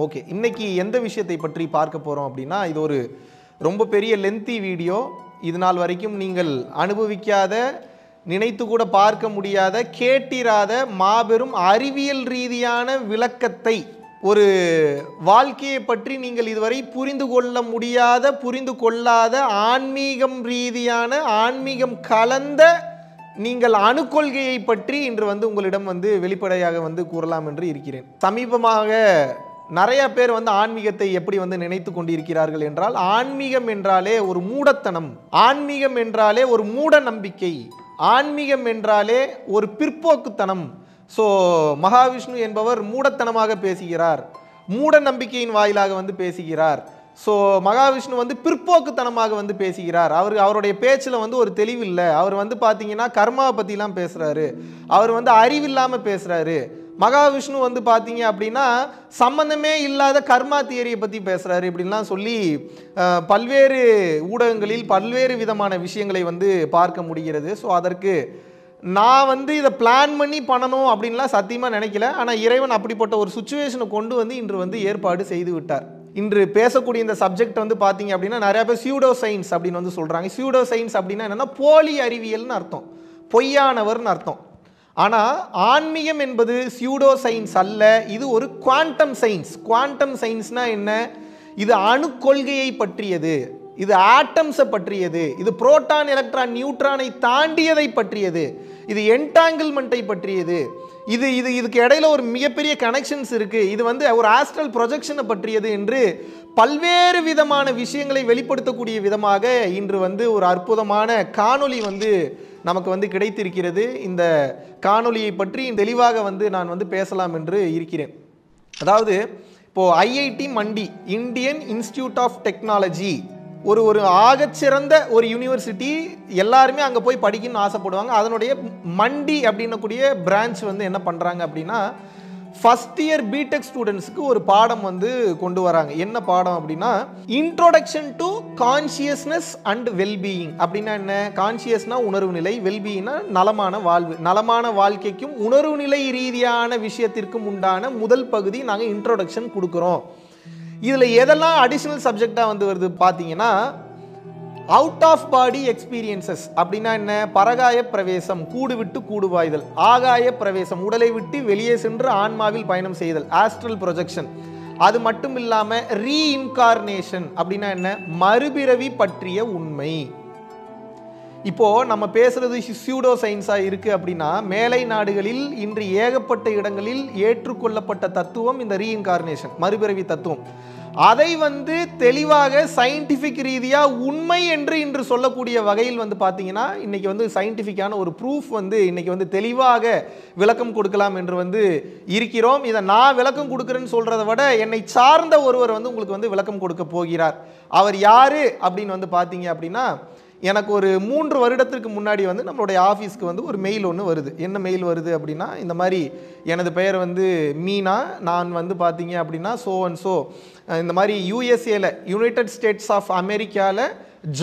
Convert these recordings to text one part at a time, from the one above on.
Okay, இன்னைக்கு எந்த விஷயத்தை பற்றி பார்க்க போறோம் அப்படின்னா, இது ஒரு ரொம்ப பெரிய லென்த்தி வீடியோ. இது நாள் வரைக்கும் நீங்கள் அனுபவிக்காத, நினைத்து கூட பார்க்க முடியாத, கேட்டிராத மாபெரும் அறிவியல் ரீதியான விளக்கத்தை, ஒரு வாழ்க்கையை பற்றி நீங்கள் இதுவரை புரிந்து கொள்ள முடியாத, புரிந்து கொள்ளாத ஆன்மீகம் ரீதியான, ஆன்மீகம் கலந்த நீங்கள் அணுக்கொள்கையை பற்றி இன்று உங்களிடம் வெளிப்படையாக கூறலாம் என்று இருக்கிறேன். சமீபமாக நிறைய பேர் ஆன்மீகத்தை எப்படி நினைத்து கொண்டிருக்கிறார்கள் என்றால், ஆன்மீகம் என்றாலே ஒரு மூடத்தனம், ஆன்மீகம் என்றாலே ஒரு மூட நம்பிக்கை, ஆன்மீகம் என்றாலே ஒரு பிற்போக்குத்தனம். ஸோ மகாவிஷ்ணு என்பவர் மூடத்தனமாக பேசுகிறார், மூட நம்பிக்கையின் வாயிலாக பேசுகிறார். ஸோ மகாவிஷ்ணு பிற்போக்குத்தனமாக பேசுகிறார். அவருடைய பேச்சில் ஒரு தெளிவில்லை. அவர் பார்த்தீங்கன்னா கர்மாவை பற்றிலாம் பேசுகிறாரு, அவர் அறிவில்லாமல் பேசுகிறாரு. மகாவிஷ்ணு பார்த்தீங்க அப்படின்னா சம்பந்தமே இல்லாத கர்மா தியரியை பற்றி பேசுகிறாரு இப்படின்லாம் சொல்லி பல்வேறு ஊடகங்களில் பல்வேறு விதமான விஷயங்களை பார்க்க முடிகிறது. ஸோ அதற்கு நான் இதை பிளான் பண்ணி பண்ணணும் அப்படின்லாம் சத்தியமாக நினைக்கல. ஆனால் இறைவன் அப்படிப்பட்ட ஒரு சுச்சுவேஷனை கொண்டு இன்று ஏற்பாடு செய்து விட்டார். இன்று பேசக்கூடிய இந்த சப்ஜெக்ட் பார்த்தீங்க அப்படின்னா நிறைய பேர் சியூடோ சயின்ஸ் அப்படின்னு சொல்கிறாங்க. சியூடோ சயின்ஸ் அப்படின்னா என்னென்னா போலி அறிவியல்னு அர்த்தம், பொய்யானவர்னு அர்த்தம். ஆனால் ஆன்மீகம் என்பது சியூடோ சயின்ஸ் அல்ல, இது ஒரு குவாண்டம் சயின்ஸ். குவாண்டம் சயின்ஸ்னால் என்ன? இது அணுக்கொள்கையை பற்றியது, இது ஆட்டம்ஸை பற்றியது, இது புரோட்டான் எலக்ட்ரான் நியூட்ரானை தாண்டியதை பற்றியது, இது என்டாங்கிள்மெண்ட்டை பற்றியது, இதுக்கு இடையில ஒரு மிகப்பெரிய கனெக்ஷன்ஸ் இருக்குது, இது ஒரு ஆஸ்ட்ரல் ப்ரொஜெக்ஷனை பற்றியது என்று பல்வேறு விதமான விஷயங்களை வெளிப்படுத்தக்கூடிய விதமாக இன்று ஒரு அற்புதமான காணொளி நமக்கு கிடைத்திருக்கிறது. இந்த காணொளியை பற்றி தெளிவாக நான் பேசலாம் என்று இருக்கிறேன். அதாவது இப்போது IIT Mandi, Indian Institute of Technology, ஒரு ஆகச்சிறந்த ஒரு யூனிவர்சிட்டி, எல்லாருமே அங்கே போய் படிக்கணும்னு ஆசைப்படுவாங்க. அதனுடைய மண்டி அப்படின்னக்கூடிய பிரான்ச் என்ன பண்ணுறாங்க அப்படின்னா, ஃபஸ்ட் இயர் பிடெக் ஸ்டூடெண்ட்ஸுக்கு ஒரு பாடம் கொண்டு வராங்க. என்ன பாடம் அப்படின்னா, introduction to consciousness and wellbeing. அப்படின்னா என்ன? கான்சியஸ்னா உணர்வு நிலை, வெல்பீயிங்னா நலமான வாழ்வு. நலமான வாழ்க்கைக்கும் உணர்வு நிலை ரீதியான விஷயத்திற்கும் உண்டான முதல் பகுதி நாங்கள் இன்ட்ரோடக்ஷன் கொடுக்குறோம். இதில் எதெல்லாம் அடிஷ்னல் சப்ஜெக்டாக வருது பார்த்தீங்கன்னா, அவுட் ஆஃப் பாடி எக்ஸ்பீரியன்சஸ். அப்படின்னா என்ன? பரகாய பிரவேசம், கூடு விட்டு கூடுவாய்தல். ஆகாய பிரவேசம், உடலை விட்டு வெளியே சென்று ஆன்மாவில் பயணம் செய்தல், ஆஸ்ட்ரல் ப்ரொஜெக்ஷன். அது மட்டும் இல்லாமல் ரீஇன்கார்னேஷன். அப்படின்னா என்ன? மறுபிறவி பற்றிய உண்மை. இப்போ நம்ம பேசுறது சியூடோ சயின்ஸா இருக்கு அப்படின்னா, மேலை நாடுகளில் இன்று ஏகப்பட்ட இடங்களில் ஏற்றுக்கொள்ளப்பட்ட தத்துவம் இந்த ரீஇன்கார்னேஷன், மறுபிறவி தத்துவம். அதை தெளிவாக சயின்டிஃபிக் ரீதியாக உண்மை என்று இன்று சொல்லக்கூடிய வகையில் பார்த்தீங்கன்னா, இன்னைக்கு சயின்டிஃபிக்கான ஒரு ப்ரூஃப் இன்னைக்கு தெளிவாக விளக்கம் கொடுக்கலாம் என்று இருக்கிறோம். இதை நான் விளக்கம் கொடுக்குறேன்னு சொல்றதை விட என்னை சார்ந்த ஒருவர் உங்களுக்கு விளக்கம் கொடுக்க போகிறார். அவர் யாரு அப்படின்னு பார்த்தீங்க அப்படின்னா, எனக்கு ஒரு 3 வருடத்திற்கு முன்னாடி நம்மளுடைய ஆஃபீஸ்க்கு ஒரு மெயில் ஒன்று வருது. என்ன மெயில் வருது அப்படின்னா, இந்த மாதிரி எனது பெயர் மீனா, நான் பார்த்தீங்க அப்படின்னா ஸோ அண்ட் ஸோ இந்த மாதிரி யூஎஸ்ஏல, யுனைடெட் ஸ்டேட்ஸ் ஆஃப் அமெரிக்காவில்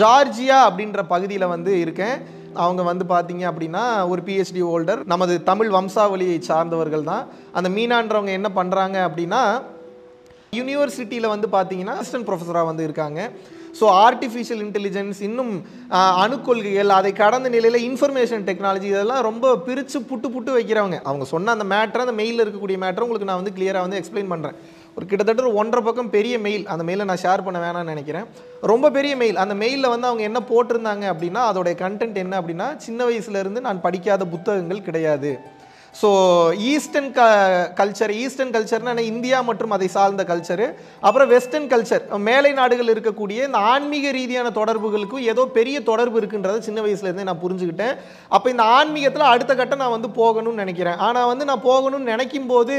ஜார்ஜியா அப்படின்ற பகுதியில் இருக்கேன். அவங்க பார்த்தீங்க அப்படின்னா ஒரு பிஹெச்டி ஹோல்டர், நமது தமிழ் வம்சாவளியை சார்ந்தவர்கள் தான். அந்த மீனான்றவங்க என்ன பண்ணுறாங்க அப்படின்னா, யூனிவர்சிட்டியில் பார்த்தீங்கன்னா அசிஸ்டன்ட் ப்ரொஃபஸராக இருக்காங்க. ஸோ ஆர்டிஃபிஷியல் இன்டெலிஜென்ஸ், இன்னும் அணுக்கொள்கைகள், அதை கடந்த நிலையில் இன்ஃபர்மேஷன் டெக்னாலஜி, இதெல்லாம் ரொம்ப பிரித்து புட்டு வைக்கிறவங்க. அவங்க சொன்ன அந்த மேட்டரை, அந்த மெயிலில் இருக்கக்கூடிய மேட்டரை உங்களுக்கு நான் கிளியராக எக்ஸ்பிளைன் பண்ணுறேன். ஒரு கிட்டத்தட்ட ஒரு 1.5 பக்கம் பெரிய மெயில். அந்த மெயிலை நான் ஷேர் பண்ண வேணாம்னு நினைக்கிறேன். ரொம்ப பெரிய மெயில். அந்த மெயிலில் அவங்க என்ன போட்டிருந்தாங்க அப்படின்னா, அதோடைய கண்டென்ட் என்ன அப்படின்னா, சின்ன வயசுலேருந்து நான் படிக்காத புத்தகங்கள் கிடையாது. ஸோ ஈஸ்டர்ன் கல்ச்சர், ஈஸ்டர்ன் கல்ச்சர்னா இந்தியா மற்றும் அதை சார்ந்த கல்ச்சரு, அப்புறம் வெஸ்டர்ன் கல்ச்சர், மேலை நாடுகள் இருக்கக்கூடிய இந்த ஆன்மீக ரீதியான தொடர்புகளுக்கும் ஏதோ பெரிய தொடர்பு இருக்குன்றதை சின்ன வயசுலேருந்தே நான் புரிஞ்சுக்கிட்டேன். அப்போ இந்த ஆன்மீகத்தில் அடுத்த கட்டம் நான் போகணும்னு நினைக்கிறேன். ஆனால் நான் போகணும்னு நினைக்கும் போது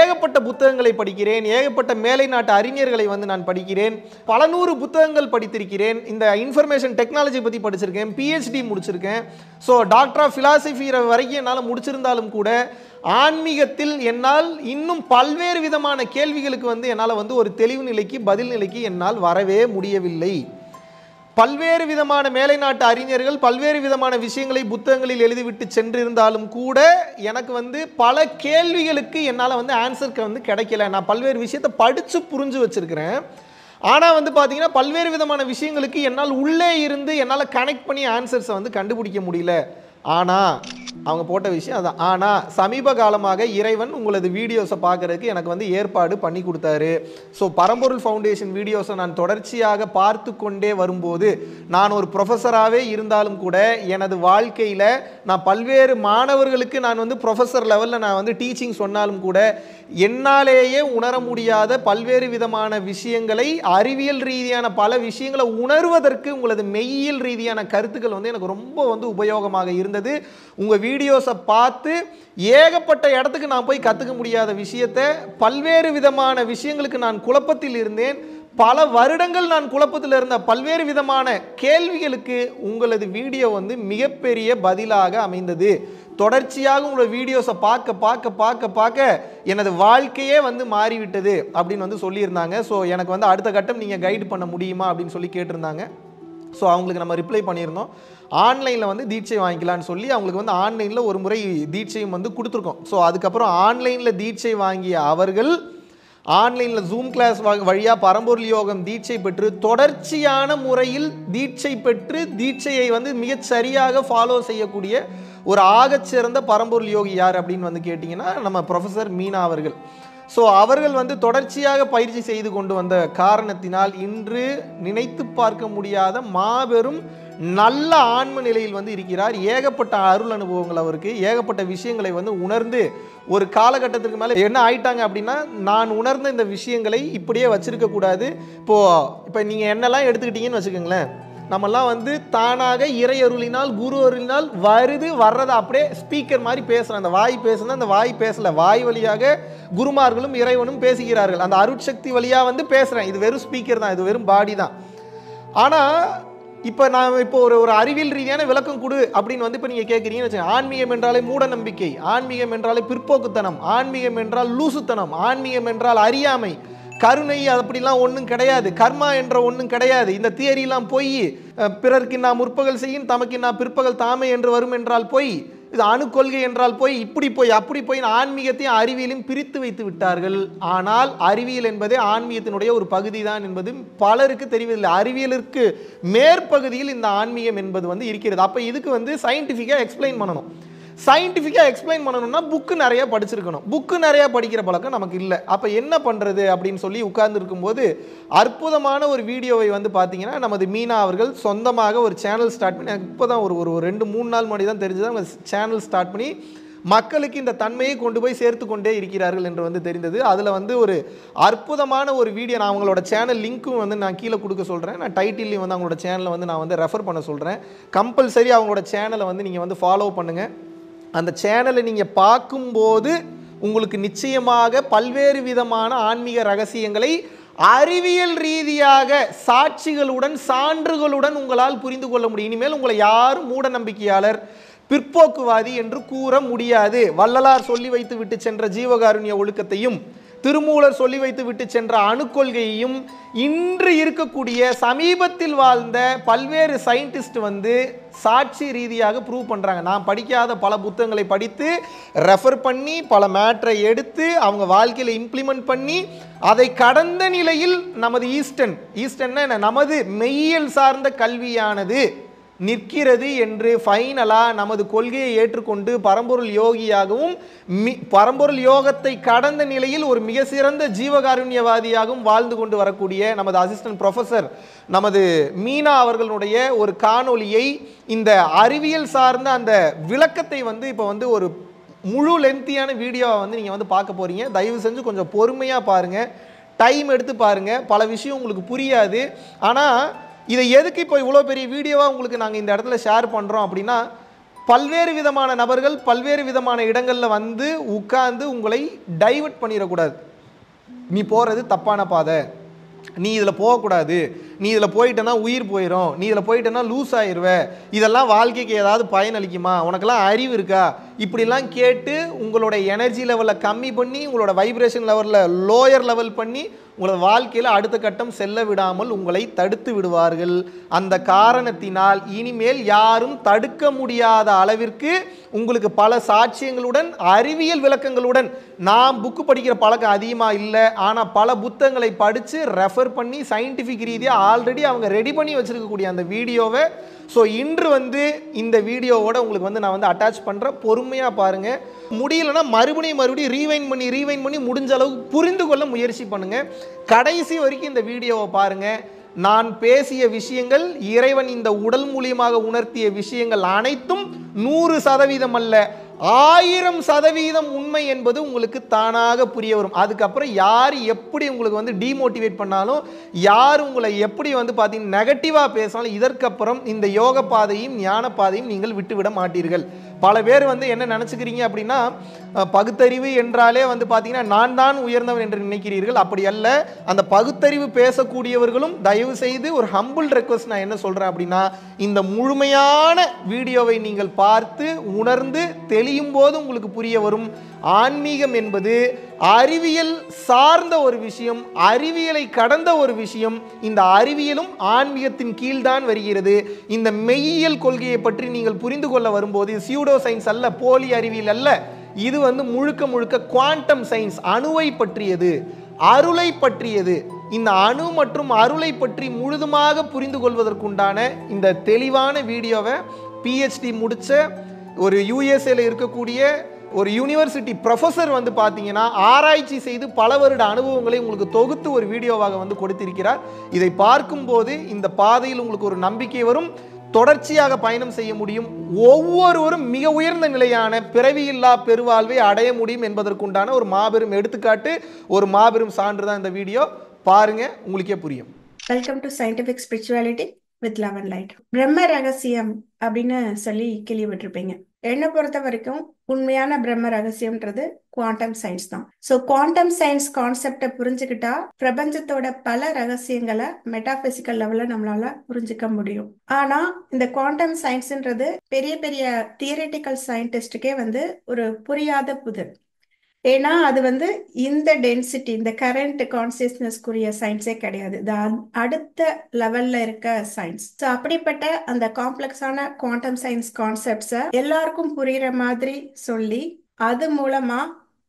ஏகப்பட்ட புத்தகங்களை படிக்கிறேன், ஏகப்பட்ட மேலை நாட்டு அறிஞர்களை நான் படிக்கிறேன், பல 100 புத்தகங்கள் படித்திருக்கிறேன். இந்த இன்ஃபர்மேஷன் டெக்னாலஜி பற்றி படிச்சிருக்கேன், பிஹெச்டி முடிச்சிருக்கேன். ஸோ டாக்டர் ஆஃப் ஃபிலாசபி வரைக்கும் என்னால் முடிச்சிருந்தாலும் கூட ஆன்மீகத்தில் என்னால் இன்னும் பல்வேறு விதமான கேள்விகளுக்கு என்னால் ஒரு தெளிவு நிலைக்கு, பதில் நிலைக்கு என்னால் வரவே முடியவில்லை. பல்வேறு விதமான மேலை நாட்டு அறிஞர்கள் பல்வேறு விதமான விஷயங்களை புத்தகங்களில் எழுதிவிட்டு சென்றிருந்தாலும் கூட எனக்கு வந்து பல கேள்விகளுக்கு என்னால் வந்து ஆன்சருக்கு வந்து கிடைக்கல. நான் பல்வேறு விஷயத்தை படித்து புரிஞ்சு வச்சிருக்கிறேன். ஆனால் வந்து பார்த்தீங்கன்னா பல்வேறு விதமான விஷயங்களுக்கு என்னால் உள்ளே இருந்து என்னால் கனெக்ட் பண்ணி ஆன்சர்ஸை வந்து கண்டுபிடிக்க முடியல. ஆனால் அவங்க போட்ட விஷயம் அதான். ஆனால் சமீப காலமாக இறைவன் உங்களது வீடியோஸை பார்க்குறதுக்கு எனக்கு வந்து ஏற்பாடு பண்ணி கொடுத்தாரு. ஸோ பரம்பொருள் ஃபவுண்டேஷன் வீடியோஸை நான் தொடர்ச்சியாக பார்த்து கொண்டே வரும்போது நான் ஒரு ப்ரொஃபஸராகவே இருந்தாலும் கூட எனது வாழ்க்கையில் நான் பல்வேறு மாணவர்களுக்கு நான் வந்து ப்ரொஃபஸர் லெவலில் நான் வந்து டீச்சிங் சொன்னாலும் கூட என்னாலேயே உணர முடியாத பல்வேறு விதமான விஷயங்களை அறிவியல் ரீதியான பல விஷயங்களை உணர்வதற்கு உங்களது மெய்யியல் ரீதியான கருத்துக்கள் வந்து எனக்கு ரொம்ப வந்து உபயோகமாக இருந்தது. உங்கள் வீடியோஸை பார்த்து ஏகப்பட்ட இடத்துக்கு நான் போய் கற்றுக்க முடியாத விஷயத்தை பல்வேறு விதமான விஷயங்களுக்கு நான் குழப்பத்தில் இருந்தேன். பல வருடங்கள் நான் குழப்பத்தில் இருந்த பல்வேறு விதமான கேள்விகளுக்கு உங்களது வீடியோ வந்து மிகப்பெரிய பதிலாக அமைந்தது. தொடர்ச்சியாக உங்களோட வீடியோஸை பார்க்க எனது வாழ்க்கையே வந்து மாறிவிட்டது அப்படின்னு வந்து சொல்லியிருந்தாங்க. ஸோ எனக்கு வந்து அடுத்த கட்டம் நீங்கள் கைடு பண்ண முடியுமா அப்படின்னு சொல்லி கேட்டிருந்தாங்க. ஸோ அவங்களுக்கு நம்ம ரிப்ளை பண்ணியிருந்தோம். ஆன்லைனில் வந்து தீட்சை வாங்கிக்கலான்னு சொல்லி அவங்களுக்கு வந்து ஆன்லைனில் ஒரு முறை தீட்சையும் வந்து கொடுத்துருக்கோம். ஸோ அதுக்கப்புறம் ஆன்லைனில் தீட்சை வாங்கிய அவர்கள் ஆன்லைனில் ஜூம் கிளாஸ் வழியாக பரம்பொருள் யோகம் தீட்சை பெற்று தொடர்ச்சியான முறையில் தீட்சை பெற்று தீட்சையை வந்து மிகச் சரியாக ஃபாலோ செய்யக்கூடிய ஒரு ஆகச்சிறந்த பரம்பொருள் யோகி யார் அப்படின்னு வந்து கேட்டிங்கன்னா நம்ம ப்ரொஃபஸர் மீனா அவர்கள். ஸோ அவர்கள் வந்து தொடர்ச்சியாக பயிற்சி செய்து கொண்டு வந்த காரணத்தினால் இன்று நினைத்து பார்க்க முடியாத மாபெரும் நல்ல ஆன்ம நிலையில் வந்து இருக்கிறார். ஏகப்பட்ட அருள் அனுபவங்கள் அவருக்கு, ஏகப்பட்ட விஷயங்களை வந்து உணர்ந்து ஒரு காலகட்டத்திற்கு மேலே என்ன ஆயிட்டாங்க அப்படின்னா நான் உணர்ந்த இந்த விஷயங்களை இப்படியே வச்சிருக்க கூடாது. இப்போ நீங்கள் என்னெல்லாம் எடுத்துக்கிட்டீங்கன்னு வச்சுக்கோங்களேன், நம்மெல்லாம் வந்து தானாக இறை அருளினால் குரு அருளினால் வர்றதை அப்படியே ஸ்பீக்கர் மாதிரி பேசுகிறேன். அந்த வாய் பேசுனா அந்த வாய் பேசலை, வாய் வழியாக குருமார்களும் இறைவனும் பேசுகிறார்கள். அந்த அருட்சக்தி வழியாக வந்து பேசுகிறேன். இது வெறும் ஸ்பீக்கர் தான், இது வெறும் பாடி தான். ஆனால் இப்போ ஒரு அறிவியல் ரீதியான விளக்கம் கொடு அப்படின்னு வந்து இப்போ நீங்கள் கேட்குறீங்கன்னு வச்சுக்கோங்க. ஆன்மீகம் என்றாலே மூட நம்பிக்கை, ஆன்மீகம் என்றாலே பிற்போக்குத்தனம், ஆன்மீகம் என்றால் லூசுத்தனம், ஆன்மீகம் என்றால் அறியாமை, கருணை அப்படிலாம் ஒன்றும் கிடையாது, கர்மா என்ற ஒன்றும் கிடையாது, இந்த தியரிலாம் போய் பிறர்க்கு நான் முற்பகல் செய்யும் தமக்கு நான் பிற்பகல் தாமை என்று வரும் என்றால் போய், இது அணுக்கொள்கை என்றால் போய், இப்படி போய் அப்படி போய் ஆன்மீகத்தையும் அறிவியலையும் பிரித்து வைத்து விட்டார்கள். ஆனால் அறிவியல் என்பதே ஆன்மீகத்தினுடைய ஒரு பகுதி தான் என்பது பலருக்கு தெரியவில்லை. அறிவியலுக்கு மேற்பகுதியில் இந்த ஆன்மீகம் என்பது வந்து இருக்கிறது. அப்போ இதுக்கு வந்து சயின்டிஃபிக்காக எக்ஸ்பிளைன் பண்ணணும். சயின்டிஃபிக்காக எக்ஸ்பிளைன் பண்ணணும்னா புக்கு நிறையா படிச்சிருக்கணும். புக்கு நிறையா படிக்கிற பழக்கம் நமக்கு இல்லை. அப்போ என்ன பண்ணுறது அப்படின்னு சொல்லி உட்கார்ந்து இருக்கும்போது அற்புதமான ஒரு வீடியோவை வந்து பார்த்தீங்கன்னா நமது மீனா அவர்கள் சொந்தமாக ஒரு சேனல் ஸ்டார்ட் பண்ணி, இப்போ தான் ஒரு 2-3 நாள் முன்னாடி தான் தெரிஞ்சது, அவங்க சேனல் ஸ்டார்ட் பண்ணி மக்களுக்கு இந்த தன்மையை கொண்டு போய் சேர்த்து கொண்டே இருக்கிறார்கள் என்று வந்து தெரிந்தது. அதில் வந்து ஒரு அற்புதமான ஒரு வீடியோ, நான் அவங்களோட சேனல் லிங்க்கும் வந்து நான் கீழே கொடுக்க சொல்கிறேன். நான் டைட்டில்லையும் வந்து அவங்களோட சேனலை வந்து நான் வந்து ரெஃபர் பண்ண சொல்கிறேன். கம்பல்சரி அவங்களோட சேனலை வந்து நீங்கள் வந்து ஃபாலோ பண்ணுங்கள். அந்த சேனலை நீங்கள் பார்க்கும்போது உங்களுக்கு நிச்சயமாக பல்வேறு விதமான ஆன்மீக ரகசியங்களை அறிவியல் ரீதியாக சாட்சிகளுடன் சான்றுகளுடன் உங்களால் புரிந்து கொள்ள முடியும். இனிமேல் உங்களை யாரும் மூட நம்பிக்கையாளர் பிற்போக்குவாதி என்று கூற முடியாது. வள்ளலார் சொல்லி வைத்து விட்டு சென்ற ஜீவகாருண்ய ஒழுக்கத்தையும் திருமூலர் சொல்லி வைத்து விட்டு சென்ற அணுக்கொள்கையையும் இன்று இருக்கக்கூடிய சமீபத்தில் வாழ்ந்த பல்வேறு சயின்டிஸ்ட் வந்து சாட்சி ரீதியாக ப்ரூவ் பண்ணுறாங்க. நான் படிக்காத பல புத்தகங்களை படித்து ரெஃபர் பண்ணி பல மேட்ரை எடுத்து அவங்க வாழ்க்கையில் இம்ப்ளிமெண்ட் பண்ணி அதை கடந்த நிலையில் நமது ஈஸ்டர்ன்னா என்ன, நமது மெய்யியல் சார்ந்த கல்வியானது நிற்கிறது என்று ஃபைனலாக நமது கொள்கையை ஏற்றுக்கொண்டு பரம்பொருள் யோகியாகவும் பரம்பொருள் யோகத்தை கடந்த நிலையில் ஒரு மிக சிறந்த ஜீவகாருண்யவாதியாகவும் வாழ்ந்து கொண்டு வரக்கூடிய நமது அசிஸ்டன்ட் ப்ரொஃபஸர் நமது மீனா அவர்களுடைய ஒரு காணொளியை, இந்த அறிவியல் சார்ந்த அந்த விளக்கத்தை வந்து இப்போ வந்து ஒரு முழு லென்த்தியான வீடியோவை வந்து நீங்கள் வந்து பார்க்க போகிறீங்க. தயவு செஞ்சு கொஞ்சம் பொறுமையாக பாருங்கள், டைம் எடுத்து பாருங்கள். பல விஷயம் உங்களுக்கு புரியாது. ஆனால் இதை எதுக்கு இப்போ இவ்வளோ பெரிய வீடியோவாக உங்களுக்கு நாங்கள் இந்த இடத்துல ஷேர் பண்ணுறோம் அப்படின்னா, பல்வேறு விதமான நபர்கள் பல்வேறு விதமான இடங்களில் வந்து உட்கார்ந்து உங்களை டைவர்ட் பண்ணிடக்கூடாது. நீ போகிறது தப்பான பாதை, நீ இதில் போகக்கூடாது, நீ இதில் போயிட்டேன்னா உயிர் போயிடும், நீ இதில் போயிட்டேன்னா லூஸ் ஆயிடுவ, இதெல்லாம் வாழ்க்கைக்கு ஏதாவது பயனளிக்குமா, உனக்கெல்லாம் அறிவு இருக்கா, இப்படிலாம் கேட்டு உங்களோட எனர்ஜி லெவலில் கம்மி பண்ணி உங்களோட வைப்ரேஷன் லெவலில் லோயர் லெவல் பண்ணி உங்களோட வாழ்க்கையில் அடுத்த கட்டம் செல்ல விடாமல் உங்களை தடுத்து விடுவார்கள். அந்த காரணத்தினால் இனிமேல் யாரும் தடுக்க முடியாத அளவிற்கு உங்களுக்கு பல சாட்சியங்களுடன் அறிவியல் விளக்கங்களுடன், நான் புக்கு படிக்கிற பழக்கம் அதிகமாக இல்லை, ஆனால் பல புத்தகங்களை படித்து ரெஃபர் பண்ணி சயின்டிஃபிக் ரீதியாக ஆல்ரெடி அவங்க ரெடி பண்ணி வச்சுருக்கக்கூடிய அந்த வீடியோவை இன்று இந்த வீடியோவோட உங்களுக்கு நான் அட்டாச் பண்ணுறேன். பொறுமையாக பாருங்கள். முடியலன்னா மறுபடியும் ரீவைண்ட் பண்ணி முடிஞ்ச அளவுக்கு புரிந்து கொள்ள முயற்சி பண்ணுங்கள். கடைசி வரைக்கும் இந்த வீடியோவை பாருங்கள். நான் பேசிய விஷயங்கள், இறைவன் இந்த உடல் மூலியமாக உணர்த்திய விஷயங்கள் அனைத்தும் 100% அல்ல, 1000% உண்மை என்பது உங்களுக்கு தானாக புரிய வரும். அதுக்கப்புறம் யார் எப்படி உங்களுக்கு டிமோட்டிவேட் பண்ணாலும், யார் உங்களை எப்படி பார்த்தீங்கன்னா நெகட்டிவாக பேசினாலும், இதற்கப்புறம் இந்த யோக பாதையும் ஞான பாதையும் நீங்கள் விட்டுவிட மாட்டீர்கள். பல பேர் என்ன நினச்சிக்கிறீங்க அப்படின்னா, பகுத்தறிவு என்றாலே பார்த்தீங்கன்னா நான் தான் உயர்ந்தவன் என்று நினைக்கிறீர்கள். அப்படி அல்ல. அந்த பகுத்தறிவு பேசக்கூடியவர்களும் தயவு செய்து ஒரு ஹம்பிள் ரெக்வஸ்ட் நான் என்ன சொல்கிறேன் அப்படின்னா, இந்த முழுமையான வீடியோவை நீங்கள் பார்த்து உணர்ந்து தெளியும் போது உங்களுக்கு புரிய வரும். ஆன்மீகம் என்பது அறிவியல் சார்ந்த ஒரு விஷயம், அறிவியலை கடந்த ஒரு விஷயம். இந்த அறிவியலும் ஆன்மீகத்தின் கீழ்தான் வருகிறது. இந்த மெய்யியல் கொள்கையை பற்றி நீங்கள் புரிந்து கொள்ள வரும்போது சியூடோ சயின்ஸ் அல்ல, போலி அறிவியல் அல்ல, இது முழுக்க முழுக்க குவாண்டம் சயின்ஸ், அணுவை பற்றியது, அருளை பற்றியது. இந்த அணு மற்றும் அருளை பற்றி முழுதுமாக புரிந்து கொள்வதற்குண்டான இந்த தெளிவான வீடியோவை PhD முடித்த ஒரு USA இருக்கக்கூடிய ஒரு யூனிவர்சிட்டி ப்ரொஃபஸர் பார்த்தீங்கன்னா ஆராய்ச்சி செய்து பல வருட அனுபவங்களை உங்களுக்கு தொகுத்து ஒரு வீடியோவாக கொடுத்திருக்கிறார். இதை பார்க்கும்போது இந்த பாதையில் உங்களுக்கு ஒரு நம்பிக்கை வரும், தொடர்ச்சியாக பயணம் செய்ய முடியும். ஒவ்வொருவரும் மிக உயர்ந்த நிலையான பிறவியில்லா பெருவாழ்வை அடைய முடியும் என்பதற்குண்டான ஒரு மாபெரும் எடுத்துக்காட்டு, ஒரு மாபெரும் சான்று தான் இந்த வீடியோ. பாருங்க, உங்களுக்கே புரியும். Welcome to scientific spirituality with love and light. பிரம்ம ரகசியம் அப்படின்னு சொல்லி கேள்விப்பட்டிருப்பீங்க. என்னை பொறுத்த வரைக்கும் உண்மையான பிரம்ம ரகசியம்ன்றது குவாண்டம் சயின்ஸ் தான். ஸோ குவாண்டம் சயின்ஸ் கான்செப்டை புரிஞ்சுக்கிட்டா பிரபஞ்சத்தோட பல ரகசியங்களை மெட்டாபிசிக்கல் லெவல்ல நம்மளால புரிஞ்சுக்க முடியும். ஆனா இந்த குவாண்டம் சயின்ஸ்ன்றது பெரிய பெரிய தியரிட்டிக்கல் சயின்டிஸ்டுக்கே ஒரு புரியாத புதிர். ஏன்னா அது இந்த டென்சிட்டி, இந்த கரண்ட் கான்சியஸ்னஸ்க்குரிய சயின்ஸே கிடையாது. இது அடுத்த லெவல்ல இருக்க சயின்ஸ். ஸோ அப்படிப்பட்ட அந்த காம்ப்ளெக்ஸான குவாண்டம் சயின்ஸ் கான்செப்ட்ஸை எல்லாருக்கும் புரியுற மாதிரி சொல்லி அது மூலமா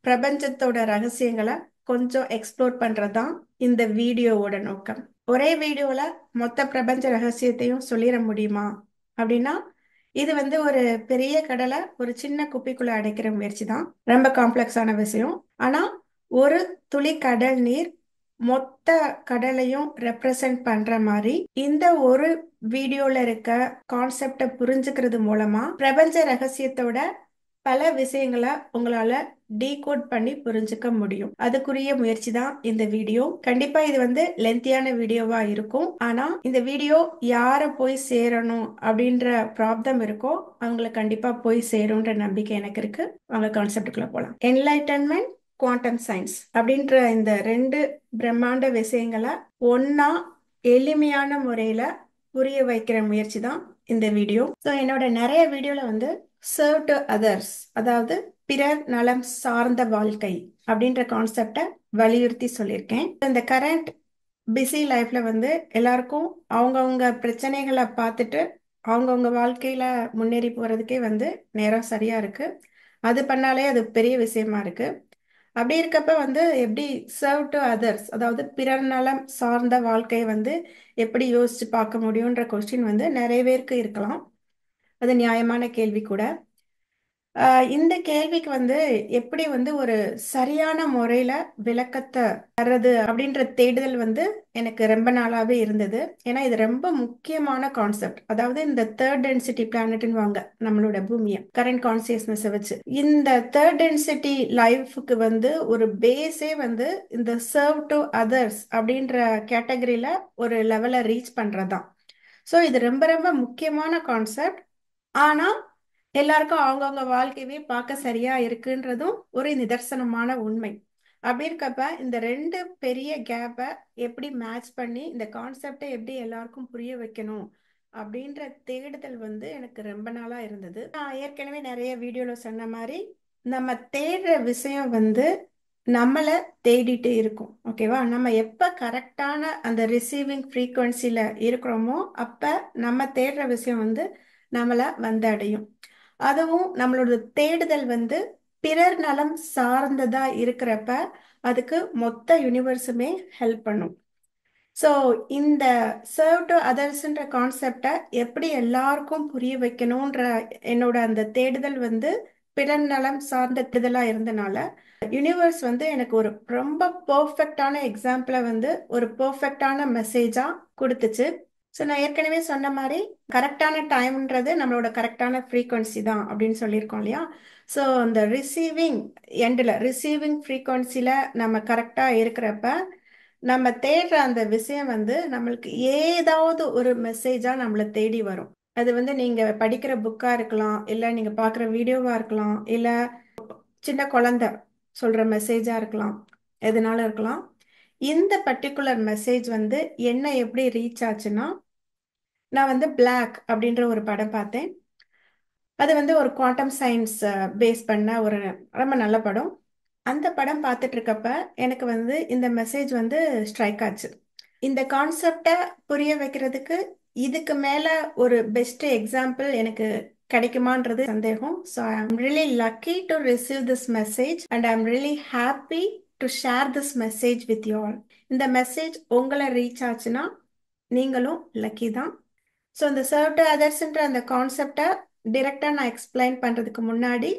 பிரபஞ்சத்தோட ரகசியங்களை கொஞ்சம் எக்ஸ்ப்ளோர் பண்றதுதான் இந்த வீடியோவோட நோக்கம். ஒரே வீடியோல மொத்த பிரபஞ்ச ரகசியத்தையும் சொல்லிட முடியுமா அப்படின்னா, இது ஒரு பெரிய கடலை ஒரு சின்ன குப்பிக்குள்ள அடைக்கிற முயற்சி தான். ரொம்ப காம்ப்ளெக்ஸான விஷயம். ஆனா ஒரு துளி கடல் நீர் மொத்த கடலையும் ரெப்ரசன்ட் பண்ற மாதிரி இந்த ஒரு வீடியோல இருக்க கான்செப்டை புரிஞ்சுக்கிறது மூலமா பிரபஞ்ச ரகசியத்தோட பல விஷயங்களை உங்களால டீகோட் பண்ணி புரிஞ்சுக்க முடியும். அதுக்குரிய முயற்சி தான் இந்த வீடியோ. கண்டிப்பா இது லென்த்தியான வீடியோவா இருக்கும். ஆனா இந்த வீடியோ யார போய் சேரணும் அப்படின்ற ப்ராப்ளம் இருக்கோ அவங்களுக்கு கண்டிப்பா போய் சேரும்ன்ற நம்பிக்கை எனக்கு இருக்கு. அவங்க கான்செப்டுக்குள்ள போலாம். என்லைட்டன்மெண்ட், குவாண்டம் சயின்ஸ் அப்படின்ற இந்த ரெண்டு பிரம்மாண்ட விஷயங்களை ஒன்னா எளிமையான முறையில புரிய வைக்கிற முயற்சி தான் இந்த வீடியோ. ஸோ என்னோட நிறைய வீடியோல சர்வ் டு அதர்ஸ், அதாவது பிறர் நலம் சார்ந்த வாழ்க்கை அப்படின்ற கான்செப்டை வலியுறுத்தி சொல்லியிருக்கேன். இந்த கரண்ட் பிஸி லைஃப்ல எல்லாருக்கும் அவங்கவுங்க பிரச்சனைகளை பார்த்துட்டு அவங்கவுங்க வாழ்க்கையில முன்னேறி போறதுக்கே நேரம் சரியா இருக்கு. அது பண்ணாலே அது பெரிய விஷயமா இருக்கு. அப்படி இருக்கப்ப எப்படி சர்வ் டு அதர்ஸ், அதாவது பிறர் நலம் சார்ந்த வாழ்க்கையை எப்படி யோசிச்சு பார்க்க முடியும்ன்ற கொஸ்டின் நிறைய பேருக்கு இருக்கலாம். அது நியாயமான கேள்வி கூட. இந்த கேள்விக்கு எப்படி ஒரு சரியான முறையில விளக்கத்தை தர்றது அப்படின்ற தேடுதல் எனக்கு ரொம்ப நாளாவே இருந்தது. ஏன்னா இது ரொம்ப முக்கியமான கான்செப்ட். அதாவது இந்த தேர்ட் டென்சிட்டி பிளானட்னு வாங்க நம்மளோட பூமியை கரண்ட் கான்சியஸ்னஸ் வச்சு, இந்த தேர்ட் டென்சிட்டி லைஃபுக்கு ஒரு பேஸே இந்த சர்வ் டு அதர்ஸ் அப்படின்ற கேட்டகரியில ஒரு லெவலை ரீச் பண்றதுதான். ஸோ இது ரொம்ப ரொம்ப முக்கியமான கான்செப்ட். ஆனா எல்லாருக்கும் அவங்கவுங்க வாழ்க்கையவே பார்க்க சரியா இருக்குன்றதும் ஒரு நிதர்சனமான உண்மை. அப்படி இருக்கப்ப இந்த ரெண்டு பெரிய கேப்பை எப்படி மேட்ச் பண்ணி இந்த கான்செப்டை எப்படி எல்லாருக்கும் புரிய வைக்கணும் அப்படின்ற தேடுதல் வந்து எனக்கு ரொம்ப நாளா இருந்தது. நான் ஏற்கனவே நிறைய வீடியோல சொன்ன மாதிரி நம்ம தேடுற விஷயம் வந்து நம்மளை தேடிட்டு இருக்கும். ஓகேவா? நம்ம எப்ப கரெக்டான அந்த ரிசீவிங் ஃப்ரீக்குவன்சில இருக்கிறோமோ அப்ப நம்ம தேடுற விஷயம் வந்து நம்மளை வந்து அடையும். அதுவும் நம்மளோட தேடுதல் வந்து பிறர் நலம் சார்ந்ததா இருக்கிறப்ப அதுக்கு மொத்த யூனிவர்ஸுமே ஹெல்ப் பண்ணும். ஸோ இந்த சர்வ் டு அதர்ஸ்ன்ற கான்செப்டை எப்படி எல்லாருக்கும் புரிய வைக்கணுன்ற என்னோட அந்த தேடுதல் வந்து பிறர் நலம் சார்ந்த தேடுதலாக இருந்தனால யூனிவர்ஸ் வந்து எனக்கு ஒரு ரொம்ப பர்ஃபெக்டான எக்ஸாம்பிளை வந்து ஒரு பர்ஃபெக்டான மெசேஜாக கொடுத்துச்சு. ஸோ நான் ஏற்கனவே சொன்ன மாதிரி கரெக்டான டைம்ன்றது நம்மளோட கரெக்டான ஃப்ரீக்வன்சி தான் அப்படின்னு சொல்லியிருக்கோம் இல்லையா? ஸோ அந்த ரிசீவிங் ஃப்ரீக்வன்சியில் நம்ம கரெக்டாக இருக்கிறப்ப நம்ம தேடுற அந்த விஷயம் வந்து நம்மளுக்கு ஏதாவது ஒரு மெசேஜாக நம்மளை தேடி வரும். அது வந்து நீங்கள் படிக்கிற புக்காக இருக்கலாம், இல்லை நீங்கள் பார்க்குற வீடியோவாக இருக்கலாம், இல்லை சின்ன குழந்தை சொல்கிற மெசேஜாக இருக்கலாம், எதுனாலும் இருக்கலாம். இந்த பர்டிகுலர் மெசேஜ் வந்து என்ன எப்படி ரீச் ஆச்சுன்னா, நான் வந்து பிளாக் அப்படின்ற ஒரு படம் பார்த்தேன். அது வந்து ஒரு குவாண்டம் சயின்ஸ் பேஸ் பண்ண ஒரு ரொம்ப நல்ல படம். அந்த படம் பார்த்துட்டு இருக்கப்ப எனக்கு வந்து இந்த மெசேஜ் வந்து ஸ்ட்ரைக் ஆச்சு. இந்த கான்செப்டை புரிய வைக்கிறதுக்கு இதுக்கு மேல ஒரு பெஸ்ட் எக்ஸாம்பிள் எனக்கு கிடைக்குமான்றது சந்தேகம். So I am really lucky to receive this message and I am really happy to share this message with you all. இந்த மெசேஜ் உங்களை ரீச் ஆச்சுன்னா நீங்களும் லக்கி தான். ஸோ இந்த சர்வ் டு அதர்ஸ்ன்ற அந்த கான்செப்டை டிரெக்டாக நான் எக்ஸ்பிளைன் பண்ணுறதுக்கு முன்னாடி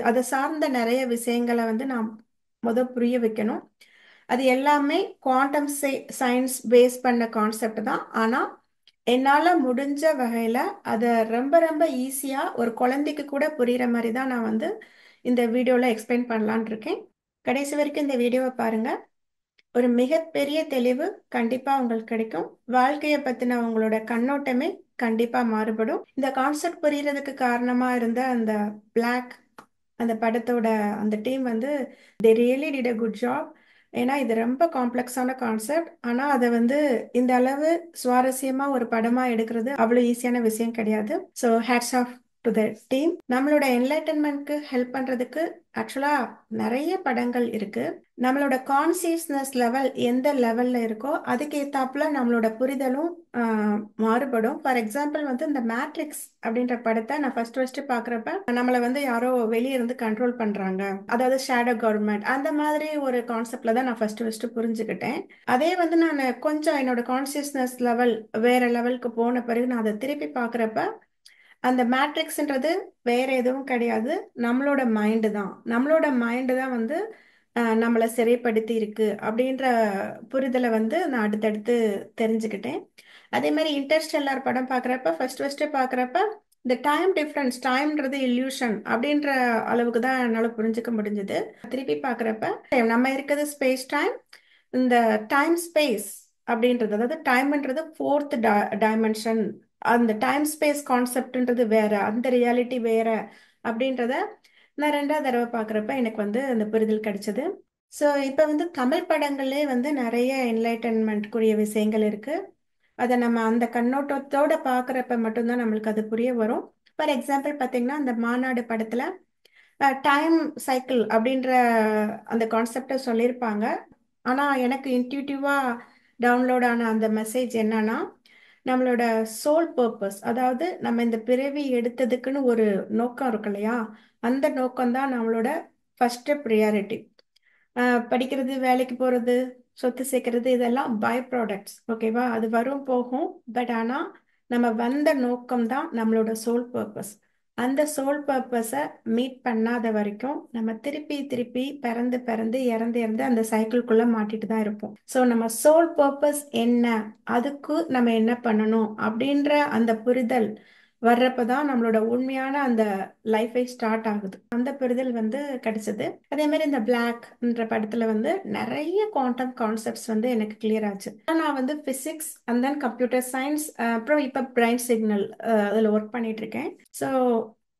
அதை சார்ந்த நிறைய விஷயங்களை வந்து நான் புரிய வைக்கணும். அது எல்லாமே குவாண்டம் சயின்ஸ் பேஸ் பண்ண கான்செப்ட் தான். ஆனால் என்னால் முடிஞ்ச வகையில் அதை ரொம்ப ரொம்ப ஈஸியாக ஒரு குழந்தைக்கு கூட புரிகிற மாதிரி தான் நான் வந்து இந்த வீடியோவில் எக்ஸ்பிளைன் பண்ணலான் இருக்கேன். கடைசி வரைக்கும் இந்த வீடியோவை பாருங்கள். ஒரு மிகப்பெரிய தெளிவு கண்டிப்பா உங்களுக்கு கிடைக்கும். வாழ்க்கையை பத்தின உங்களோட கண்ணோட்டமே கண்டிப்பா மாறுபடும். இந்த கான்செப்ட் புரியறதுக்கு காரணமா இருந்த அந்த பிளாக் அந்த படத்தோட அந்த டீம் வந்து they really did a good job. ஏன்னா இது ரொம்ப காம்ப்ளெக்ஸான கான்செப்ட். ஆனால் அதை வந்து இந்த அளவு சுவாரஸ்யமா ஒரு படமா எடுக்கிறது அவ்வளோ ஈஸியான விஷயம் கிடையாது. So hats off to the team. நம்மளோட என்லைட்டன்மெண்ட்க்கு ஹெல்ப் பண்றதுக்கு ஆக்சுவலா நிறைய படங்கள் இருக்கு. நம்மளோட கான்சியஸ்னஸ் லெவல் எந்த லெவல்ல இருக்கோ அதுக்கு ஏத்தாப்புல நம்மளோட புரிதலும் மாறுபடும். ஃபார் எக்ஸாம்பிள் வந்து இந்த மேட்ரிக்ஸ் அப்படின்ற படத்தை நான் ஃபர்ஸ்ட் பாக்குறப்ப நம்மளை வந்து யாரோ வெளியே இருந்து கண்ட்ரோல் பண்றாங்க, அதாவது ஷேடோ கவர்மெண்ட் அந்த மாதிரி ஒரு கான்செப்ட்ல தான் நான் ஃபர்ஸ்ட் புரிஞ்சுக்கிட்டேன். அதே வந்து நான் கொஞ்சம் என்னோட கான்சியஸ்னஸ் லெவல் வேற லெவலுக்கு போன பிறகு நான் அதை திருப்பி பாக்குறப்ப அந்த மேட்ரிக்ஸ்ன்றது வேற எதுவும் கிடையாது, நம்மளோட மைண்டு தான் வந்து நம்மளை சிறைப்படுத்தி இருக்கு அப்படின்ற புரிதலை வந்து நான் அடுத்தடுத்து தெரிஞ்சுக்கிட்டேன். அதே மாதிரி இன்டர்ஸ்டெல்லார் படம் பார்க்குறப்ப ஃபர்ஸ்ட் பார்க்குறப்ப இந்த டைம் டிஃப்ரென்ஸ், டைம்ன்றது இல்யூஷன் அப்படின்ற அளவுக்கு தான் என்னால் புரிஞ்சுக்க முடிஞ்சது. திருப்பி பார்க்குறப்ப நம்ம இருக்கிறது ஸ்பேஸ் டைம், இந்த டைம் ஸ்பேஸ் அப்படின்றது, அதாவது டைம்ன்றது ஃபோர்த் டைமென்ஷன், அந்த டைம் ஸ்பேஸ் கான்செப்ட்ன்றது வேற, அந்த ரியாலிட்டி வேற அப்படின்றத நான் ரெண்டாவது தடவை பார்க்குறப்ப எனக்கு வந்து அந்த புரிதல் கிடைச்சது. ஸோ இப்போ வந்து தமிழ் படங்களே வந்து நிறைய என்லைட்டன்மெண்ட்க்குரிய விஷயங்கள் இருக்கு. அதை நம்ம அந்த கண்ணோட்டத்தோட பார்க்குறப்ப மட்டும்தான் நம்மளுக்கு அது புரிய வரும். ஃபார் எக்ஸாம்பிள் பார்த்தீங்கன்னா அந்த மாநாடு படத்தில் டைம் சைக்கிள் அப்படின்ற அந்த கான்செப்டை சொல்லியிருப்பாங்க. ஆனால் எனக்கு இன்ட்யூட்டிவாக டவுன்லோட் ஆன அந்த மெசேஜ் என்னன்னா, நம்மளோட சோல் பர்பஸ், அதாவது நம்ம இந்த பிறவி எடுத்ததுக்குன்னு ஒரு நோக்கம் இருக்கு இல்லையா, அந்த நோக்கம் தான் நம்மளோட ஃபர்ஸ்ட் ப்ரியாரிட்டி. படிக்கிறது, வேலைக்கு போகிறது, சொத்து சேர்க்கறது இதெல்லாம் பை ப்ராடக்ட்ஸ். ஓகேவா? அது வரும் போகும். பட் ஆனால் நம்ம வந்த நோக்கம் தான் நம்மளோட சோல் பர்பஸ். அந்த சோல் பர்பஸை மீட் பண்ணாத வரைக்கும் நம்ம திருப்பி திருப்பி பிறந்து பிறந்து இறந்து இறந்து அந்த சைக்கிள்குள்ளே மாட்டிட்டு தான் இருப்போம். ஸோ நம்ம சோல் பர்பஸ் என்ன, அதுக்கு நம்ம என்ன பண்ணணும் அப்படின்ற அந்த புரிதல் வர்றப்பதான் நம்மளோட உண்மையான அந்த லைஃபை ஸ்டார்ட் ஆகுது. அந்த புரிதல் வந்து கிடைச்சது. அதே மாதிரி இந்த பிளாக்ன்ற படத்துல வந்து நிறைய குவாண்டம் கான்செப்ட்ஸ் வந்து எனக்கு கிளியர் ஆச்சு. நான் வந்து physics and then computer science, அப்புறம் இப்போ பிரைன் சிக்னல் அதில் ஒர்க் பண்ணிட்டு இருக்கேன். ஸோ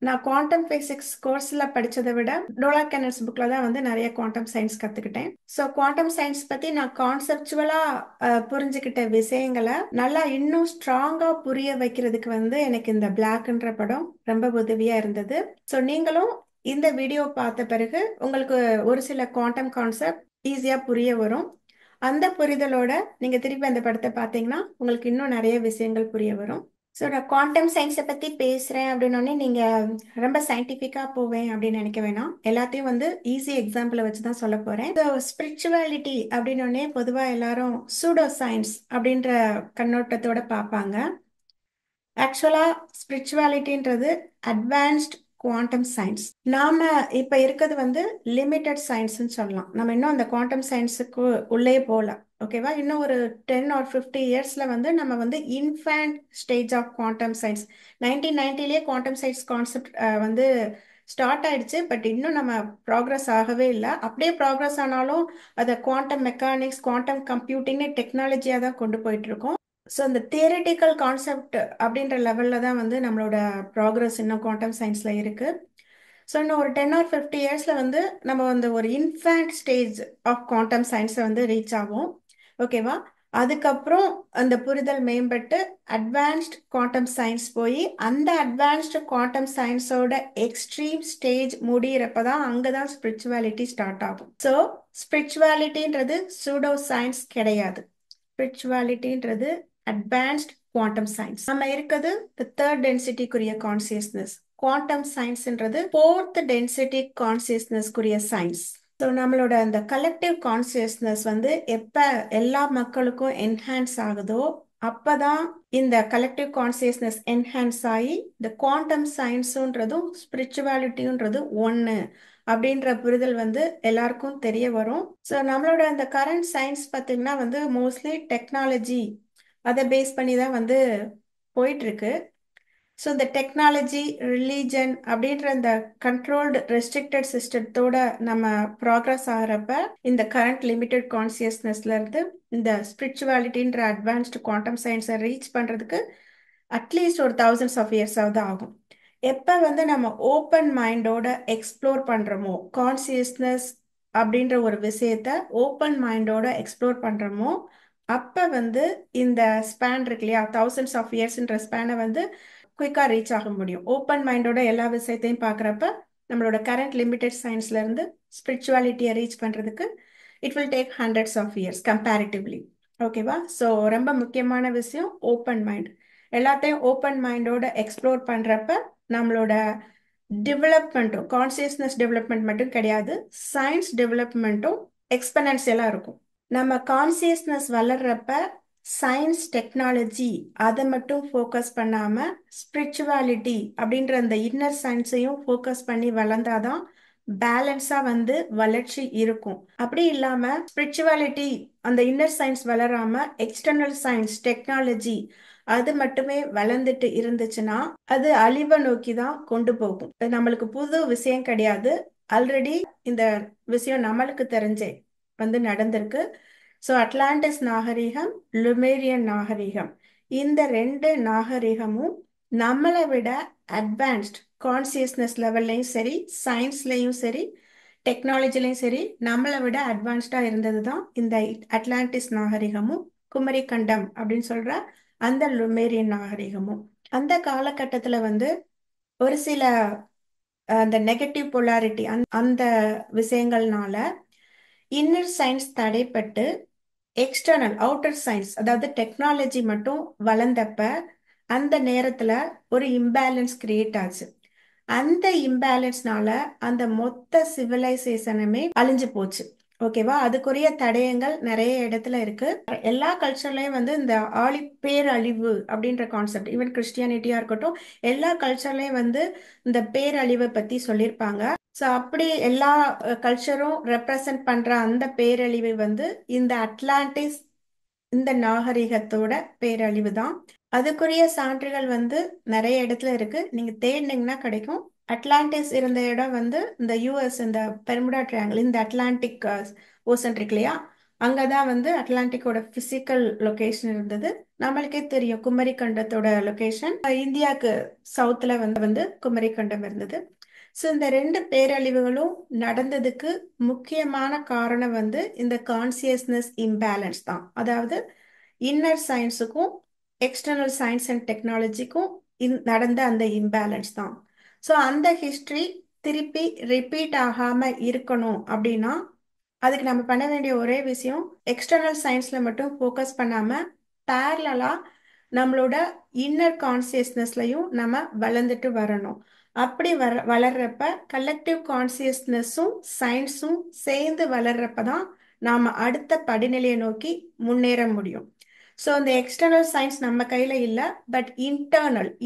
நான் குவாண்டம் பிசிக்ஸ் கோர்ஸ்ல படிச்சதை விட டோலா கென்னர்ஸ் புக்ல தான் வந்து நிறைய குவாண்டம் சயின்ஸ் கத்துக்கிட்டேன். ஸோ குவாண்டம் சயின்ஸ் பத்தி நான் கான்செப்சுவலா புரிஞ்சுக்கிட்ட விஷயங்களை நல்லா இன்னும் ஸ்ட்ராங்கா புரிய வைக்கிறதுக்கு வந்து எனக்கு இந்த பிளாக்ன்ற படம் ரொம்ப உதவியா இருந்தது. ஸோ நீங்களும் இந்த வீடியோ பார்த்த பிறகு உங்களுக்கு ஒரு சில குவாண்டம் கான்செப்ட் ஈஸியா புரிய வரும். அந்த புரிதலோட நீங்க திருப்பி அந்த படத்தை பார்த்தீங்கன்னா உங்களுக்கு இன்னும் நிறைய விஷயங்கள் புரிய வரும். ஸோ நான் குவாண்டம் சயின்ஸை பற்றி பேசுகிறேன் அப்படின்னோடனே நீங்கள் ரொம்ப சயின்டிஃபிக்காக போவேன் அப்படின்னு நினைக்க வேணாம். எல்லாத்தையும் வந்து ஈஸி எக்ஸாம்பிளை வச்சு தான் சொல்ல போகிறேன். ஸோ ஸ்பிரிச்சுவாலிட்டி அப்படின்னோடனே பொதுவாக எல்லாரும் சூடோ சயின்ஸ் அப்படின்ற கண்ணோட்டத்தோட பார்ப்பாங்க. ஆக்சுவலாக ஸ்பிரிச்சுவாலிட்டின்றது அட்வான்ஸ்ட் குவாண்டம் சயின்ஸ். நாம இப்போ இருக்கிறது வந்து லிமிட்டட் சயின்ஸ்னு சொல்லலாம். நம்ம இன்னும் அந்த குவாண்டம் சயின்ஸுக்கு உள்ளே போகல. ஓகேவா? இன்னும் ஒரு 10 or 50 இயர்ஸ்ல வந்து நம்ம வந்து infant stage of quantum science 1990லேயே குவாண்டம் சயின்ஸ் கான்செப்ட் வந்து ஸ்டார்ட் ஆயிடுச்சு. பட் இன்னும் நம்ம ப்ராக்ரஸ் ஆகவே இல்லை. அப்படியே ப்ராக்ரஸ் ஆனாலும் அதை குவாண்டம் மெக்கானிக்ஸ் குவாண்டம் கம்ப்யூட்டிங்னு டெக்னாலஜியாக தான் கொண்டு போயிட்டு இருக்கோம். ஸோ இந்த தியரிட்டிக்கல் கான்செப்ட் அப்படின்ற லெவலில் தான் வந்து நம்மளோட ப்ராக்ரஸ் இன்னும் குவாண்டம் சயின்ஸில் இருக்குது. ஸோ இன்னும் ஒரு 10 or 50 இயர்ஸில் வந்து நம்ம வந்து ஒரு இன்ஃபேண்ட் ஸ்டேஜ் ஆஃப் குவாண்டம் சயின்ஸை வந்து ரீச் ஆகும். ஓகேவா? அதுக்கப்புறம் அந்த புரிதல் மேம்பட்டு அட்வான்ஸ்ட் குவாண்டம் சயின்ஸ் போய் அந்த அட்வான்ஸ்டு குவாண்டம் சயின்ஸோட எக்ஸ்ட்ரீம் ஸ்டேஜ் முடியிறப்ப தான் அங்கே தான் ஸ்பிரிச்சுவாலிட்டி ஸ்டார்ட் ஆகும். ஸோ ஸ்பிரிச்சுவாலிட்டின்றது சூடோ சயின்ஸ் கிடையாது. ஸ்பிரிச்சுவாலிட்டின்றது அட்வான்ஸ்ட் குவாண்டம் சயின்ஸ். நம்ம இருக்கிறது தேர்ட் டென்சிட்டிக்குரிய கான்சியஸ்னஸ். குவாண்டம் சயின்ஸ்ன்றது ஃபோர்த் டென்சிட்டி கான்சியஸ்னஸ்க்குரிய சயின்ஸ். ஸோ நம்மளோட அந்த கலெக்டிவ் கான்சியஸ்னஸ் வந்து எப்போ எல்லா மக்களுக்கும் என்ஹான்ஸ் ஆகுதோ அப்பதான் இந்த கலெக்டிவ் கான்சியஸ்னஸ் என்ஹான்ஸ் ஆகி இந்த குவாண்டம் சயின்ஸுன்றதும் ஸ்பிரிச்சுவாலிட்டின்றது ஒன்று அப்படின்ற புரிதல் வந்து எல்லாருக்கும் தெரிய வரும். ஸோ நம்மளோட அந்த கரண்ட் சயின்ஸ் பார்த்தீங்கன்னா வந்து மோஸ்ட்லி டெக்னாலஜி அதை பேஸ் பண்ணி தான் வந்து போயிட்டு இருக்கு. ஸோ இந்த டெக்னாலஜி ரிலீஜன் அப்படின்ற இந்த கண்ட்ரோல்டு ரெஸ்ட்ரிக்டட் சிஸ்டத்தோட நம்ம ப்ராக்ரஸ் ஆகிறப்ப இந்த கரண்ட் லிமிட்டட் கான்சியஸ்னஸ்ல இருந்து இந்த ஸ்பிரிச்சுவாலிட்டின்ற அட்வான்ஸ்டு குவாண்டம் சயின்ஸை ரீச் பண்ணுறதுக்கு அட்லீஸ்ட் ஒரு thousands of years ஆகுது ஆகும். எப்போ வந்து நம்ம ஓப்பன் மைண்டோட எக்ஸ்ப்ளோர் பண்ணுறோமோ கான்சியஸ்னஸ் அப்படின்ற ஒரு விஷயத்த ஓப்பன் மைண்டோட எக்ஸ்ப்ளோர் பண்ணுறோமோ அப்போ வந்து இந்த ஸ்பேன் இருக்கு இல்லையா, thousands of yearsன்ற ஸ்பேனை வந்து குயிக்காக ரீச் ஆக முடியும். ஓப்பன் மைண்டோட எல்லா விஷயத்தையும் பார்க்குறப்ப நம்மளோட கரண்ட் லிமிட்டட் சயின்ஸ்லேருந்து ஸ்பிரிச்சுவாலிட்டியை ரீச் பண்ணுறதுக்கு it will take hundreds of years comparatively. ஓகேவா? ஸோ ரொம்ப முக்கியமான விஷயம் ஓப்பன் மைண்ட். எல்லாத்தையும் ஓப்பன் மைண்டோட எக்ஸ்ப்ளோர் பண்ணுறப்ப நம்மளோட டெவலப்மெண்ட்டும் கான்சியஸ்னஸ் டெவலப்மெண்ட் மட்டும் கிடையாது, சயின்ஸ் டெவலப்மெண்ட்டும் எக்ஸ்பெனன்ஷியலாக இருக்கும். நம்ம கான்சியஸ்னஸ் வளர்றப்ப சயின்ஸ் டெக்னாலஜி அதை மட்டும் ஃபோக்கஸ் பண்ணாமல் ஸ்பிரிச்சுவாலிட்டி அப்படின்ற அந்த இன்னர் சயின்ஸையும் ஃபோக்கஸ் பண்ணி வளர்ந்தாதான் பேலன்ஸாக வந்து வளர்ச்சி இருக்கும். அப்படி இல்லாமல் ஸ்பிரிச்சுவாலிட்டி அந்த இன்னர் சயின்ஸ் வளராமல் எக்ஸ்டர்னல் சயின்ஸ் டெக்னாலஜி அது மட்டுமே வளர்ந்துட்டு இருந்துச்சுன்னா அது அழிவை நோக்கி தான் கொண்டு போகும். இது நம்மளுக்கு புது விஷயம் கிடையாது. ஆல்ரெடி இந்த விஷயம் நம்மளுக்கு தெரிஞ்சே வந்து நடந்திருக்கு. ஸோ அட்லாண்டிஸ் நாகரிகம் லுமேரியன் நாகரிகம் இந்த ரெண்டு நாகரிகமும் நம்மளை விட அட்வான்ஸ்ட் கான்சியஸ்னஸ் லெவல்லையும் சரி சயின்ஸ்லையும் சரி டெக்னாலஜிலையும் சரி நம்மளை விட அட்வான்ஸ்டாக இருந்தது தான் இந்த அட்லாண்டிஸ் நாகரிகமும் குமரி கண்டம் அப்படின்னு சொல்ற அந்த லுமேரியன் நாகரிகமும். அந்த காலகட்டத்தில் வந்து ஒரு சில அந்த நெகட்டிவ் பொலாரிட்டி அந்த விஷயங்கள்னால இன்னர் சயின்ஸ் தடைப்பட்டு எக்ஸ்டர்னல் அவுட்டர் சயின்ஸ் அதாவது டெக்னாலஜி மட்டும் வளர்ந்தப்ப அந்த நேரத்தில் ஒரு இம்பேலன்ஸ் கிரியேட் ஆச்சு. அந்த இம்பேலன்ஸ்னால அந்த மொத்த சிவிலைசேஷனுமே அழிஞ்சு போச்சு. ஓகேவா? அதுக்குரிய தடயங்கள் நிறைய இடத்துல இருக்கு. எல்லா கல்ச்சர்லயும் வந்து இந்த பேரழிவு அப்படின்ற கான்செப்ட் ஈவன் கிறிஸ்டியானிட்டியா இருக்கட்டும் எல்லா கல்ச்சர்லயும் வந்து இந்த பேரழிவை பத்தி சொல்லியிருப்பாங்க. ஸோ அப்படி எல்லா கல்ச்சரும் ரெப்ரசன்ட் பண்ற அந்த பேரழிவு வந்து இந்த அட்லாண்டிஸ் இந்த நாகரிகத்தோட பேரழிவு தான். அதுக்குரிய சான்றுகள் வந்து நிறைய இடத்துல இருக்கு, நீங்க தேடினீங்கன்னா கிடைக்கும். அட்லாண்டிஸ் இருந்த இடம் வந்து இந்த யூஎஸ் இந்த பெர்முடா ட்ரையாங்கிள் இந்த அட்லாண்டிக் ஓசன் இருக்கு இல்லையா, அங்கதான் வந்து அட்லாண்டிக்கோட பிசிக்கல் லொகேஷன் இருந்தது. நம்மளுக்கே தெரியும் குமரி கண்டத்தோட லொகேஷன் இந்தியாவுக்கு சவுத்துல வந்து குமரி கண்டம் இருந்தது. ஸோ இந்த ரெண்டு பேரழிவுகளும் நடந்ததுக்கு முக்கியமான காரணம் வந்து இந்த கான்சியஸ்னஸ் இம்பேலன்ஸ் தான். அதாவது இன்னர் சயின்ஸுக்கும் எக்ஸ்டர்னல் சயின்ஸ் அண்ட் டெக்னாலஜிக்கும் நடந்த அந்த இம்பேலன்ஸ் தான். ஸோ அந்த ஹிஸ்டரி திருப்பி ரிப்பீட் ஆகாம இருக்கணும் அப்படின்னா அதுக்கு நம்ம பண்ண வேண்டிய ஒரே விஷயம் எக்ஸ்டர்னல் சயின்ஸ்ல மட்டும் ஃபோக்கஸ் பண்ணாம பேரலா நம்மளோட இன்னர் கான்சியஸ்னஸ்லையும் நம்ம வளர்ந்துட்டு வரணும். அப்படி வளர்றப்ப கலெக்டிவ் கான்சியஸ்னஸும் சயின்ஸும் சேர்ந்து வளர்றப்ப தான் நாம அடுத்த படிநிலையை நோக்கி முன்னேற முடியும். ஸோ இந்த எக்ஸ்டர்னல் சயின்ஸ் நம்ம கையில இல்லை, பட்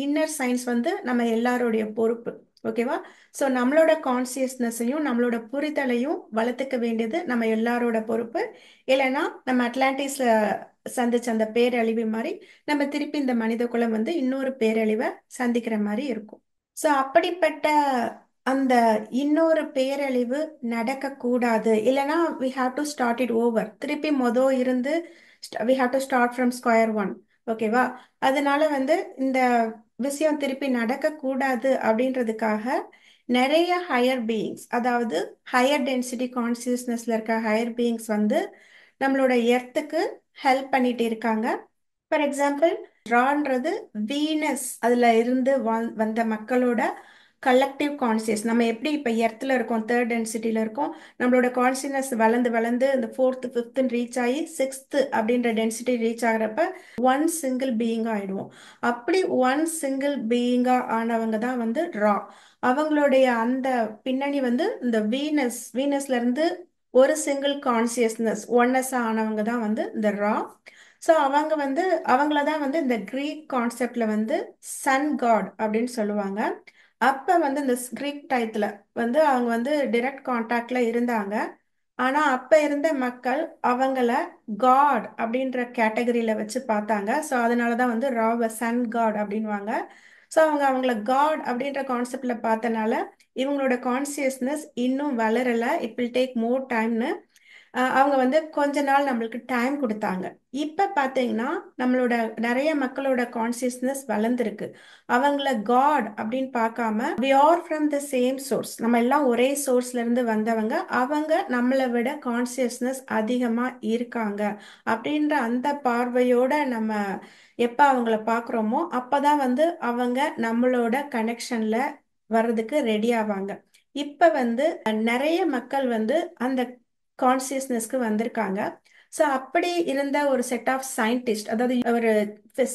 இன்னர் சயின்ஸ் வந்து நம்ம எல்லாருடைய பொறுப்பு. ஓகேவா? ஸோ நம்மளோட கான்சியஸ்னஸையும் நம்மளோட புரிதலையும் வளர்த்துக்க வேண்டியது நம்ம எல்லாரோட பொறுப்பு. இல்லைன்னா நம்ம அட்லாண்டிஸ்ல சந்திச்ச அந்த பேரழிவு மாதிரி நம்ம திருப்பி இந்த மனித குலம் வந்து இன்னொரு பேரழிவை சந்திக்கிற மாதிரி இருக்கும். ஸோ அப்படிப்பட்ட அந்த இன்னொரு பேரழிவு நடக்க கூடாது. இல்லைன்னா we have to start it over. திருப்பி இருந்து we have to start from square one. ஓகேவா? அதனால வந்து இந்த விஷயம் திருப்பி நடக்க கூடாது அப்படின்றதுக்காக நிறைய ஹையர் பீயிங்ஸ், அதாவது ஹையர் டென்சிட்டி கான்சியஸ்னஸ்ல இருக்க ஹையர் பீயிங்ஸ் வந்து நம்மளோட எர்த்துக்கு ஹெல்ப் பண்ணிட்டு இருக்காங்க. ஃபார் எக்ஸாம்பிள் ரான்றது வீனஸ் அதுல இருந்து வந்த மக்களோட கலெக்டிவ் கான்சியஸ். நம்ம எப்படி இப்போ எர்த்தில் இருக்கோம், தேர்ட் டென்சிட்டியில் இருக்கோம், நம்மளோட கான்சியஸ்னஸ் வளர்ந்து வளர்ந்து இந்த ஃபோர்த்து ஃபிஃப்த்துன்னு ரீச் ஆகி சிக்ஸ்த்து அப்படின்ற டென்சிட்டி ரீச் ஆகிறப்ப ஒன் சிங்கிள் பீயிங்காக ஆயிடுவோம். அப்படி ஒன் சிங்கிள் பீயிங்காக ஆனவங்க தான் வந்து ரா. அவங்களுடைய அந்த பின்னணி வந்து இந்த வீனஸ்ல இருந்து ஒரு சிங்கிள் கான்சியஸ்னஸ் ஒன்னஸ் ஆனவங்க தான் வந்து இந்த ரா. ஸோ அவங்க வந்து அவங்கள தான் வந்து இந்த கிரீக் கான்செப்ட்ல வந்து சன் காட் அப்படின்னு சொல்லுவாங்க. அப்ப வந்து இந்த கிரீக் டயத்துல வந்து அவங்க வந்து டைரக்ட் கான்டாக்ட்ல இருந்தாங்க. ஆனா அப்ப இருந்த மக்கள் அவங்கள காட் அப்படின்ற கேட்டகரியில வச்சு பார்த்தாங்க. ஸோ அதனாலதான் வந்து ராவ சன் காட் அப்படின்வாங்க. ஸோ அவங்கள காட் அப்படின்ற கான்செப்ட்ல பார்த்தனால இவங்களோட கான்சியஸ்னஸ் இன்னும் வளரல, இட் வில் டேக் மோர் டைம்னு அவங்க வந்து கொஞ்ச நாள் நம்மளுக்கு டைம் கொடுத்தாங்க. இப்ப பாத்தீங்கன்னா நம்மளோட நிறைய மக்களோட கான்சியஸ்னஸ் வளர்ந்துருக்கு. அவங்கள காட் அப்படின்னு பார்க்காம we are from the same source, நம்ம எல்லாம் ஒரே சோர்ஸ்ல இருந்து வந்தவங்க, அவங்க நம்மளை விட கான்சியஸ்னஸ் அதிகமா இருக்காங்க அப்படின்ற அந்த பார்வையோட நம்ம எப்ப அவங்கள பார்க்குறோமோ அப்பதான் வந்து அவங்க நம்மளோட கனெக்ஷன்ல வர்றதுக்கு ரெடி ஆவாங்க. இப்ப வந்து நிறைய மக்கள் வந்து அந்த கான்சியஸ்னஸ்க்கு வந்திருக்காங்க. ஸோ அப்படி இருந்த ஒரு செட் ஆஃப் சயின்டிஸ்ட், அதாவது ஒரு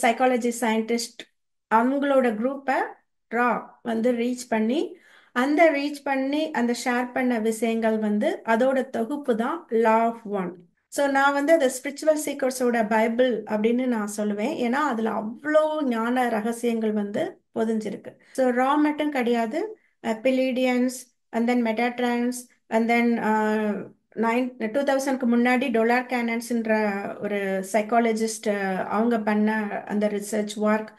சைக்காலஜி சயின்டிஸ்ட், அவங்களோட குரூப்பை ரா வந்து ரீச் பண்ணி அந்த ஷேர் பண்ண விஷயங்கள் வந்து அதோட தொகுப்பு தான் லா ஆஃப் ஒன். ஸோ நான் வந்து அந்த ஸ்பிரிச்சுவல் சீக்கர்ஸோட பைபிள் அப்படின்னு நான் சொல்லுவேன். ஏன்னா அதில் அவ்வளோ ஞான ரகசியங்கள் வந்து பொதிஞ்சிருக்கு. ஸோ ரா மட்டும் கிடையாது, பிலீடியன்ஸ் அண்ட் தென் மெட்டாட்ரான்ஸ் அண்ட் தென் 2000க்கு முன்னாடி டொலார் கேனன்ஸ்ன்ற ஒரு சைக்காலஜிஸ்ட் அவங்க பண்ண அந்த ரிசர்ச் ஒர்க்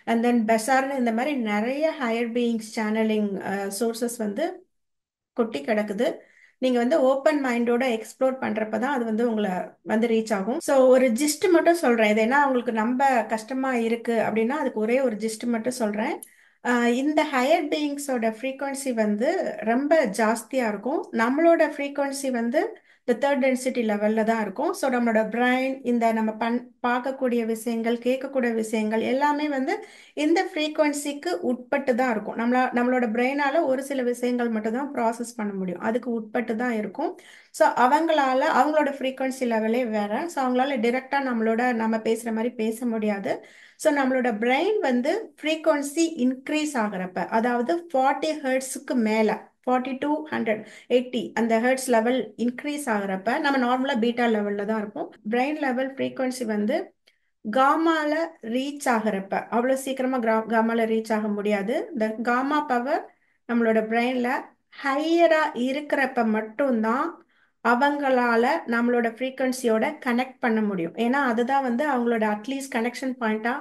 அண்ட் தென் பெசார்னு இந்த மாதிரி நிறைய ஹையர் பீயிங்ஸ் சேனலிங் சோர்சஸ் வந்து கொட்டி கிடக்குது. நீங்க வந்து ஓப்பன் மைண்டோட எக்ஸ்ப்ளோர் பண்றப்பதான் அது வந்து உங்களை வந்து ரீச் ஆகும். ஸோ ஒரு ஜிஸ்ட் மட்டும் சொல்றேன், இது ஏன்னா உங்களுக்கு நம்ப கஷ்டமா இருக்கு அப்படின்னா அதுக்கு ஒரே ஒரு ஜிஸ்ட் மட்டும் சொல்றேன். இந்த ஹையர் பீயிங்ஸோட ஃப்ரீக்வன்சி வந்து ரொம்ப ஜாஸ்தியா இருக்கும். நம்மளோட ஃப்ரீக்வன்சி வந்து இந்த தேர்ட் டென்சிட்டி லெவல்ல தான் இருக்கும். ஸோ நம்மளோட பிரைன், இந்த நம்ம பார்க்கக்கூடிய விஷயங்கள், கேட்கக்கூடிய விஷயங்கள் எல்லாமே வந்து இந்த ஃப்ரீக்வன்சிக்கு உட்பட்டு தான் இருக்கும். நம்மளோட பிரெயினால ஒரு சில விஷயங்கள் மட்டும் தான் ப்ராசஸ் பண்ண முடியும், அதுக்கு உட்பட்டு தான் இருக்கும். ஸோ அவங்களோட ஃப்ரீக்வன்சி லெவலே வேற. ஸோ அவங்களால டிரெக்டா நம்ம பேசுற மாதிரி பேச முடியாது. ஸோ நம்மளோட பிரெயின் வந்து ஃப்ரீக்வன்சி இன்க்ரீஸ் ஆகிறப்ப, அதாவது 40 ஹெர்ட்ஸுக்கு மேல 40 to 180 அந்த ஹெர்ட்ஸ் லெவல் இன்க்ரீஸ் ஆகிறப்ப நம்ம நார்மலா பீட்டா லெவல்ல தான் இருப்போம். பிரெயின் லெவல் ஃப்ரீக்வன்சி வந்து காமால ரீச் ஆகிறப்ப, அவ்வளவு சீக்கிரமா காமால ரீச் ஆக முடியாது. இந்த காமா பவர் நம்மளோட பிரெயின்ல ஹையரா இருக்கிறப்ப மட்டும்தான் அவங்களால நம்மளோட ஃப்ரீக்வன்சியோட கனெக்ட் பண்ண முடியும். ஏன்னா அதுதான் வந்து அவங்களோட அட்லீஸ்ட் கனெக்ஷன் பாயிண்டா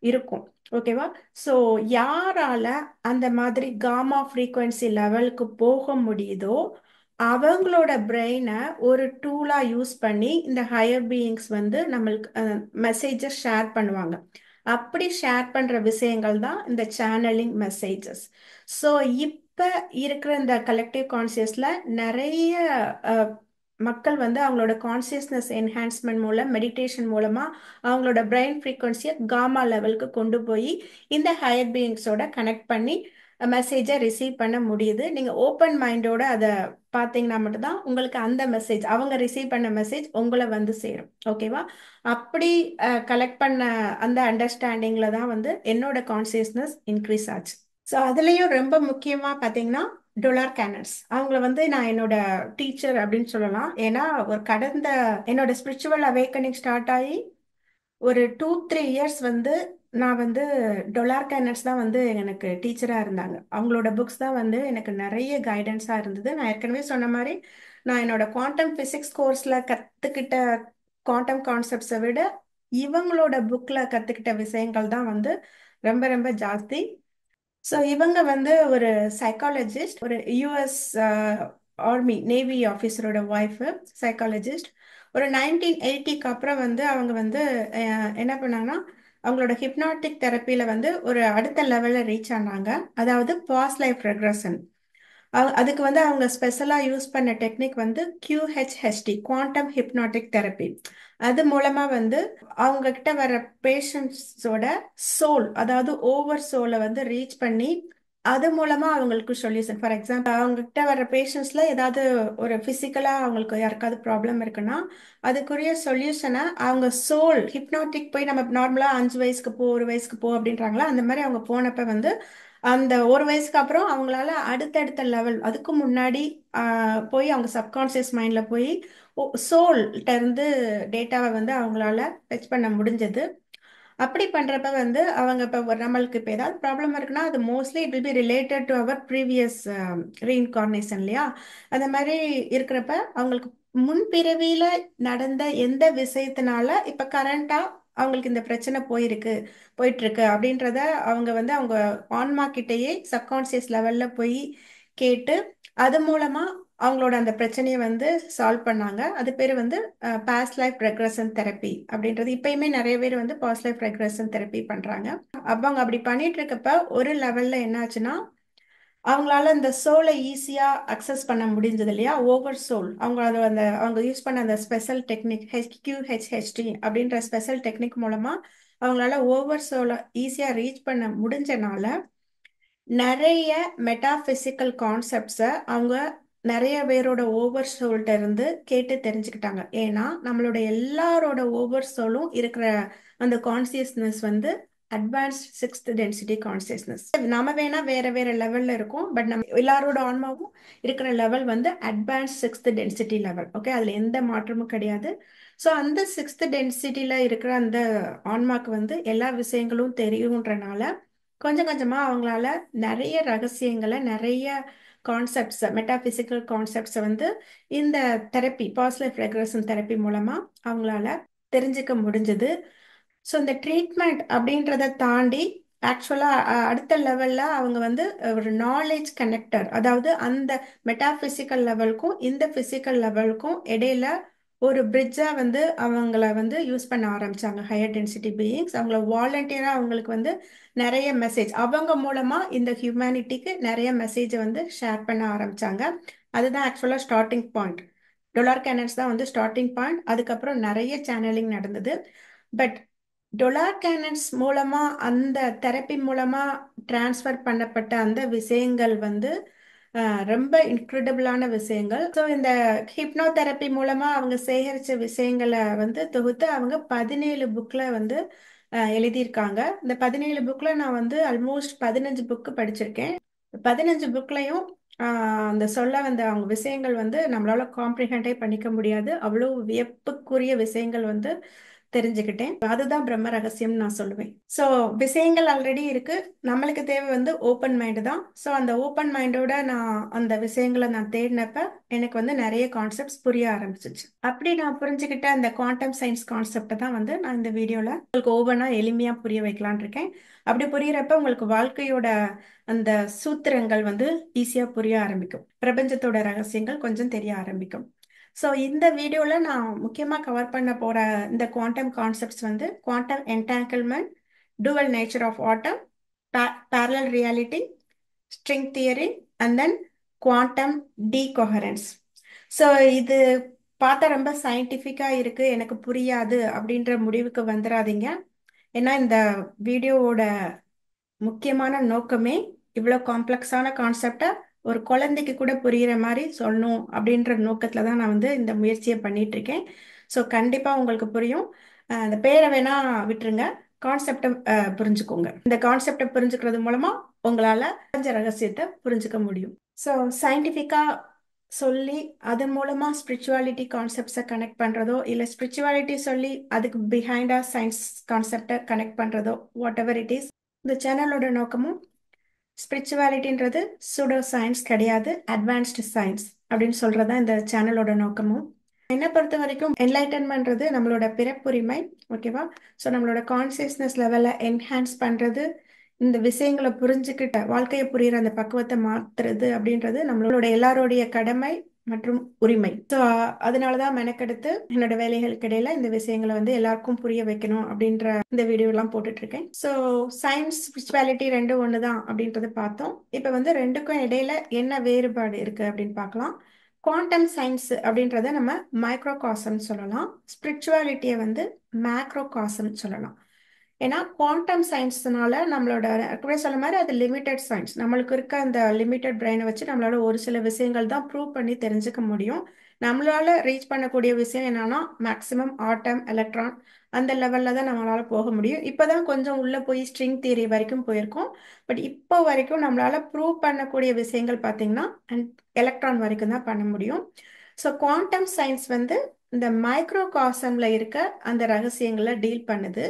இருக்கும். ஓகேவா? ஸோ யாரால அந்த மாதிரி காமா ஃப்ரீக்வன்சி லெவலுக்கு போக முடியுதோ அவங்களோட பிரெயினை ஒரு டூலா யூஸ் பண்ணி இந்த ஹையர் பீயிங்ஸ் வந்து நம்மளுக்கு மெசேஜை ஷேர் பண்ணுவாங்க. அப்படி ஷேர் பண்ற விஷயங்கள் தான் இந்த சேனலிங் மெசேஜஸ். ஸோ இப்ப இருக்கிற இந்த கலெக்டிவ் கான்சியஸ்ல நிறைய அஹ், மக்கள் வந்து அவங்களோட கான்சியஸ்னஸ் என்ஹான்ஸ்மெண்ட் மூலம் மெடிடேஷன் மூலமா அவங்களோட பிரெயின் ஃப்ரீக்வன்சியை காமா லெவலுக்கு கொண்டு போய் இந்த ஹையர் பீயிங்ஸோட கனெக்ட் பண்ணி மெசேஜை ரிசீவ் பண்ண முடியுது. நீங்க ஓப்பன் மைண்டோட அதை பார்த்தீங்கன்னா மட்டும்தான் உங்களுக்கு அந்த மெசேஜ், அவங்க ரிசீவ் பண்ண மெசேஜ் உங்களை வந்து சேரும். ஓகேவா? அப்படி கலெக்ட் பண்ண அந்த அண்டர்ஸ்டாண்டிங்ல தான் வந்து என்னோட கான்சியஸ்னஸ் இன்க்ரீஸ் ஆச்சு. ஸோ அதுலேயும் ரொம்ப முக்கியமா பார்த்தீங்கன்னா டொலார் கேனர்ஸ், அவங்கள வந்து நான் என்னோட டீச்சர் அப்படின்னு சொல்லலாம். ஏன்னா ஒரு கடந்த என்னோட ஸ்பிரிச்சுவல் அவேக்கனிங் ஸ்டார்ட் ஆகி ஒரு 2-3 இயர்ஸ் வந்து நான் வந்து டொலார் கேனர்ஸ் தான் வந்து எனக்கு டீச்சராக இருந்தாங்க. அவங்களோட புக்ஸ் தான் வந்து எனக்கு நிறைய கைடன்ஸாக இருந்தது. நான் ஏற்கனவே சொன்ன மாதிரி நான் என்னோட குவாண்டம் ஃபிசிக்ஸ் கோர்ஸில் கற்றுக்கிட்ட குவாண்டம் கான்செப்ட்ஸை விட இவங்களோட புக்கில் கற்றுக்கிட்ட விஷயங்கள் தான் வந்து ரொம்ப ரொம்ப ஜாஸ்தி. ஸோ இவங்க வந்து ஒரு சைக்காலஜிஸ்ட், ஒரு யூஎஸ் ஆர்மி நேவி ஆஃபீஸரோட ஒய்ஃபு, சைக்காலஜிஸ்ட். ஒரு 1980க்கு அப்புறம் வந்து அவங்க வந்து என்ன பண்ணாங்கன்னா அவங்களோட ஹிப்னாட்டிக் தெரப்பியில் வந்து ஒரு அடுத்த லெவலில் ரீச் ஆனாங்க. அதாவது பாஸ் லைஃப் ரெக்ரஷன். அதுக்கு வந்து அவங்க ஸ்பெஷலாக யூஸ் பண்ண டெக்னிக் வந்து QHHT, குவாண்டம் ஹிப்னாட்டிக் தெரப்பி. அது மூலமா வந்து அவங்க கிட்ட வர பேஷண்ட்ஸோட சோல், அதாவது ஓவர் சோலை வந்து ரீச் பண்ணி அது மூலமா அவங்களுக்கு சொல்யூஷன். ஃபார் எக்ஸாம்பிள், அவங்க கிட்ட வர பேஷண்ட்ஸ்ல ஏதாவது ஒரு பிசிக்கலா அவங்களுக்கு யாருக்காவது ப்ராப்ளம் இருக்குன்னா அதுக்குரிய சொல்யூஷனை அவங்க சோல் ஹிப்னாட்டிக் போய், நம்ம நார்மலா 5 வயசுக்கு போ 1 வயசுக்கு போ அப்படின்றாங்களா, அந்த மாதிரி அவங்க போனப்ப வந்து அந்த 1 வயசுக்கு அப்புறம் அவங்களால அடுத்தடுத்த லெவல், அதுக்கு முன்னாடி போய் அவங்க சப்கான்சியஸ் மைண்ட்ல போய் சோல்கிட்ட இருந்து டேட்டாவை வந்து அவங்களால ஃபெச் பண்ண முடிஞ்சது. அப்படி பண்றப்ப வந்து அவங்க இப்போ நம்மளுக்கு இப்போ ஏதாவது ப்ராப்ளம் இருக்குன்னா அது mostly it will be related to our previous reincarnation இல்லையா? அந்த மாதிரி இருக்கிறப்ப அவங்களுக்கு முன்பிறவியில நடந்த எந்த விஷயத்தினால இப்போ கரண்டா அவங்களுக்கு இந்த பிரச்சனை போயிட்டு இருக்கு அப்படின்றத அவங்க வந்து அவங்க ஆன்மா கிட்டேயே சப்கான்சியஸ் லெவல்ல போய் கேட்டு அது மூலமா அவங்களோட அந்த பிரச்சனையை வந்து சால்வ் பண்ணாங்க. அது பேர் வந்து பாஸ்ட் லைஃப் ரெக்ரஷன் தெரப்பி அப்படின்றது. இப்பயுமே நிறைய பேர் வந்து பாஸ்ட் லைஃப் ரெக்ரஷன் தெரப்பி பண்றாங்க. அவங்க அப்படி பண்ணிட்டு இருக்கப்ப ஒரு லெவல்ல என்ன ஆச்சுன்னா அவங்களால அந்த சோலை ஈஸியா அக்சஸ் பண்ண முடிஞ்சது இல்லையா? Over soul. அவங்க அதை அவங்க யூஸ் பண்ண அந்த ஸ்பெஷல் டெக்னிக் QHHT அப்படின்ற ஸ்பெஷல் டெக்னிக் மூலமா அவங்களால ஓவர் சோலை ஈஸியா ரீச் பண்ண முடிஞ்சனால நிறைய மெட்டாபிசிக்கல் கான்செப்ட்ஸை அவங்க நிறைய பேரோட ஓவர் சோல்கிட்ட இருந்து கேட்டு தெரிஞ்சுக்கிட்டாங்க. ஏன்னா நம்மளோட எல்லாரோட ஓவர் சோலும் இருக்கிற அந்த கான்சியஸ்னஸ் வந்து அட்வான்ஸ்ட் 6th டென்சிட்டி கான்சியஸ்னஸ். நாம வேணா வேற வேற லெவல்ல இருக்கும், பட் நம்ம எல்லாரோட ஆன்மாவும் இருக்கிற லெவல் வந்து advanced 6th density level. Okay, அதுல எந்த மாற்றமும் கிடையாது. ஸோ அந்த 6th டென்சிட்டியில இருக்கிற அந்த ஆன்மாக்கு வந்து எல்லா விஷயங்களும் தெரியுன்றனால கொஞ்சம் கொஞ்சமா அவங்களால நிறைய ரகசியங்களை, நிறைய கான்செப்ட்ஸ், மெட்டாபிசிக்கல் கான்செப்ட்ஸை வந்து இந்த therapy, past life regression therapy மூலமா அவங்களால தெரிஞ்சுக்க முடிஞ்சது. ஸோ இந்த ட்ரீட்மெண்ட் அப்படின்றத தாண்டி ஆக்சுவலா அடுத்த லெவல்ல அவங்க வந்து ஒரு நாலேஜ் கனெக்டர், அதாவது அந்த மெட்டாபிசிக்கல் லெவலுக்கும் இந்த பிசிக்கல் லெவலுக்கும் இடையில ஒரு பிரிட்ஜா வந்து அவங்கள வந்து யூஸ் பண்ண ஆரம்பிச்சாங்க ஹையர் டென்சிட்டி பீயிங்ஸ். அவங்கள வாலண்டியரா அவங்களுக்கு வந்து நிறைய மெசேஜ் அவங்க மூலமா இந்த ஹியூமனிட்டிக்கு நிறைய மெசேஜ் வந்து ஷேர் பண்ண ஆரம்பிச்சாங்க. அதுதான் ஆக்சுவலா ஸ்டார்டிங் பாயிண்ட். டொலார் கேனன்ஸ் தான் வந்து ஸ்டார்டிங் பாயிண்ட். அதுக்கப்புறம் நிறைய சேனலிங் நடந்தது. பட் டொலார் கேனன்ஸ் மூலமா, அந்த தெரப்பி மூலமா டிரான்ஸ்ஃபர் பண்ணப்பட்ட அந்த விஷயங்கள் வந்து ரொம்ப இன்க்ரெடிபிளான விஷயங்கள். ஸோ இந்த ஹிப்னோ தெரப்பி மூலமா அவங்க சேகரிச்ச விஷயங்களை வந்து தொகுத்து அவங்க 17 புக்ல வந்து எழுதியிருக்காங்க. இந்த 17 புக்ல நான் வந்து ஆல்மோஸ்ட் 15 புக்கு படிச்சிருக்கேன். 15 புக்லையும் அந்த சொல்ல வந்த அவங்க விஷயங்கள் வந்து நம்மளால காம்ப்ரிஹெண்டே பண்ணிக்க முடியாது. அவ்வளோ வியப்புக்குரிய விஷயங்கள் வந்து தெரிஞ்சுக்கிட்டேன். அதுதான் பிரம்ம ரகசியம் நான் சொல்லுவேன். ஸோ விஷயங்கள் ஆல்ரெடி இருக்கு. நம்மளுக்கு தேவை வந்து ஓப்பன் மைண்டு தான். ஸோ அந்த ஓப்பன் மைண்டோட நான் அந்த விஷயங்களை நான் தேடினப்ப எனக்கு வந்து நிறைய கான்செப்ட்ஸ் புரிய ஆரம்பிச்சிச்சு. அப்படி நான் புரிஞ்சுக்கிட்ட அந்த குவாண்டம் சயின்ஸ் கான்செப்டை தான் வந்து நான் இந்த வீடியோல உங்களுக்கு ஒவ்வொன்றா எளிமையா புரிய வைக்கலான் இருக்கேன். அப்படி புரியறப்ப உங்களுக்கு வாழ்க்கையோட அந்த சூத்திரங்கள் வந்து ஈஸியா புரிய ஆரம்பிக்கும். பிரபஞ்சத்தோட ரகசியங்கள் கொஞ்சம் தெரிய ஆரம்பிக்கும். ஸோ இந்த வீடியோவில் நான் முக்கியமாக கவர் பண்ண போகிற இந்த குவாண்டம் கான்செப்ட்ஸ் வந்து quantum entanglement, dual nature of atom, parallel reality, string theory and then quantum decoherence. So இது பார்த்தா ரொம்ப சயின்டிஃபிக்காக இருக்குது, எனக்கு புரியாது அப்படின்ற முடிவுக்கு வந்துடாதீங்க. ஏன்னா இந்த வீடியோவோட முக்கியமான நோக்கமே இவ்வளோ காம்ப்ளெக்ஸான கான்செப்டை ஒரு குழந்தைக்கு கூட புரிகிற மாதிரி சொல்லணும் அப்படின்ற நோக்கத்தில் தான் நான் வந்து இந்த முயற்சியை பண்ணிட்டு இருக்கேன். ஸோ கண்டிப்பாக உங்களுக்கு புரியும். அந்த பேரை வேணா விட்டுருங்க, கான்செப்டை புரிஞ்சுக்கோங்க. இந்த கான்செப்டை புரிஞ்சுக்கிறது மூலமா உங்களால் பிரபஞ்ச ரகசியத்தை புரிஞ்சுக்க முடியும். ஸோ சயின்டிஃபிக்காக சொல்லி அதன் மூலமா ஸ்பிரிச்சுவாலிட்டி கான்செப்ட்ஸை கனெக்ட் பண்ணுறதோ, இல்லை ஸ்பிரிச்சுவாலிட்டி சொல்லி அதுக்கு பிஹைண்டா சயின்ஸ் கான்செப்டை கனெக்ட் பண்ணுறதோ, வாட் எவர் இட் இஸ், இந்த சேனலோட நோக்கமும் ஸ்பிரிச்சுவாலிட்டின்றது சூடோ சயின்ஸ் கிடையாது, அட்வான்ஸ்டு சயின்ஸ் அப்படின்னு சொல்றது தான் இந்த சேனலோட நோக்கமும். என்னை பொறுத்த வரைக்கும் என்லைட்டன்மெண்ட்றது நம்மளோட பிறப்புரிமை. ஓகேவா? ஸோ நம்மளோட கான்சியஸ்னஸ் லெவலை என்ஹான்ஸ் பண்ணுறது, இந்த விஷயங்களை புரிஞ்சுக்கிட்ட வாழ்க்கையை புரியுற அந்த பக்குவத்தை மாத்துறது அப்படின்றது நம்மளோட எல்லாரோடைய கடமை மற்றும் உரிமை. ஸோ அதனாலதான் மெனக்கெடுத்து என்னோட வேலைகளுக்கு இடையில இந்த விஷயங்களை வந்து எல்லாருக்கும் புரிய வைக்கணும் அப்படின்ற இந்த வீடியோ எல்லாம் போட்டுட்டு இருக்கேன். ஸோ சயின்ஸ் ஸ்பிரிச்சுவாலிட்டி ரெண்டும் ஒண்ணுதான் அப்படின்றத பார்த்தோம். இப்போ வந்து ரெண்டுக்கும் இடையில என்ன வேறுபாடு இருக்கு அப்படின்னு பார்க்கலாம். குவாண்டம் சயின்ஸ் அப்படின்றத நம்ம மைக்ரோ காசம் சொல்லலாம், ஸ்பிரிச்சுவாலிட்டியை வந்து மேக்ரோ காசம் சொல்லலாம். ஏன்னா குவாண்டம் சயின்ஸ்னால நம்மளோட கூட சொன்ன மாதிரி அது லிமிட்டெட் சயின்ஸ். நம்மளுக்கு இருக்க அந்த லிமிட்டெட் பிரெயினை வச்சு நம்மளால ஒரு சில விஷயங்கள் தான் ப்ரூவ் பண்ணி தெரிஞ்சுக்க முடியும். நம்மளால ரீச் பண்ணக்கூடிய விஷயம் என்னன்னா மேக்சிமம் ஆட்டம், எலக்ட்ரான் அந்த லெவல்ல தான் நம்மளால போக முடியும். இப்போதான் கொஞ்சம் உள்ள போய் ஸ்ட்ரிங் தியரி வரைக்கும் போயிருக்கோம். பட் இப்போ வரைக்கும் நம்மளால ப்ரூவ் பண்ணக்கூடிய விஷயங்கள் பார்த்தீங்கன்னா எலக்ட்ரான் வரைக்கும் தான் பண்ண முடியும். ஸோ குவாண்டம் சயின்ஸ் வந்து இந்த மைக்ரோ காசம்ல இருக்க அந்த ரகசியங்களை டீல் பண்ணுது.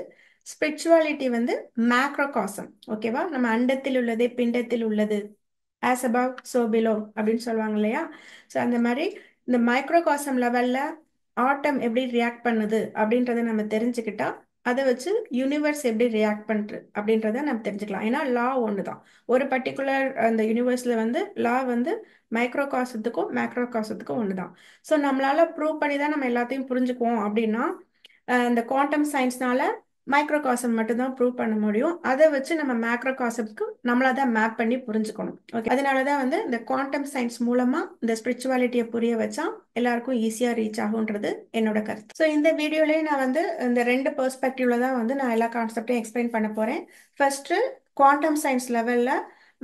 ஸ்பிரிச்சுவாலிட்டி வந்து மேக்ரோ காசம். ஓகேவா? நம்ம அண்டத்தில் உள்ளதே பிண்டத்தில் உள்ளது, ஆஸ் above so below அப்படின்னு சொல்லுவாங்க இல்லையா? ஸோ அந்த மாதிரி இந்த மைக்ரோ காசம் லெவல்ல ஆட்டம் எப்படி ரியாக்ட் பண்ணுது அப்படின்றத நம்ம தெரிஞ்சுக்கிட்டா அதை வச்சு யூனிவர்ஸ் எப்படி ரியாக்ட் பண்ணுறது அப்படின்றத நம்ம தெரிஞ்சுக்கலாம். ஏன்னா லா ஒன்று தான். ஒரு பர்டிகுலர் அந்த யூனிவர்ஸில் வந்து லா வந்து மைக்ரோ காசத்துக்கும் மேக்ரோ காசத்துக்கும் ஒன்று தான். ஸோ நம்மளால ப்ரூவ் பண்ணி தான் நம்ம எல்லாத்தையும் புரிஞ்சுக்குவோம் அப்படின்னா இந்த குவாண்டம் சயின்ஸ்னால மைக்ரோ காசம் மட்டும்தான் ப்ரூவ் பண்ண முடியும். அதை வச்சு நம்ம மேக்ரோ காசத்துக்கு நம்மளா தான் மேப் பண்ணி புரிஞ்சுக்கணும். ஓகே, அதனால தான் வந்து இந்த குவாண்டம் சயின்ஸ் மூலமா இந்த ஸ்பிரிச்சுவாலிட்டியை புரிய வச்சா எல்லாருக்கும் ஈஸியா ரீச் ஆகுன்றது என்னோட கருத்து. ஸோ இந்த வீடியோலயே நான் வந்து இந்த ரெண்டு பெர்ஸ்பெக்டிவ்ல தான் வந்து நான் எல்லா கான்செப்டையும் எக்ஸ்பிளைன் பண்ண போறேன். ஃபர்ஸ்ட் குவாண்டம் சயின்ஸ் லெவல்ல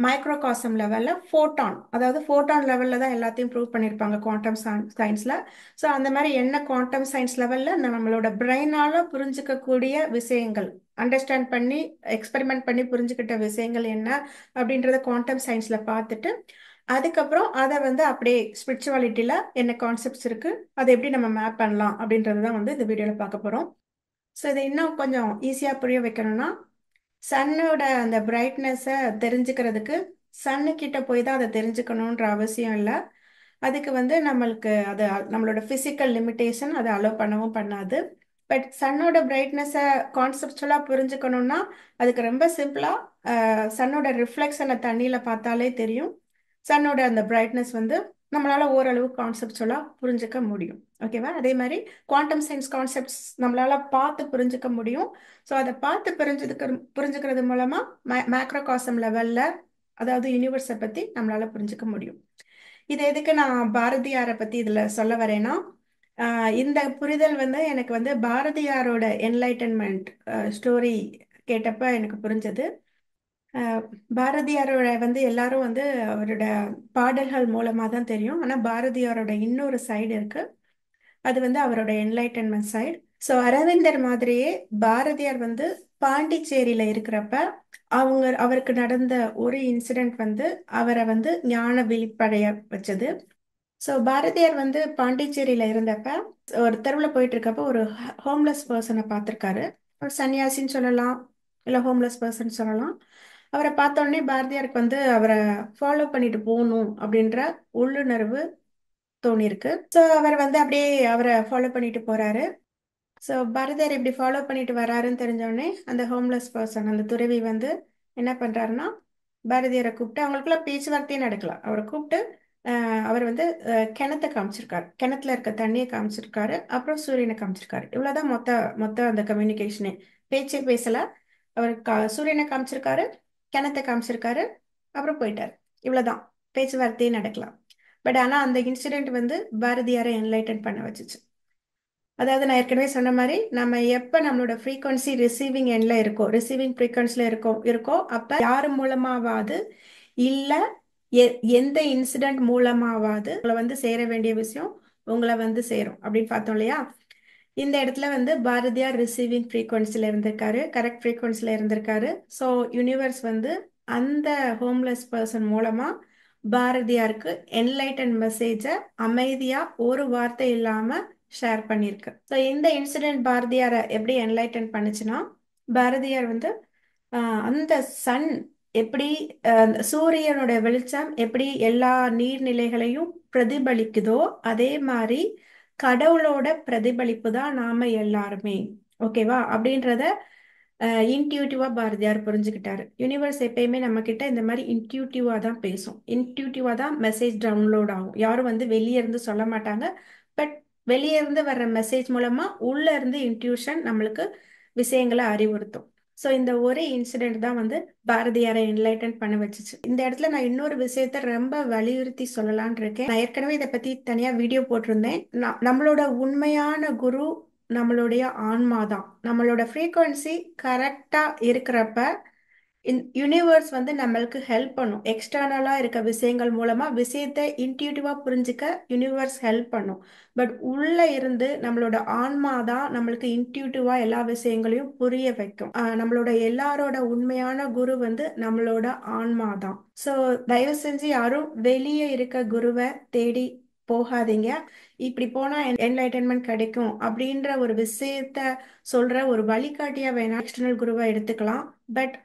மைக்ரோ காசம் லெவல்ல ஃபோட்டான், அதாவது ஃபோட்டான் லெவல்ல தான் எல்லாத்தையும் ப்ரூவ் பண்ணியிருப்பாங்க குவாண்டம் சயின்ஸ்ல. ஸோ அந்த மாதிரி என்ன குவாண்டம் சயின்ஸ் லெவல்ல நம்மளோட பிரெயினால புரிஞ்சுக்கக்கூடிய விஷயங்கள், அண்டர்ஸ்டாண்ட் பண்ணி எக்ஸ்பெரிமெண்ட் பண்ணி புரிஞ்சுக்கிட்ட விஷயங்கள் என்ன அப்படின்றத குவாண்டம் சயின்ஸ்ல பார்த்துட்டு அதுக்கப்புறம் அதை வந்து அப்படியே ஸ்பிரிச்சுவாலிட்டியில என்ன கான்செப்ட்ஸ் இருக்கு, அதை எப்படி நம்ம மேப் பண்ணலாம் அப்படின்றது தான் வந்து இந்த வீடியோல பார்க்க போறோம். ஸோ இதை இன்னும் கொஞ்சம் ஈஸியா புரிய வைக்கணும்னா, சன்னோட அந்த பிரைட்னஸை தெரிஞ்சுக்கிறதுக்கு சன்னு கிட்ட போய் தான் அதை தெரிஞ்சுக்கணுன்ற அவசியம் இல்லை. அதுக்கு வந்து நம்மளுக்கு அது நம்மளோட ஃபிசிக்கல் லிமிட்டேஷன் அதை அலோவ் பண்ணவும் பண்ணாது. பட் சன்னோட பிரைட்னஸை கான்செப்டுவலாக புரிஞ்சுக்கணும்னா அதுக்கு ரொம்ப சிம்பிளாக சன்னோட ரிஃப்ளெக்ஷனை தண்ணியில் பார்த்தாலே தெரியும். சன்னோட அந்த பிரைட்னஸ் வந்து நம்மளால ஓரளவு கான்செப்டுவலாக புரிஞ்சுக்க முடியும். ஓகேவா? அதே மாதிரி குவாண்டம் சயின்ஸ் கான்செப்ட்ஸ் நம்மளால பார்த்து புரிஞ்சுக்க முடியும். ஸோ அதை பார்த்து புரிஞ்சுக்கிறது மூலமா மேக்ரோ காசம் லெவல்ல, அதாவது யூனிவர்ஸை பற்றி நம்மளால புரிஞ்சுக்க முடியும். இது எதுக்கு நான் பாரதியாரை பற்றி இதில் சொல்ல வரேன்னா, இந்த புரிதல் வந்து எனக்கு வந்து பாரதியாரோட என்லைட்டன்மெண்ட் ஸ்டோரி கேட்டப்ப எனக்கு புரிஞ்சது. பாரதியாரோட வந்து எல்லாரும் வந்து அவரோட பாடல்கள் மூலமாக தான் தெரியும். ஆனால் பாரதியாரோட இன்னொரு சைடு இருக்கு, அது வந்து அவரோட என்லைட்டன்மெண்ட் சைடு. ஸோ அரவிந்தர் மாதிரியே பாரதியார் வந்து பாண்டிச்சேரியில இருக்கிறப்ப அவருக்கு நடந்த ஒரு இன்சிடென்ட் வந்து அவரை வந்து ஞான விழிப்படைய வச்சது. ஸோ பாரதியார் வந்து பாண்டிச்சேரியில இருந்தப்ப ஒரு தெருவில் போயிட்டு இருக்கப்ப ஒரு ஹோம்லெஸ் பர்சனை பார்த்துருக்காரு. ஒரு சன்னியாசின்னு சொல்லலாம், இல்லை ஹோம்லெஸ் பர்சன் சொல்லலாம். அவரை பார்த்த உடனே பாரதியாருக்கு வந்து அவரை ஃபாலோ பண்ணிட்டு போகணும் அப்படின்ற உள்ளுணர்வு தோணியிருக்கு. ஸோ அவர் வந்து அப்படியே அவரை ஃபாலோ பண்ணிட்டு போறாரு. ஸோ பாரதியார் இப்படி ஃபாலோ பண்ணிட்டு வராருன்னு தெரிஞ்சோடனே அந்த ஹோம்லெஸ் பர்சன், அந்த துறவி வந்து என்ன பண்றாருன்னா, பாரதியாரை கூப்பிட்டு அவங்களுக்குள்ள பேச்சுவார்த்தையே நடக்கலாம். அவரை கூப்பிட்டு அவர் வந்து கிணத்தை காமிச்சிருக்காரு, கிணத்துல இருக்க தண்ணியை காமிச்சிருக்காரு, அப்புறம் சூரியனை காமிச்சிருக்காரு. இவ்வளவுதான் மொத்த மொத்த அந்த கம்யூனிகேஷனே. பேச்சே பேசல. அவர் சூரியனை காமிச்சிருக்காரு, கிணத்தை காமிச்சிருக்காரு, அப்புறம் போயிட்டாரு. இவ்வளவுதான், பேச்சுவார்த்தையே நடக்கலாம். பட் ஆனா அந்த இன்சிடென்ட் வந்து பாரதியாரை என்லைட்டன் பண்ண வச்சுச்சு. அதாவது நான் ஏற்கனவே சொன்ன மாதிரி, நம்ம எப்ப நம்மளோட ஃப்ரீக்வன்சி ரிசீவிங் எண்ட்ல இருக்கோ, ரிசீவிங் ஃப்ரீக்வன்சில இருக்கோ அப்ப யார் மூலமாவது இல்ல எந்த இன்சிடென்ட் மூலமாவது உங்களை வந்து சேர வேண்டிய விஷயம் உங்களை வந்து சேரும் அப்படின்னு பார்த்தோம் இல்லையா? இந்த இடத்துல வந்து பாரதியார் ரிசீவிங் ஃப்ரீக்வன்சில இருந்திருக்காரு, கரெக்ட் ஃப்ரீக்வன்சில இருந்திருக்காரு. ஸோ யூனிவர்ஸ் வந்து அந்த ஹோம்லெஸ் பர்சன் மூலமா பாரதியாருக்கு என்லைட்டன் மெசேஜை அமைதியா ஒரு வார்த்தை இல்லாம ஷேர் பண்ணியிருக்கு. ஸோ இந்த இன்சிடென்ட் பாரதியாரை எப்படி என்லைட்டன் பண்ணுச்சுன்னா, பாரதியார் வந்து அந்த சன் எப்படி சூரியனோட வெளிச்சம் எப்படி எல்லா நீர்நிலைகளையும் பிரதிபலிக்குதோ அதே மாதிரி கடவுளோட பிரதிபலிப்பு தான் நாம எல்லாருமே. ஓகேவா? அப்படின்றத இன்ட்யூட்டிவா பாரதியார் புரிஞ்சுக்கிட்டாரு. யூனிவர்ஸ் எப்பயுமே நம்ம கிட்ட இந்த மாதிரி இன்ட்யூட்டிவா தான் பேசும், இன்ட்யூட்டிவா தான் மெசேஜ் டவுன்லோட் ஆகும். யாரும் வந்து வெளியே இருந்து சொல்ல மாட்டாங்க. பட் வெளியே இருந்து வர்ற மெசேஜ் மூலமா உள்ள இருந்து இன்ட்யூஷன் நம்மளுக்கு விஷயங்களை அறிவுறுத்தும். ஸோ இந்த ஒரு இன்சிடென்ட் தான் வந்து பாரதியாரை என்லைட்டன் பண்ண வச்சுச்சு. இந்த இடத்துல நான் இன்னொரு விஷயத்த ரொம்ப வலியுறுத்தி சொல்லலான் இருக்கேன். நான் ஏற்கனவே இதை பத்தி தனியா வீடியோ போட்டிருந்தேன். நம்மளோட உண்மையான குரு நம்மளுடைய ஆன்மா தான். நம்மளோட ஃப்ரீக்வன்சி கரெக்டா இருக்கிறப்ப யூனிவர்ஸ் வந்து நம்மளுக்கு ஹெல்ப் பண்ணும். எக்ஸ்டர்னலா இருக்க விஷயங்கள் மூலமா விஷயத்தை இன்ட்யூட்டிவா புரிஞ்சுக்க யூனிவர்ஸ் ஹெல்ப் பண்ணும். பட் உள்ள இருந்து நம்மளோட ஆன்மா தான் நம்மளுக்கு இன்ட்யூட்டிவா எல்லா விஷயங்களையும் புரிய வைக்கும். நம்மளோட எல்லாரோட உண்மையான குரு வந்து நம்மளோட ஆன்மா தான். ஸோ தயவு செஞ்சு யாரும் வெளியே இருக்க குருவை தேடி போகாதீங்க. இப்படி போனா என்லைட்டன்மெண்ட் கிடைக்கும் அப்படின்ற ஒரு விஷயத்த சொல்ற ஒரு வழிகாட்டியா வேணா எக்ஸ்டர்னல் குருவை எடுத்துக்கலாம். பட்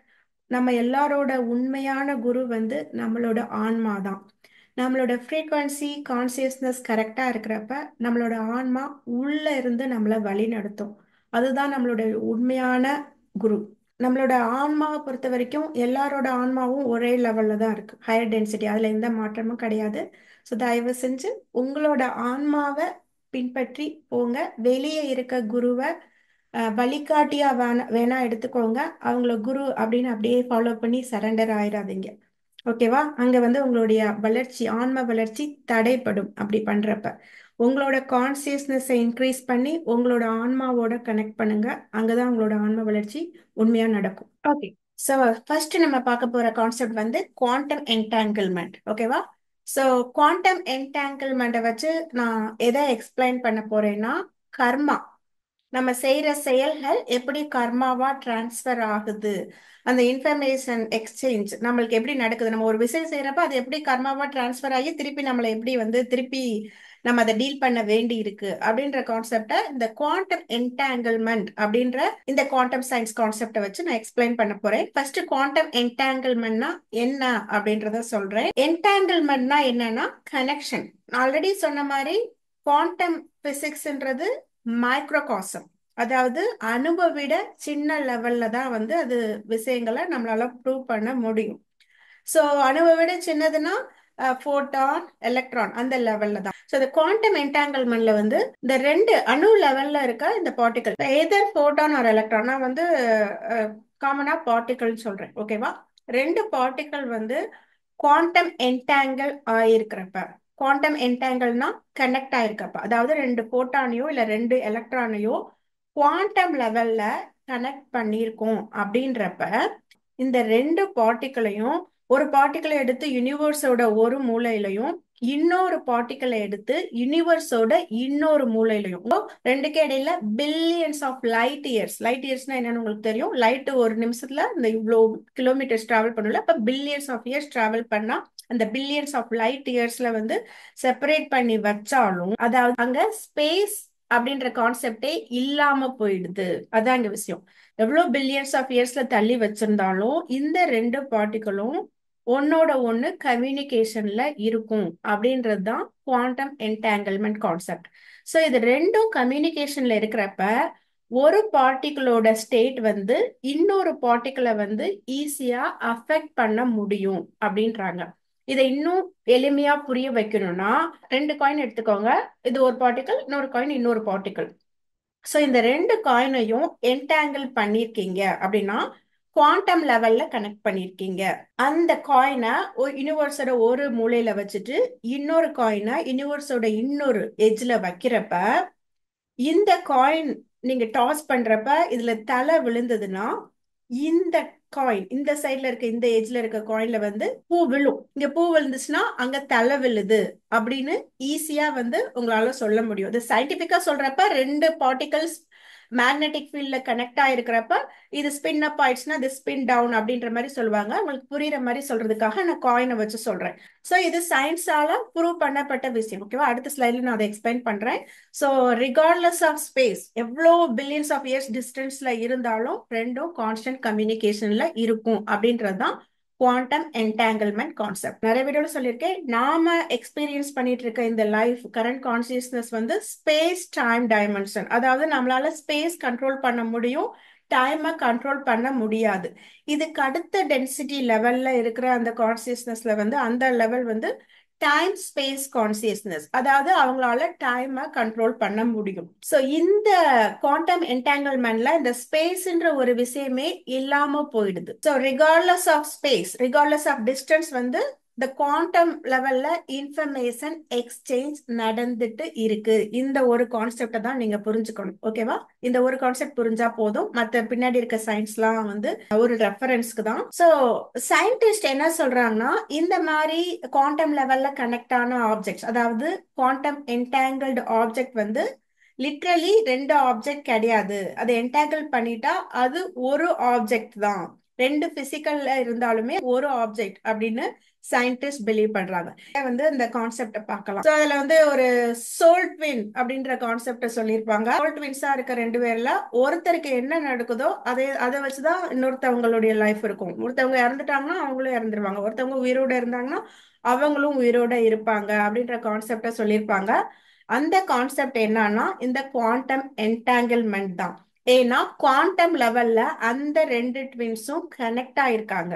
நம்ம எல்லாரோட உண்மையான குரு வந்து நம்மளோட ஆன்மா தான். நம்மளோட ஃப்ரீக்வன்சி கான்சியஸ்னஸ் கரெக்டா இருக்கிறப்ப நம்மளோட ஆன்மா உள்ள இருந்து நம்மளை வழி நடத்தும். அதுதான் நம்மளோட உண்மையான குரு. நம்மளோட ஆன்மாவை பொறுத்த வரைக்கும் எல்லாரோட ஆன்மாவும் ஒரே லெவல்ல தான் இருக்கு, ஹையர் டென்சிட்டி. அதுல எந்த மாற்றமும் கிடையாது. ஸோ தயவு செஞ்சு உங்களோட ஆன்மாவை பின்பற்றி போங்க. வெளியே இருக்க குருவை வழிகாட்டியா வேணா எடுத்துக்கோங்க. அவங்கள குரு அப்படின்னு அப்படியே ஃபாலோ பண்ணி சரண்டர் ஆயிடாதீங்க. ஓகேவா? அங்க வந்து உங்களுடைய வளர்ச்சி, ஆன்ம வளர்ச்சி தடைப்படும். அப்படி பண்றப்ப உங்களோட கான்சியஸ்னஸை இன்க்ரீஸ் பண்ணி உங்களோட ஆன்மாவோட கனெக்ட் பண்ணுங்க. அங்கதான் உங்களோட ஆன்ம வளர்ச்சி உண்மையா நடக்கும். ஓகே. ஸோ ஃபர்ஸ்ட் நம்ம பார்க்க போற கான்செப்ட் வந்து குவாண்டம் என்டாங்கிள்மெண்ட். ஓகேவா? ஸோ குவாண்டம் என்டாங்கிள்மெண்ட்டை வச்சு நான் எதை எக்ஸ்பிளைன் பண்ண போறேன்னா, கர்மா, நம்ம செய்யற செயல்கள் எப்படி கர்மாவா டிரான்ஸ்ஃபர் ஆகுது, அந்த இன்ஃபர்மேஷன் எக்ஸ்சேஞ்ச் நம்மளுக்கு எப்படி நடக்குது, நம்ம ஒரு விஷயம் செய்யறப்ப அது எப்படி கர்மாவா டிரான்ஸ்ஃபர் ஆகி திருப்பி நம்மளை எப்படி வந்து திருப்பி நம்ம அதை டீல் பண்ண வேண்டி இருக்கு அப்படின்ற கான்செப்டை இந்த குவாண்டம் என்டாங்கிள்மெண்ட் அப்படின்ற இந்த குவாண்டம் சயின்ஸ் கான்செப்டை வச்சு நான் எக்ஸ்பிளைன் பண்ண போறேன். ஃபர்ஸ்ட் குவாண்டம் என்டாங்கிள்மெண்ட்னா என்ன அப்படின்றத சொல்றேன். என்டாங்கிள்மெண்ட்னா என்னன்னா கனெக்ஷன். ஆல்ரெடி சொன்ன மாதிரி குவாண்டம் பிசிக்ஸ்ன்றது மைக்ரோகாசம், அதாவது அணுவை விட சின்ன லெவல்ல தான் வந்து அது விஷயங்களை நம்மளால ப்ரூவ் பண்ண முடியும். ஸோ அணுவை விட சின்னதுன்னா ஃபோட்டான், எலக்ட்ரான் அந்த லெவல்ல தான். ஸோ இந்த குவாண்டம் என்டாங்கிள்மெண்ட்ல வந்து இந்த ரெண்டு அணு லெவல்ல இருக்க இந்த பார்ட்டிகல், எதர் ஃபோட்டான் ஒரு எலக்ட்ரான், நான் வந்து காமனா பார்ட்டிகல் சொல்றேன். ஓகேவா? ரெண்டு பார்ட்டிகல் வந்து குவாண்டம் என்டாங்கிள் ஆயிருக்கிறப்ப, குவாண்டம் என்டாங்கிள்னா கனெக்ட் ஆயிருக்கப்ப, அதாவது ரெண்டு போட்டானையோ இல்ல ரெண்டு எலக்ட்ரானையோ குவாண்டம் லெவல்ல கனெக்ட் பண்ணியிருக்கோம் அப்படின்றப்ப இந்த ரெண்டு பார்ட்டிகளையும், ஒரு பார்ட்டிகளை எடுத்து யூனிவர்ஸோட ஒரு மூலையிலையும் இன்னொரு பார்ட்டிக்கலை எடுத்து யூனிவர்ஸோட இன்னொரு மூலையிலையும், ரெண்டுக்கு இடையில பில்லியன்ஸ் ஆஃப் லைட் இயர்ஸ்னா என்னன்னு உங்களுக்கு தெரியும். லைட் ஒரு நிமிஷத்துல இந்த இவ்வளோ கிலோமீட்டர்ஸ் டிராவல் பண்ணல, அப்ப பில்லியன்ஸ் ஆஃப் இயர்ஸ் டிராவல் பண்ணா அந்த பில்லியன்ஸ் ஆஃப் லைட் இயர்ஸ்ல வந்து செப்பரேட் பண்ணி வச்சாலும், அதாவது அங்க ஸ்பேஸ் அப்படின்ற கான்செப்டே இல்லாம போயிடுது. அதான் இங்க விஷயம். எவ்வளவு பில்லியன்ஸ் ஆஃப் இயர்ஸ்ல தள்ளி வச்சிருந்தாலும் இந்த ரெண்டு பார்ட்டிகளும் ஒன்னோட ஒண்ணு கம்யூனிகேஷன்ல இருக்கும் அப்படின்றது தான் குவாண்டம் என்டாங்கிள்மெண்ட் கான்செப்ட். ஸோ இது ரெண்டும் கம்யூனிகேஷன்ல இருக்கிறப்ப ஒரு பார்ட்டிகளோட ஸ்டேட் வந்து இன்னொரு பார்ட்டிகளை வந்து ஈஸியா அஃபெக்ட் பண்ண முடியும் அப்படின்றாங்க. இதை இன்னும் எளிமையா புரிய வைக்கணும்னா, ரெண்டு காயின் எடுத்துக்கோங்க. இது ஒரு பார்ட்டிகல், இன்னொரு காயின் இன்னொரு பார்ட்டிகல். ஸோ இந்த ரெண்டு காயினையும் என்டாங்கிள் பண்ணிருக்கீங்க அப்படின்னா குவாண்டம் லெவல்ல கனெக்ட் பண்ணிருக்கீங்க. அந்த காயினை யூனிவர்ஸோட ஒரு மூலையில வச்சுட்டு இன்னொரு காயினை யூனிவர்ஸோட இன்னொரு எட்ஜ்ல வைக்கிறப்ப, இந்த காயின் நீங்க டாஸ் பண்றப்ப இதுல தலை விழுந்ததுன்னா இந்த காயின் இந்த சைட்ல இருக்க இந்த எட்ஜ்ல இருக்க காயின்ல வந்து பூ விழும். இங்க பூ விழுந்துச்சுன்னா அங்க தலை விழுது அப்படின்னு ஈஸியா வந்து உங்களால சொல்ல முடியும். இது சயின்டிபிக்கா சொல்றப்ப ரெண்டு பார்ட்டிகல்ஸ் மேக்னெட்டிக் ஃபீல்ட்ல கனெக்ட் ஆயிருக்கிறப்ப இது ஸ்பின் அப் ஆயிடுச்சுன்னா இது ஸ்பின் டவுன் அப்படின்ற மாதிரி சொல்லுவாங்க. உங்களுக்கு புரியுற மாதிரி சொல்றதுக்காக நான் காயினை வச்சு சொல்றேன். ஸோ இது சயின்ஸால ப்ரூவ் பண்ணப்பட்ட விஷயம். ஓகேவா? அடுத்த ஸ்லைட்ல நான் அதை எக்ஸ்பிளைன் பண்றேன். ஸோ ரிகார்ட்லெஸ் ஆஃப் ஸ்பேஸ், எவ்வளோ பில்லியன்ஸ் ஆஃப் இயர்ஸ் டிஸ்டன்ஸ்ல இருந்தாலும் ரெண்டும் கான்ஸ்டன்ட் கம்யூனிகேஷன்ல இருக்கும் அப்படின்றது தான் குவாண்டம் என்டாங்கிள்மெண்ட் கான்செப்ட். நிறைய வீடியோல சொல்லியிருக்கேன். நாம எக்ஸ்பீரியன்ஸ் பண்ணிட்டு இருக்க இந்த லைஃப் கரண்ட் கான்சியஸ்னஸ் வந்து ஸ்பேஸ் டைம் டைமென்ஷன். அதாவது நம்மளால ஸ்பேஸ் கண்ட்ரோல் பண்ண முடியும், டைமை கண்ட்ரோல் பண்ண முடியாது. இதுக்கு அடுத்த டென்சிட்டி லெவல்ல இருக்கிற அந்த கான்சியஸ்னஸ்ல வந்து அந்த லெவல் வந்து டைம் ஸ்பேஸ் கான்சியஸ்னஸ். அதாவது அவங்களால டைமை கண்ட்ரோல் பண்ண முடியும். ஸோ இந்த குவாண்டம் என்டாங்கிள்மெண்ட்ல இந்த ஸ்பேஸ்ன்ற ஒரு விஷயமே இல்லாம போயிடுது. So regardless of space, regardless of distance வந்து இந்த குவாண்டம் லெவல்ல இன்ஃபர்மேஷன் எக்ஸ்சேஞ்ச் நடந்துட்டு இருக்கு. இந்த ஒரு கான்செப்டை தான் நீங்க புரிஞ்சுக்கணும். ஓகேவா? இந்த ஒரு கான்செப்ட் புரிஞ்சா போதும். மற்ற பின்னாடி இருக்க சயின்ஸ்லாம் வந்து ஒரு ரெஃபரன்ஸ்க்கு தான். ஸோ சயின்டிஸ்ட் என்ன சொல்றாங்கன்னா, இந்த மாதிரி குவாண்டம் லெவல்ல கனெக்ட் ஆன ஆப்ஜெக்ட்ஸ், அதாவது குவாண்டம் என்டாங்கிள்டு ஆப்ஜெக்ட் வந்து லிட்ரலி ரெண்டு ஆப்ஜெக்ட் கிடையாது. அதை என்டாங்கிள் பண்ணிட்டா அது ஒரு ஆப்ஜெக்ட் தான். ரெண்டு பிசிக்கல்ல இருந்தாலுமே ஒரு ஆப்ஜெக்ட் அப்படின்னு சயின்டிஸ்ட் பிலீவ் பண்றாங்க. வந்து இந்த கான்செப்ட பார்க்கலாம். சோ அதுல வந்து ஒரு சோல் ட்வின் அப்படின்ற கான்செப்ட சொல்லியிருப்பாங்க. சோல் ட்வின்ஸா இருக்க ரெண்டு பேர்ல ஒருத்தருக்கு என்ன நடக்குதோ அதை வச்சுதான் இன்னொருத்தவங்களுடைய லைஃப் இருக்கும். ஒருத்தவங்க இறந்துட்டாங்கன்னா அவங்களும் இறந்துருவாங்க, ஒருத்தவங்க உயிரோட இருந்தாங்கன்னா அவங்களும் உயிரோட இருப்பாங்க அப்படின்ற கான்செப்ட சொல்லியிருப்பாங்க. அந்த கான்செப்ட் என்னன்னா இந்த குவாண்டம் என்டாங்கிள்மெண்ட் தான். ஏன்னா குவாண்டம் லெவல்ல அந்த ரெண்டு ட்வின்ஸும் கனெக்ட் ஆயிருக்காங்க.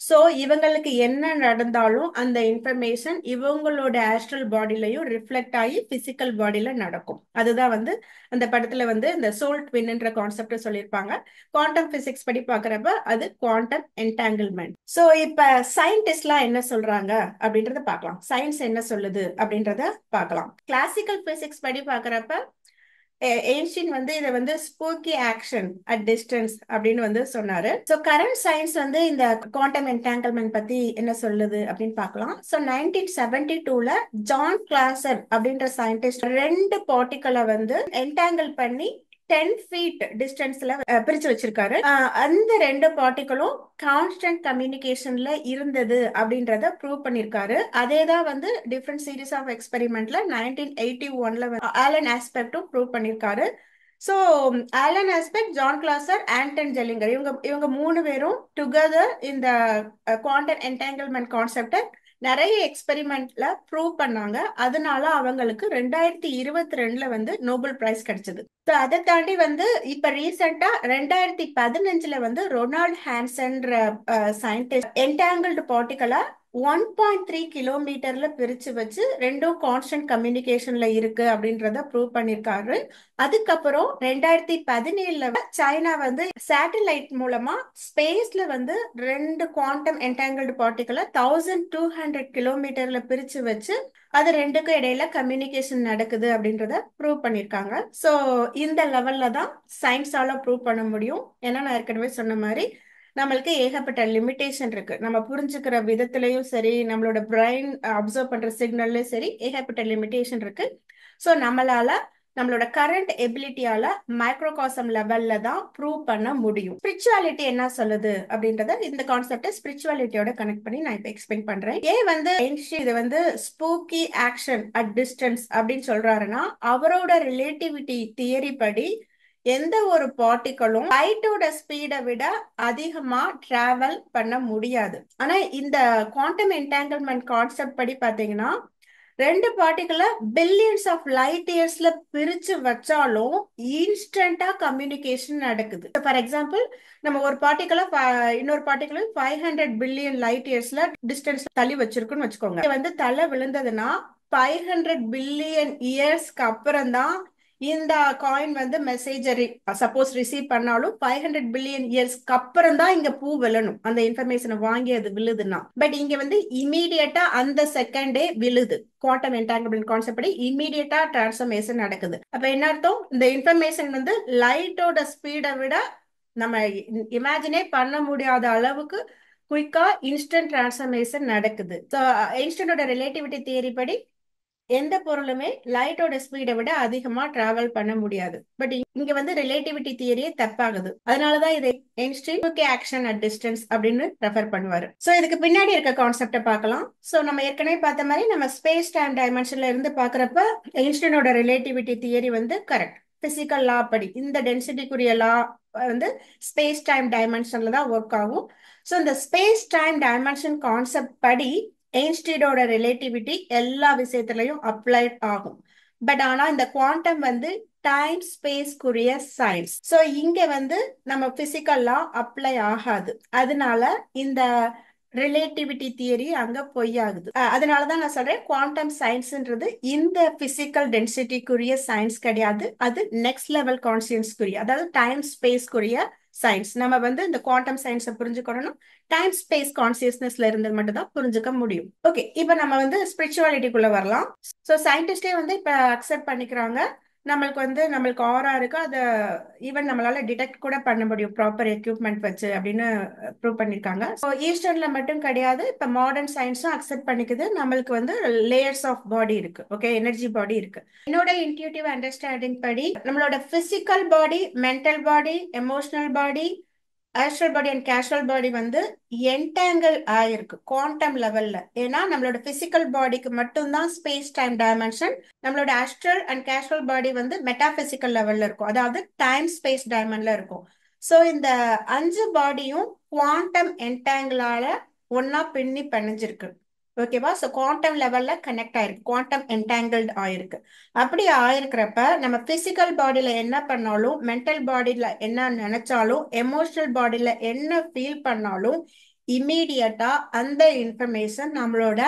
சோ இவங்களுக்கு என்ன நடந்தாலும் அந்த இன்ஃபர்மேஷன் இவங்களோட ஆஸ்ட்ரல் பாடியிலையும் ரிஃப்ளெக்ட் ஆகி பிசிக்கல் பாடியில நடக்கும். அதுதான் வந்து அந்த படத்துல வந்து இந்த சோல் ட்வின்ன்ற கான்செப்ட் சொல்லியிருப்பாங்க. குவாண்டம் பிசிக்ஸ் படி பாக்குறப்ப அது குவாண்டம் என்டாங்கிள்மெண்ட். சோ இப்ப சயின்டிஸ்ட்லாம் என்ன சொல்றாங்க அப்படின்றத பார்க்கலாம். சயின்ஸ் என்ன சொல்லுது அப்படின்றத பார்க்கலாம். கிளாசிக்கல் பிசிக்ஸ் படி பாக்குறப்ப ஏன்ஷியன் வந்து இதை வந்து ஸ்பூக்கி ஆக்ஷன் அட் டிஸ்டன்ஸ் அப்படின்னு வந்து சொன்னாரு. ஸோ கரண்ட் சயின்ஸ் வந்து இந்த குவாண்டம் என்டாங்கிள்மெண்ட் பத்தி என்ன சொல்லுது அப்படின்னு பார்க்கலாம். ஸோ 1972ல ஜான் கிளாசர் அப்படின்ற சயின்டிஸ்ட் ரெண்டு பார்ட்டிகளை வந்து என்டாங்கிள் பண்ணி 10 feet டிஸ்டன்ஸ்ல பிரிச்சு வச்சிருக்காரு. அந்த ரெண்டு பார்ட்டிகளும் கான்ஸ்டன்ட் கம்யூனிகேஷன்ல இருந்தது அப்படின்றத ப்ரூவ் பண்ணிருக்காரு. அதேதான் வந்து டிஃப்ரெண்ட் சீரீஸ் ஆஃப் எக்ஸ்பெரிமெண்ட்ல 1981ல ஆலன் ஆஸ்பெக்டும் ப்ரூவ் பண்ணிருக்காரு. So Alan Aspect, John Clauser, Anton Zeilinger இவங்க மூணு பேரும் டுகெதர் இந்த குவாண்டம் என்டாங்கிள்மெண்ட் கான்செப்டை நிறைய எக்ஸ்பெரிமெண்ட்ல ப்ரூவ் பண்ணாங்க. அதனால அவங்களுக்கு 2022ல வந்து நோபல் பிரைஸ் கிடைச்சது. அதை தாண்டி வந்து இப்ப ரீசெண்டா 2015ல வந்து ரொனால்ட் ஹான்சன்ற சயின்டிஸ்ட் என்டாங்கிள்டு பார்ட்டிகலை 1.3 கிலோமீட்டர்ல பிரிச்சு வச்சு ரெண்டும் கான்ஸ்டன்ட் கம்யூனிகேஷன்ல இருக்கு அப்படின்றத ப்ரூவ் பண்ணிருக்காரு. அதுக்கப்புறம் 2017ல சைனா வந்து சேட்டலைட் மூலமா ஸ்பேஸ்ல வந்து ரெண்டு குவாண்டம் என்டாங்கிள்டு பார்ட்டிகலை 1200 கிலோமீட்டர்ல பிரிச்சு வச்சு அது ரெண்டுக்கும் இடையில கம்யூனிகேஷன் நடக்குது அப்படின்றத ப்ரூவ் பண்ணிருக்காங்க. ஸோ இந்த லெவல்ல தான் சயின்ஸால ப்ரூவ் பண்ண முடியும். ஏன்னா நான் ஏற்கனவே சொன்ன மாதிரி நம்மளுக்கு ஏகப்பட்ட லிமிட்டேஷன் இருக்கு. நம்ம புரிஞ்சுக்கிற விதத்திலையும் சரி, நம்மளோட பிரெயின் அப்சர்வ் பண்ற சிக்னல்லையும் சரி, ஏகப்பட்ட லிமிட்டேஷன் இருக்கு. ஸோ நம்மளோட கரண்ட் எபிலிட்டியால மைக்ரோகாசம் லெவல்ல தான் ப்ரூவ் பண்ண முடியும். ஸ்பிரிச்சுவாலிட்டி என்ன சொல்லுது அப்படின்றத இந்த கான்செப்டை ஸ்பிரிச்சுவாலிட்டியோட கனெக்ட் பண்ணி நான் இப்ப எக்ஸ்பிளைன் பண்றேன். ஏன் வந்து இது வந்து ஸ்பூக்கி ஆக்ஷன் அட் டிஸ்டன்ஸ் அப்படின்னு சொல்றாருன்னா, அவரோட ரிலேட்டிவிட்டி தியரி படி எந்த ஒரு பார்ட்டிகளும் லைட்டோட ஸ்பீடை விட அதிகமா டிராவல் பண்ண முடியாது. ஆனா இந்த குவாண்டம் என்டாங்கிள்மெண்ட் கான்செப்ட் படி பாத்தீங்கன்னா, ரெண்டு பார்ட்டிகளை பில்லியன்ஸ் ஆஃப் லைட் இயர்ஸ்ல பிரிச்சு வச்சாலும் இன்ஸ்டன்டா கம்யூனிகேஷன் நடக்குது. ஃபார் எக்ஸாம்பிள், நம்ம ஒரு பார்ட்டிகளை இன்னொரு பார்ட்டிகளை 500 பில்லியன் லைட் இயர்ஸ்ல டிஸ்டன்ஸ் தள்ளி வச்சிருக்குன்னு வச்சுக்கோங்க. இது வந்து தலை விழுந்ததுன்னா 500 பில்லியன் இயர்ஸ்க்கு அப்புறம் தான் இந்த காயின் வந்து மெசேஜ் சப்போஸ் ரிசீவ் பண்ணாலும் 500 பில்லியன் இயர்ஸ்க்கு அப்புறம் தான் இங்க பூ விழணும். அந்த இன்ஃபர்மேஷனை வாங்கி அது விழுதுன்னா, பட் இங்க வந்து இமீடியட்டா அந்த செகண்டே விழுது. குவாண்டம் என்டாங்கிள்மெண்ட் கான்செப்ட் படி இமீடியட்டா டிரான்ஸ்ஃபர்மேஷன் நடக்குது. அப்ப என்ன அர்த்தம்? இந்த இன்ஃபர்மேஷன் வந்து லைட்டோட ஸ்பீடை விட நம்ம இமேஜினே பண்ண முடியாத அளவுக்கு குயிக்கா இன்ஸ்டன்ட் டிரான்ஸ்ஃபர்மேஷன் நடக்குது. ஸோ ஐன்ஸ்டீனோட ரிலேட்டிவிட்டி தியரி படி எந்த பொருளுமே லைட்டோட ஸ்பீடை விட அதிகமா டிராவல் பண்ண முடியாது. பட் இங்க வந்து ரிலேட்டிவிட்டி தியரியே தப்பாகுது. அதனாலதான் இதை ஐன்ஸ்டீன் ஆக்ஷன் அட் டிஸ்டன்ஸ் அப்படின்னு ரெஃபர் பண்ணுவாரு. சோ இதுக்கு பின்னாடி இருக்க கான்செப்டை பார்க்கலாம். சோ நம்ம ஏற்கனவே பார்த்த மாதிரி நம்ம ஸ்பேஸ் டைம் டைமென்ஷன்ல இருந்து பாக்குறப்ப ஐன்ஸ்டீனோட ரிலேட்டிவிட்டி தியரி வந்து கரெக்ட். பிசிக்கல் லா படி இந்த டென்சிட்டிக்குரிய லா வந்து ஸ்பேஸ் டைம் டைமென்ஷன்ல தான் ஒர்க் ஆகும். ஸோ இந்த ஸ்பேஸ் டைம் டைமென்ஷன் கான்செப்ட் படி ஐன்ஸ்டீனோட ரிலேட்டிவிட்டி எல்லா விஷயத்திலையும் அப்ளை ஆகும். பட் ஆனா இந்த குவாண்டம் வந்து டைம் ஸ்பேஸ்க்குரிய சயின்ஸ். ஸோ இங்க வந்து நம்ம பிசிக்கல்லா அப்ளை ஆகாது. அதனால இந்த ரிலேட்டிவிட்டி தியரி அங்க பொய்யாகுது. அதனாலதான் நான் சொல்றேன் குவாண்டம் சயின்ஸ்ன்றது இந்த பிசிக்கல் டென்சிட்டிக்குரிய சயின்ஸ் கிடையாது. அது நெக்ஸ்ட் லெவல் கான்சியன்ஸ்க்குரிய, அதாவது டைம் ஸ்பேஸ்க்குரிய சயின்ஸ். நம்ம வந்து இந்த குவாண்டம் சயின்ஸை புரிஞ்சுக்கணும் டைம் ஸ்பேஸ் கான்சியஸ்னஸ்ல இருந்து மட்டும் தான் புரிஞ்சுக்க முடியும். ஓகே, இப்ப நம்ம வந்து ஸ்பிரிச்சுவாலிட்டிக்குள்ள வரலாம். ஸோ சயின்டிஸ்டே வந்து இப்ப அக்செப்ட் பண்ணிக்கிறாங்க நம்மளுக்கு ஆரா இருக்கு, அதை ஈவன் நம்மளால டிடெக்ட் கூட பண்ண முடியும் ப்ராப்பர் எக்யூப்மெண்ட் வச்சு அப்படின்னு ப்ரூவ் பண்ணிருக்காங்க. ஸோ ஈஸ்டர்ன்ல மட்டும் கிடையாது, இப்ப மாடர்ன் சயின்ஸும் அக்செப்ட் பண்ணிக்குது நம்மளுக்கு வந்து லேயர்ஸ் ஆஃப் பாடி இருக்கு. ஓகே, எனர்ஜி பாடி இருக்கு. என்னோட இன்ட்யூட்டிவ் அண்டர்ஸ்டாண்டிங் படி நம்மளோட physical body, mental body, emotional body, astral body and causal body வந்து என்டாங்கிள் ஆயிருக்கு குவாண்டம் லெவல்ல. ஏன்னா நம்மளோட பிசிக்கல் பாடிக்கு மட்டும்தான் ஸ்பேஸ் டைம் டைமென்ஷன், நம்மளோட ஆஸ்ட்ரல் அண்ட் கேஷுவல் பாடி வந்து மெட்டாபிசிக்கல் லெவல்ல இருக்கும், அதாவது டைம் ஸ்பேஸ் டைமென்ல இருக்கும். ஸோ இந்த 5 பாடியும் குவாண்டம் என்டாங்கிளால ஒன்னா பின்னி பிணைஞ்சிருக்கு. ஓகேவா? ஸோ குவாண்டம் லெவல்ல கனெக்ட் ஆயிருக்கு, குவாண்டம் என்டாங்கிள்ட் ஆயிருக்கு. அப்படி ஆயிருக்கிறப்ப நம்ம பிசிக்கல் பாடியில என்ன பண்ணாலும், மென்டல் பாடியில என்ன நினைச்சாலும், எமோஷனல் பாடியில என்ன ஃபீல் பண்ணாலும் இம்மீடியட்டா அந்த இன்ஃபர்மேஷன் நம்மளோட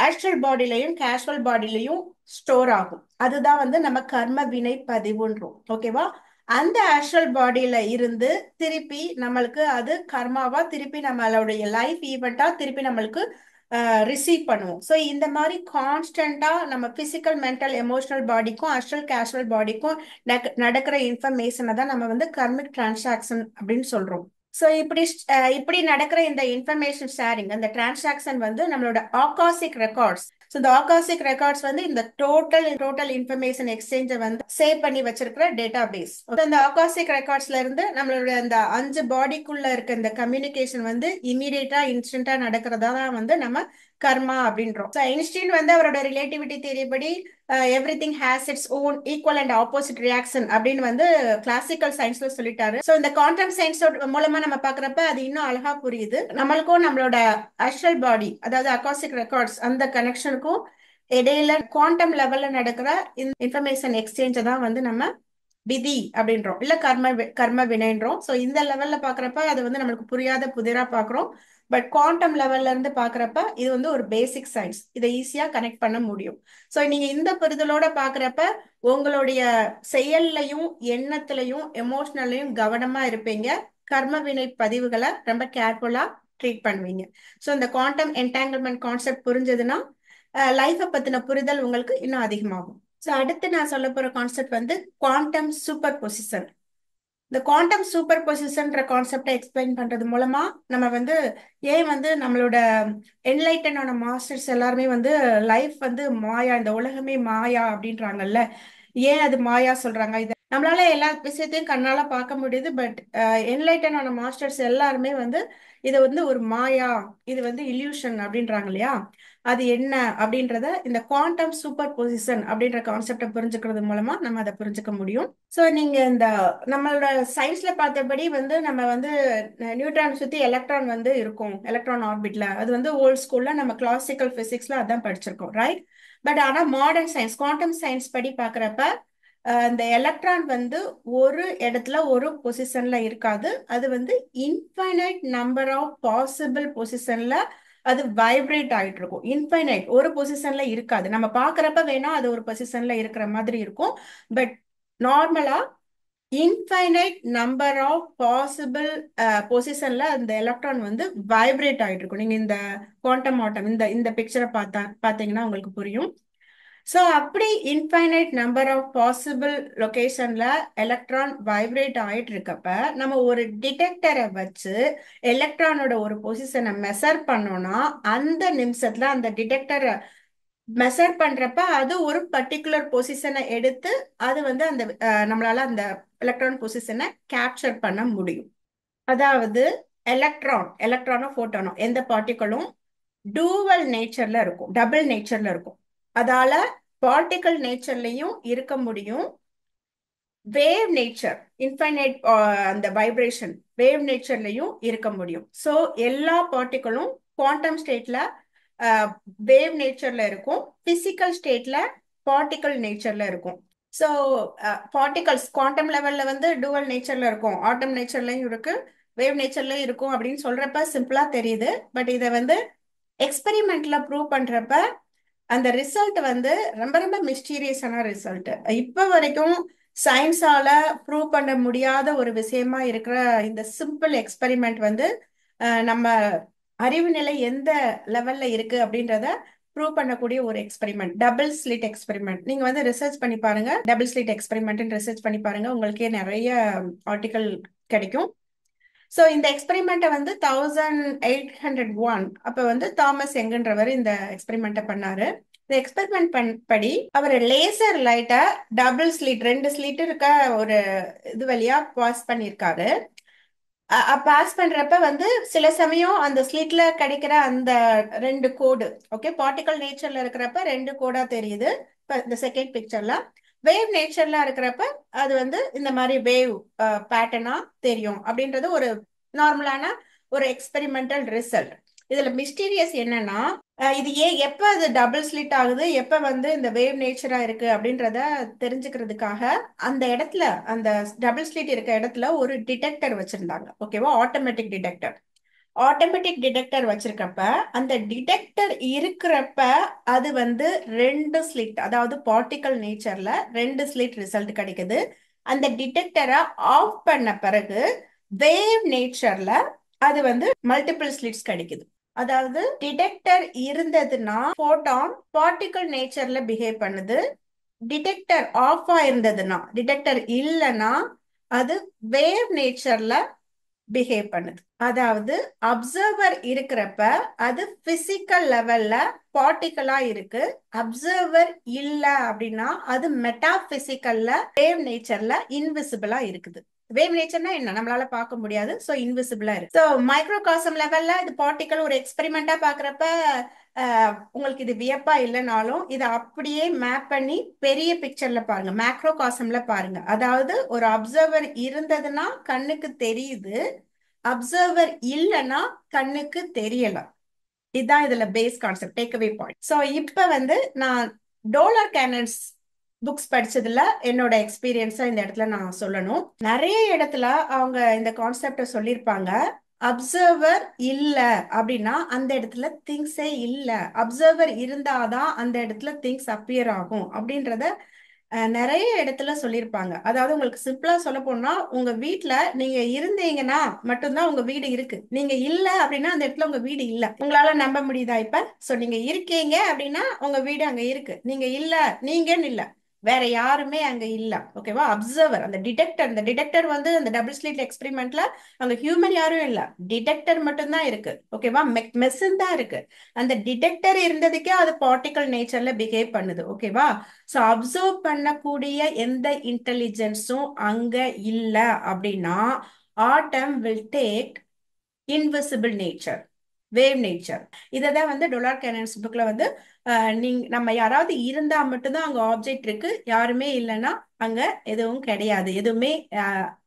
ஆஸ்ட்ரல் பாடியிலையும் கேஷுவல் பாடியிலையும் ஸ்டோர் ஆகும். அதுதான் வந்து நம்ம கர்ம வினை பதிவுன்றோம். ஓகேவா? அந்த ஆஸ்ட்ரல் பாடியில இருந்து திருப்பி நம்மளுக்கு அது கர்மாவா திருப்பி நம்மளுடைய லைஃப் ஈவெண்டா திருப்பி நம்மளுக்கு ரிசீவ் பண்ணுவோம். ஸோ இந்த மாதிரி கான்ஸ்டண்டா நம்ம பிசிக்கல், மென்டல், எமோஷனல் பாடிக்கும் ஆஸ்ட்ரல் கேஷுவல் பாடிக்கும் நடக்கிற இன்ஃபர்மேஷனை தான் நம்ம வந்து கர்மிக் டிரான்சாக்ஷன் அப்படின்னு சொல்றோம். ஸோ இப்படி நடக்கிற இந்த இன்ஃபர்மேஷன் ஷேரிங், அந்த டிரான்சாக்ஷன் வந்து நம்மளோட ஆகாசிக் ரெக்கார்ட்ஸ். ஸோ இந்த ஆகாசிக் ரெக்கார்ட்ஸ் வந்து இந்த டோட்டல் இன்ஃபர்மேஷன் எக்ஸ்சேஞ்சை வந்து சேவ் பண்ணி வச்சிருக்கிற டேட்டா பேஸ். இந்த ஆகாசிக் ரெக்கார்ட்ஸ்ல இருந்து நம்மளோட அந்த 5 பாடிக்குள்ள இருக்க இந்த கம்யூனிகேஷன் வந்து இமீடியட்டா இன்ஸ்டன்டா நடக்கிறதா தான் வந்து நம்ம கர்மா அப்படின்றோம். ஐன்ஸ்டீன் வந்து அவரோட ரிலேட்டிவிட்டி தியரி படி everything has its own equal and opposite reaction அப்படின்னு வந்து கிளாசிக்கல் சயின்ஸ்ல சொல்லிட்டாரு. ஸோ இந்த குவாண்டம் சயின்ஸ் மூலமா நம்ம பாக்குறப்ப அது இன்னும் அழகா புரியுது. நம்மளுக்கும் நம்மளோட ஆஸ்ட்ரல் பாடி, அதாவது அகாசிக் ரெக்கார்ட்ஸ், அந்த கனெக்ஷனுக்கும் இடையில குவாண்டம் லெவல்ல நடக்கிற இன்ஃபர்மேஷன் எக்ஸ்சேஞ்சை தான் வந்து நம்ம விதி அப்படின்றோம், இல்ல கர்ம வினைன்றோம். ஸோ இந்த லெவல்ல பாக்குறப்ப அது வந்து நம்மளுக்கு புரியாத புதிரா பாக்குறோம். பட் குவாண்டம் லெவல்ல இருந்து பாக்குறப்ப இது வந்து ஒரு பேசிக் சயின்ஸ், இதை ஈஸியா கனெக்ட் பண்ண முடியும். ஸோ நீங்க இந்த புரிதலோட பாக்குறப்ப உங்களுடைய செயல்லையும் எண்ணத்திலையும் எமோஷனல்லையும் கவனமா இருப்பீங்க. கர்ம வினை பதிவுகளை ரொம்ப கேர்ஃபுல்லா ட்ரீட் பண்ணுவீங்க. ஸோ இந்த குவாண்டம் என்டாங்கிள்மெண்ட் கான்செப்ட் புரிஞ்சதுன்னா லைஃபை பத்தின புரிதல் உங்களுக்கு இன்னும் அதிகமாகும். ஸோ அடுத்து நான் சொல்ல போற கான்செப்ட் வந்து குவாண்டம் சூப்பர் பொசிஷன். இந்த குவாண்டம் சூப்பர் பொசிஷன்ற கான்செப்டை எக்ஸ்பிளைன் பண்றது மூலமா நம்ம வந்து ஏன் வந்து நம்மளோட என்லைட்டனான மாஸ்டர்ஸ் எல்லாருமே வந்து லைஃப் வந்து மாயா, இந்த உலகமே மாயா அப்படின்றாங்கல்ல. ஏன் அது மாயா சொல்றாங்க? இது நம்மளால எல்லா விஷயத்தையும் கண்ணால பார்க்க முடியுது, பட் என்லைட்டனான மாஸ்டர்ஸ் எல்லாருமே வந்து இது வந்து ஒரு மாயா, இது வந்து இல்யூஷன் அப்படின்றாங்க இல்லையா? அது என்ன அப்படின்றத இந்த குவாண்டம் சூப்பர் பொசிஷன் அப்படின்ற கான்செப்டை புரிஞ்சுக்கிறது மூலமா நம்ம அதை புரிஞ்சுக்க முடியும். ஸோ நீங்க இந்த நம்மளோட சயின்ஸ்ல பார்த்தபடி வந்து நம்ம வந்து நியூட்ரான் சுத்தி எலக்ட்ரான் வந்து இருக்கும், எலக்ட்ரான் ஆர்பிட்ல. அது வந்து ஓல்ட் ஸ்கூல்ல நம்ம கிளாசிக்கல் பிசிக்ஸ்ல அதான் படிச்சிருக்கோம், ரைட்? பட் ஆனா மாடர்ன் சயின்ஸ், குவாண்டம் சயின்ஸ் படி பார்க்கறப்ப இந்த எலக்ட்ரான் வந்து ஒரு இடத்துல ஒரு பொசிஷன்ல இருக்காது. அது வந்து இன்ஃபைனைட் நம்பர் ஆஃப் பாசிபிள் பொசிஷன்ல அது வைப்ரேட் ஆயிட்டு இருக்கும். இன்ஃபைனைட் ஒரு பொசிஷன்ல இருக்காது. நம்ம பார்க்கறப்ப வேணா அது ஒரு பொசிஷன்ல இருக்கிற மாதிரி இருக்கும், பட் நார்மலா இன்ஃபைனைட் நம்பர் ஆஃப் பாசிபிள் பொசிஷன்ல அந்த எலக்ட்ரான் வந்து வைப்ரேட் ஆயிட்டு இருக்கும். நீங்க இந்த குவாண்டம் ஆட்டம் இந்த இந்த பிக்சரை பார்த்தீங்கன்னா உங்களுக்கு புரியும். ஸோ அப்படி இன்ஃபைனைட் நம்பர் ஆஃப் பாசிபிள் லொகேஷன்ல எலக்ட்ரான் வைப்ரேட் ஆயிட்டு இருக்கப்ப நம்ம ஒரு டிடெக்டரை வச்சு எலக்ட்ரானோட ஒரு பொசிஷனை மெஷர் பண்ணோம்னா அந்த நிமிஷத்துல அந்த டிடெக்டரை மெஷர் பண்றப்ப அது ஒரு பர்டிகுலர் பொசிஷனை எடுத்து அது வந்து அந்த நம்மளால அந்த எலக்ட்ரான் பொசிஷனை கேப்சர் பண்ண முடியும். அதாவது எலக்ட்ரானோ ஃபோட்டானோ எந்த பார்ட்டிகளும் டூவல் நேச்சர்ல இருக்கும், டபுள் நேச்சர்ல இருக்கும். அதால பார்ட்டிகல் நேச்சர்லயும் இருக்க முடியும், வேவ் நேச்சர் இன்ஃபைனைட் அந்த வைப்ரேஷன் வேவ் நேச்சர்லயும் இருக்க முடியும். ஸோ எல்லா பார்ட்டிகளும் குவாண்டம் ஸ்டேட்ல வேவ் நேச்சர்ல இருக்கும், பிசிக்கல் ஸ்டேட்ல பார்ட்டிகல் நேச்சர்ல இருக்கும். ஸோ பார்ட்டிகல்ஸ் குவாண்டம் லெவல்ல வந்து டூவல் நேச்சர்ல இருக்கும், ஆட்டம் நேச்சர்லயும் இருக்கு, வேவ் நேச்சர்லயும் இருக்கும் அப்படின்னு சொல்றப்ப சிம்பிளா தெரியுது. பட் இதை வந்து எக்ஸ்பெரிமெண்ட்ல ப்ரூவ் பண்றப்ப அந்த ரிசல்ட் வந்து ரொம்ப ரொம்ப மிஸ்டீரியஸான ரிசல்ட். இப்ப வரைக்கும் சயின்ஸால ப்ரூவ் பண்ண முடியாத ஒரு விஷயமா இருக்கிற இந்த சிம்பிள் எக்ஸ்பெரிமெண்ட் வந்து நம்ம அறிவு நிலை எந்த லெவல்ல இருக்கு அப்படின்றத ப்ரூவ் பண்ணக்கூடிய ஒரு எக்ஸ்பெரிமெண்ட், டபுள் ஸ்லிட் எக்ஸ்பெரிமெண்ட். நீங்க வந்து ரிசர்ச் பண்ணி பாருங்க, டபுள் ஸ்லிட் எக்ஸ்பெரிமெண்ட் ரிசர்ச் பண்ணி பாருங்க, உங்களுக்கே நிறைய ஆர்டிக்கல் கிடைக்கும். ஸோ இந்த எக்ஸ்பெரிமெண்ட்டை வந்து 1801 அப்போ வந்து தாமஸ் யங்குன்றவர் இந்த எக்ஸ்பெரிமெண்ட்டை பண்ணாரு. இந்த எக்ஸ்பெரிமெண்ட் படி அவர் லேசர் லைட்டை டபுள் ஸ்லிட், ரெண்டு ஸ்லிட் இருக்க ஒரு இது வழியா பாஸ் பண்ணியிருக்காரு. பாஸ் பண்றப்ப வந்து சில சமயம் அந்த ஸ்லிட்ல கிடைக்கிற அந்த ரெண்டு கோடு, ஓகே, பார்ட்டிகல் நேச்சர்ல இருக்கிறப்ப ரெண்டு கோடா தெரியுது. இந்த செகண்ட் பிக்சர்ல வேவ் நேச்சர்ல இருக்கிறப்ப அது வந்து இந்த மாதிரி வேவ் பேட்டர்னா தெரியும் அப்படின்றது ஒரு நார்மலான ஒரு எக்ஸ்பெரிமெண்டல் ரிசல்ட். இதுல மிஸ்டீரியஸ் என்னன்னா இது ஏன் எப்ப அது டபுள் ஸ்லிட் ஆகுது, எப்ப வந்து இந்த வேவ் நேச்சரா இருக்கு அப்படின்றத தெரிஞ்சுக்கிறதுக்காக அந்த இடத்துல அந்த டபுள் ஸ்லிட் இருக்க இடத்துல ஒரு டிடெக்டர் வச்சிருந்தாங்க, ஓகேவா? Automatic detector. ஆட்டோமேட்டிக் டிடெக்டர் வச்சிருக்கப்ப அந்த டிடெக்டர் இருக்கிறப்ப அது வந்து ரெண்டு ஸ்லிட், அதாவது பார்ட்டிகல் நேச்சர்ல ரெண்டு ஸ்லிட் ரிசல்ட் கிடைக்குது. அந்த டிடெக்டரை ஆஃப் பண்ண பிறகு வேவ் நேச்சர்ல அது வந்து மல்டிபிள் ஸ்லிட்ஸ் கிடைக்குது. அதாவது டிடெக்டர் இருந்ததுன்னா போட்டான் பார்ட்டிகல் நேச்சர்ல பிஹேவ் பண்ணுது, டிடெக்டர் ஆஃப் ஆயிருந்ததுன்னா, டிடெக்டர் இல்லைன்னா அது வேவ் நேச்சர்ல பிஹேவ் பண்ணுது. அதாவது அப்சர்வர் இருக்கிறப்ப அது பிசிக்கல் லெவல்ல பார்ட்டிகலா இருக்கு, அப்சர்வர் இல்ல அப்படின்னா அது மெட்டாபிசிக்கல்ல வேவ் நேச்சர்ல இன்விசிபிளா இருக்குது. வேவ் நேச்சர்னா என்ன, நம்மளால பார்க்க முடியாது, சோ இன்விசிபிளா இருக்கு. சோ மைக்ரோகாசம் லெவல்ல இது பார்ட்டிகல் ஒரு எக்ஸ்பெரிமெண்டா பாக்குறப்ப உங்களுக்கு இது வியப்பா இல்லைனாலும் இதை அப்படியே மேப் பண்ணி பெரிய பிக்சர்ல பாருங்க, மேக்ரோ காசம்ல பாருங்க. அதாவது ஒரு அப்சர்வர் இருந்ததுன்னா கண்ணுக்கு தெரியுது, அப்சர்வர் இல்லைன்னா கண்ணுக்கு தெரியல. இதுதான் இதுல base concept, takeaway point. So இப்ப வந்து நான் டோலர் கேனன்ஸ் புக்ஸ் படிச்சதுல என்னோட எக்ஸ்பீரியன்ஸா இந்த இடத்துல நான் சொல்லணும். நிறைய இடத்துல அவங்க இந்த கான்செப்ட சொல்லியிருப்பாங்க. அப்சர்வர் இல்ல அப்படின்னா அந்த இடத்துல திங்ஸே இல்ல, அப்சர்வர் இருந்தாதான் அந்த இடத்துல திங்ஸ் அப்பியர் ஆகும் அப்படின்றத நிறைய இடத்துல சொல்லியிருப்பாங்க. அதாவது உங்களுக்கு சிம்பிளா சொல்ல போனா உங்க வீட்டுல நீங்க இருந்தீங்கன்னா மட்டும்தான் உங்க வீடு இருக்கு, நீங்க இல்ல அப்படின்னா அந்த இடத்துல உங்க வீடு இல்ல. உங்களால நம்ப முடியுதா இப்ப? சோ நீங்க இருக்கீங்க அப்படின்னா உங்க வீடு அங்க இருக்கு, நீங்க இல்ல நீங்கன்னு இல்ல, வேற யாருமே அங்க இல்ல. ஓகேவா? அப்சர்வர், அந்த டிடெக்டர், அந்த டிடெக்டர் வந்து அந்த டபுள் ஸ்லிட் எக்ஸ்பெரிமெண்ட்ல அங்க ஹியூமன் யாரும் இல்ல, டிடெக்டர் மட்டும் தான் இருக்கு. ஓகேவா? மெஷின் தான் இருக்கு. அந்த டிடெக்டர் இருந்ததுக்கே அது பார்ட்டிகல் நேச்சர்ல பிஹேவ் பண்ணுது. ஓகேவா? சோ அப்சர்வ் பண்ணக்கூடிய எந்த இன்டெலிஜென்ஸும் அங்க இல்ல அப்படின்னா atom will take invisible nature, wave nature. இதை தான் வந்து டொலார் கேனன்ஸ் புக்ல வந்து நீங்க நம்ம யாராவது இருந்தா மட்டும்தான் அங்க ஆப்ஜெக்ட் இருக்கு, யாருமே இல்லைன்னா அங்க எதுவும் கிடையாது, எதுவுமே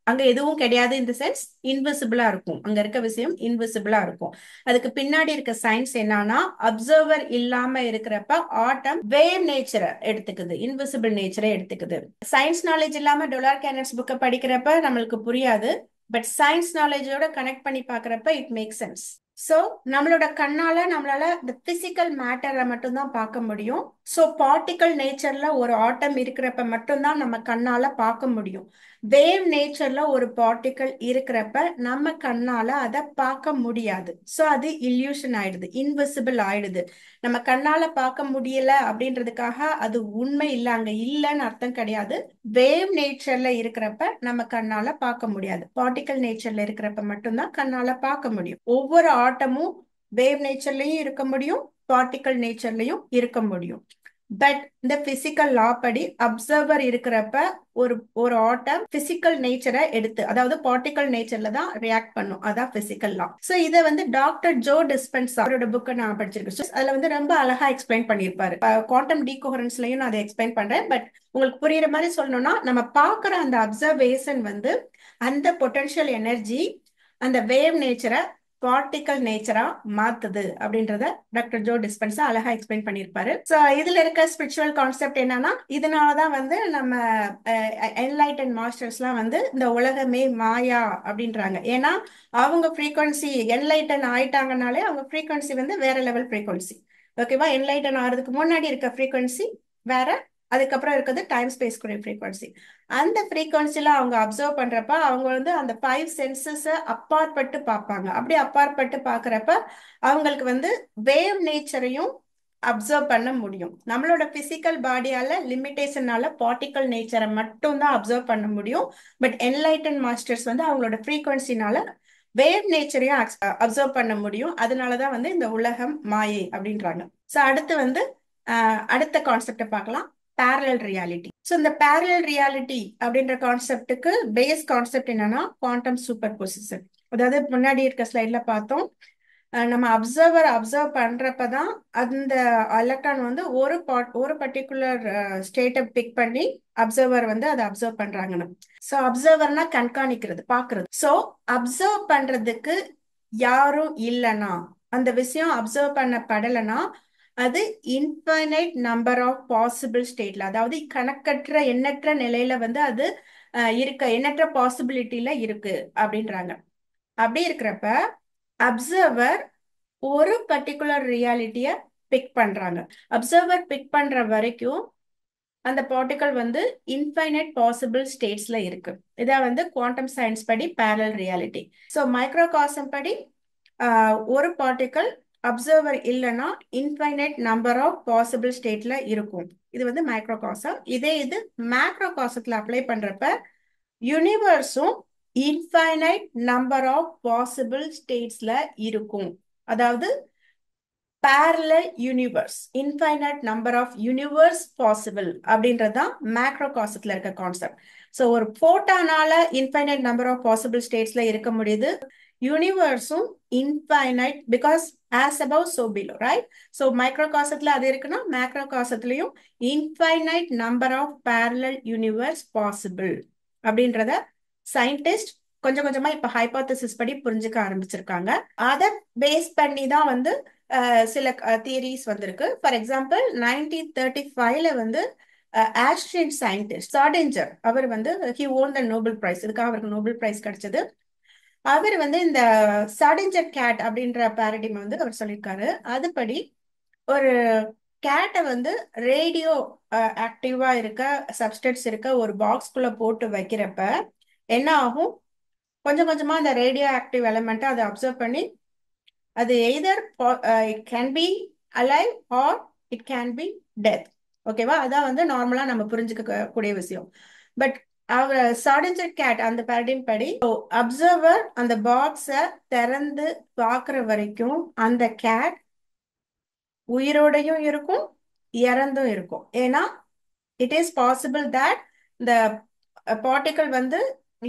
அங்க எதுவும் கிடையாது. இந்த சென்ஸ் இன்விசிபிளா இருக்கும், அங்க இருக்க விஷயம் இன்விசிபிளா இருக்கும். அதுக்கு பின்னாடி இருக்க சயின்ஸ் என்னன்னா, அப்சர்வர் இல்லாம இருக்கிறப்ப ஆட்டம் வேவ் நேச்சரை எடுத்துக்குது, இன்விசிபிள் நேச்சரை எடுத்துக்குது. சயின்ஸ் நாலேஜ் இல்லாம டொலார் கேனன்ஸ் புக்கை படிக்கிறப்ப நம்மளுக்கு புரியாது. பட் சயின்ஸ் நாலேஜோட கனெக்ட் பண்ணி பார்க்கறப்ப இட் மேக் சென்ஸ். ஸோ நம்மளோட கண்ணால நம்மளால இந்த பிசிக்கல் மேட்டரை மட்டும்தான் பார்க்க முடியும். ஸோ பார்ட்டிக்கல் நேச்சர்ல ஒரு ஆட்டம் இருக்கிறப்ப மட்டும்தான் நம்ம கண்ணால பார்க்க முடியும். வேவ் நேச்சர்ல ஒரு பார்ட்டிக்கல் இருக்கிறப்ப நம்ம கண்ணால அதை பார்க்க முடியாது. ஸோ அது இல்யூஷன் ஆயிடுது, இன்விசிபிள் ஆயிடுது. நம்ம கண்ணால பார்க்க முடியல அப்படின்றதுக்காக அது உண்மை இல்லை, அங்க இல்லைன்னு அர்த்தம் கிடையாது. வேவ் நேச்சர்ல இருக்கிறப்ப நம்ம கண்ணால பார்க்க முடியாது, பார்ட்டிக்கல் நேச்சர்ல இருக்கிறப்ப மட்டும்தான் கண்ணால பார்க்க முடியும். ஒவ்வொரு ஆட்டமும் வேவ் நேச்சர்லயும் இருக்க முடியும், பார்ட்டிக்கல் நேச்சர்லயும் இருக்க முடியும். பட் இந்த பிசிக்கல் லா படி அப்சர்வர் இருக்கிறப்ப ஒரு ஒரு ஆட்டம் பிசிக்கல் நேச்சரை எடுத்து, அதாவது பார்ட்டிக்கல் நேச்சர்ல தான் ரியாக்ட் பண்ணும், அதான் பிசிக்கல் லா. சோ இதை வந்து டாக்டர் ஜோ டிஸ்பென்சா அவரோட புக்கை நான் படிச்சிருக்கேன். அதுல வந்து ரொம்ப அழகா எக்ஸ்பிளைன் பண்ணியிருப்பாரு. குவாண்டம் டீகோஹரன்ஸ்லயும் நான் அதை எக்ஸ்பிளைன் பண்றேன். பட் உங்களுக்கு புரியுற மாதிரி சொல்லணும்னா, நம்ம பார்க்குற அந்த அப்சர்வேஷன் வந்து அந்த பொட்டன்ஷியல் எனர்ஜி அந்த வேவ் நேச்சரை பார்ட்டிக்கல் நேச்சரா மாத்துது அப்படின்றத டாக்டர் ஜோ டிஸ்பென்சா அழகா எக்ஸ்பிளைன் பண்ணியிருப்பாரு. ஸோ இதுல இருக்க ஸ்பிரிச்சுவல் கான்செப்ட் என்னன்னா, இதனாலதான் வந்து நம்ம என்லைட்டன் மாஸ்டர்ஸ்லாம் வந்து இந்த உலகமே மாயா அப்படின்றாங்க. ஏன்னா அவங்க ஃப்ரீக்வன்சி என்லைட்டன் ஆயிட்டாங்கனாலே அவங்க ஃப்ரீக்வன்சி வந்து வேற லெவல் ஃப்ரீக்வன்சி. ஓகேவா? என்லைட்டன் ஆகிறதுக்கு முன்னாடி இருக்க ஃப்ரீக்வன்சி வேற, அதுக்கப்புறம் இருக்கிறது டைம் ஸ்பேஸ் குரிய ஃப்ரீக்வன்சி. அந்த ஃப்ரீக்வன்சில அவங்க அப்சர்வ் பண்றப்ப அவங்க வந்து அந்த 5 சென்சஸ் அப்பாற்பட்டு பார்ப்பாங்க. அப்படி அப்பாற்பட்டு பார்க்கறப்ப அவங்களுக்கு வந்து வேவ் நேச்சரையும் அப்சர்வ் பண்ண முடியும். நம்மளோட பிசிக்கல் பாடியால லிமிடேஷனால பார்ட்டிக்கல் நேச்சரை மட்டும் தான் அப்சர்வ் பண்ண முடியும். பட் என்லைட்டன் மாஸ்டர்ஸ் வந்து அவங்களோட ஃப்ரீக்வன்சினால வேவ் நேச்சரையும் அப்சர்வ் பண்ண முடியும். அதனாலதான் வந்து இந்த உலகம் மாயை அப்படின்றாங்க. ஸோ அடுத்து வந்து அடுத்த கான்செப்டை பார்க்கலாம், parallel ரியாலிட்டி. ஸோ இந்த parallel ரியாலிட்டி அப்படின்ற கான்செப்டுக்கு பேஸ் கான்செப்ட் என்னன்னா குவாண்டம் சூப்பர் பொசிஷன். அதாவது முன்னாடி இருக்க ஸ்லைட்ல பார்த்தோம், நம்ம அப்சர்வ் பண்றப்பதான் அந்த எலக்ட்ரான் வந்து ஒரு பர்டிகுலர் ஸ்டேட்டை பிக் பண்ணி அப்சர்வர் வந்து அதை அப்சர்வ் பண்றாங்கன்னு. ஸோ அப்சர்வர்னா கண்காணிக்கிறது, பாக்குறது. ஸோ அப்சர்வ் பண்றதுக்கு யாரும் இல்லைன்னா, அந்த விஷயம் அப்சர்வ் பண்ணப்படலைன்னா அது இன்ஃபைனைட் நம்பர் ஆஃப் பாசிபிள் ஸ்டேட்ல, அதாவது கணக்கற்ற எண்ணற்ற நிலையில வந்து அது எண்ணற்ற பாசிபிலிட்டியில இருக்கு அப்படின்றாங்க. அப்படி இருக்கிறப்ப அப்சர்வர் ஒரு பர்டிகுலர் ரியாலிட்டிய பிக் பண்றாங்க. அப்சர்வர் பிக் பண்ற வரைக்கும் அந்த பார்ட்டிகல் வந்து இன்ஃபைனைட் பாசிபிள் ஸ்டேட்ஸ்ல இருக்கு. இதான் வந்து குவாண்டம் சயின்ஸ் படி parallel ரியாலிட்டி. ஸோ மைக்ரோகாசம் படி ஒரு பார்ட்டிகல் அப்சர்வர் இல்லைன்னா இன்ஃபைனைட் நம்பர் ஆஃப் பாசிபிள் ஸ்டேட்ல இருக்கும். இது வந்து மைக்ரோகாசம். இது மேக்ரோகாசத்துல அப்ளை பண்றப்ப யூனிவர்ஸும் இன்ஃபைனைட் நம்பர் ஆஃப் பாசிபிள் ஸ்டேட்ஸ்ல இருக்கும். அதாவது parallel universe, infinite number of universe possible அப்படின்றதுதான் மேக்ரோகாசத்துல இருக்க கான்செப்ட். ஸோ ஒரு போட்டானால இன்ஃபைனைட் நம்பர் ஆஃப் பாசிபிள் ஸ்டேட்ஸ்ல இருக்க முடியுது. யூனிவர்ஸும் infinite, because as above so below, right? So மைக்ரோகாசத்துல அது இருக்குன்னா மேக்ரோகாசத்துலயும் infinite number of parallel universe possible அப்படின்றத சயின்டிஸ்ட் கொஞ்சம் கொஞ்சமா இப்ப ஹைபோதசிஸ் படி புரிஞ்சுக்க ஆரம்பிச்சிருக்காங்க. அதை பேஸ் பண்ணி தான் வந்து சில தியரிஸ் வந்திருக்கு. ஃபார் எக்ஸாம்பிள் 1935ல வந்து ஆஸ்ட்ரியன் சயின்டிஸ்ட் ஷாடிஞ்சர், அவர் வந்து he own the Nobel prize, இதுக்காக அவருக்கு நோபல் பிரைஸ் கிடைச்சது. அவர் வந்து இந்த ஷாடிஞ்சர் கேட் அப்படின்ற பாரடிம் வந்து அவர் சொல்லியிருக்காரு. அதுபடி ஒரு கேட்டை வந்து ரேடியோ ஆக்டிவா இருக்க சப்ஸ்டன்ஸ் இருக்க ஒரு பாக்ஸ்குள்ள போட்டு வைக்கிறப்ப என்ன ஆகும், கொஞ்சம் கொஞ்சமா அந்த ரேடியோ ஆக்டிவ் எலமெண்ட்டை அதை அப்சர்வ் பண்ணி அது either it can B alive R it can B death. ஓகேவா? அதான் வந்து நார்மலா நம்ம புரிஞ்சுக்க கூடிய விஷயம். பட் அவர் சார்டஞ்சர் கேட் அந்த பேரடைம் படி அப்சர்வர் அந்த பாக்ஸ திறந்து பாக்குற வரைக்கும் அந்த கேட் உயிரோடையும் இருக்கும், இறந்தும் இருக்கும். ஏன்னா இட் இஸ் பாசிபிள் தட் இந்த பார்ட்டிகல் வந்து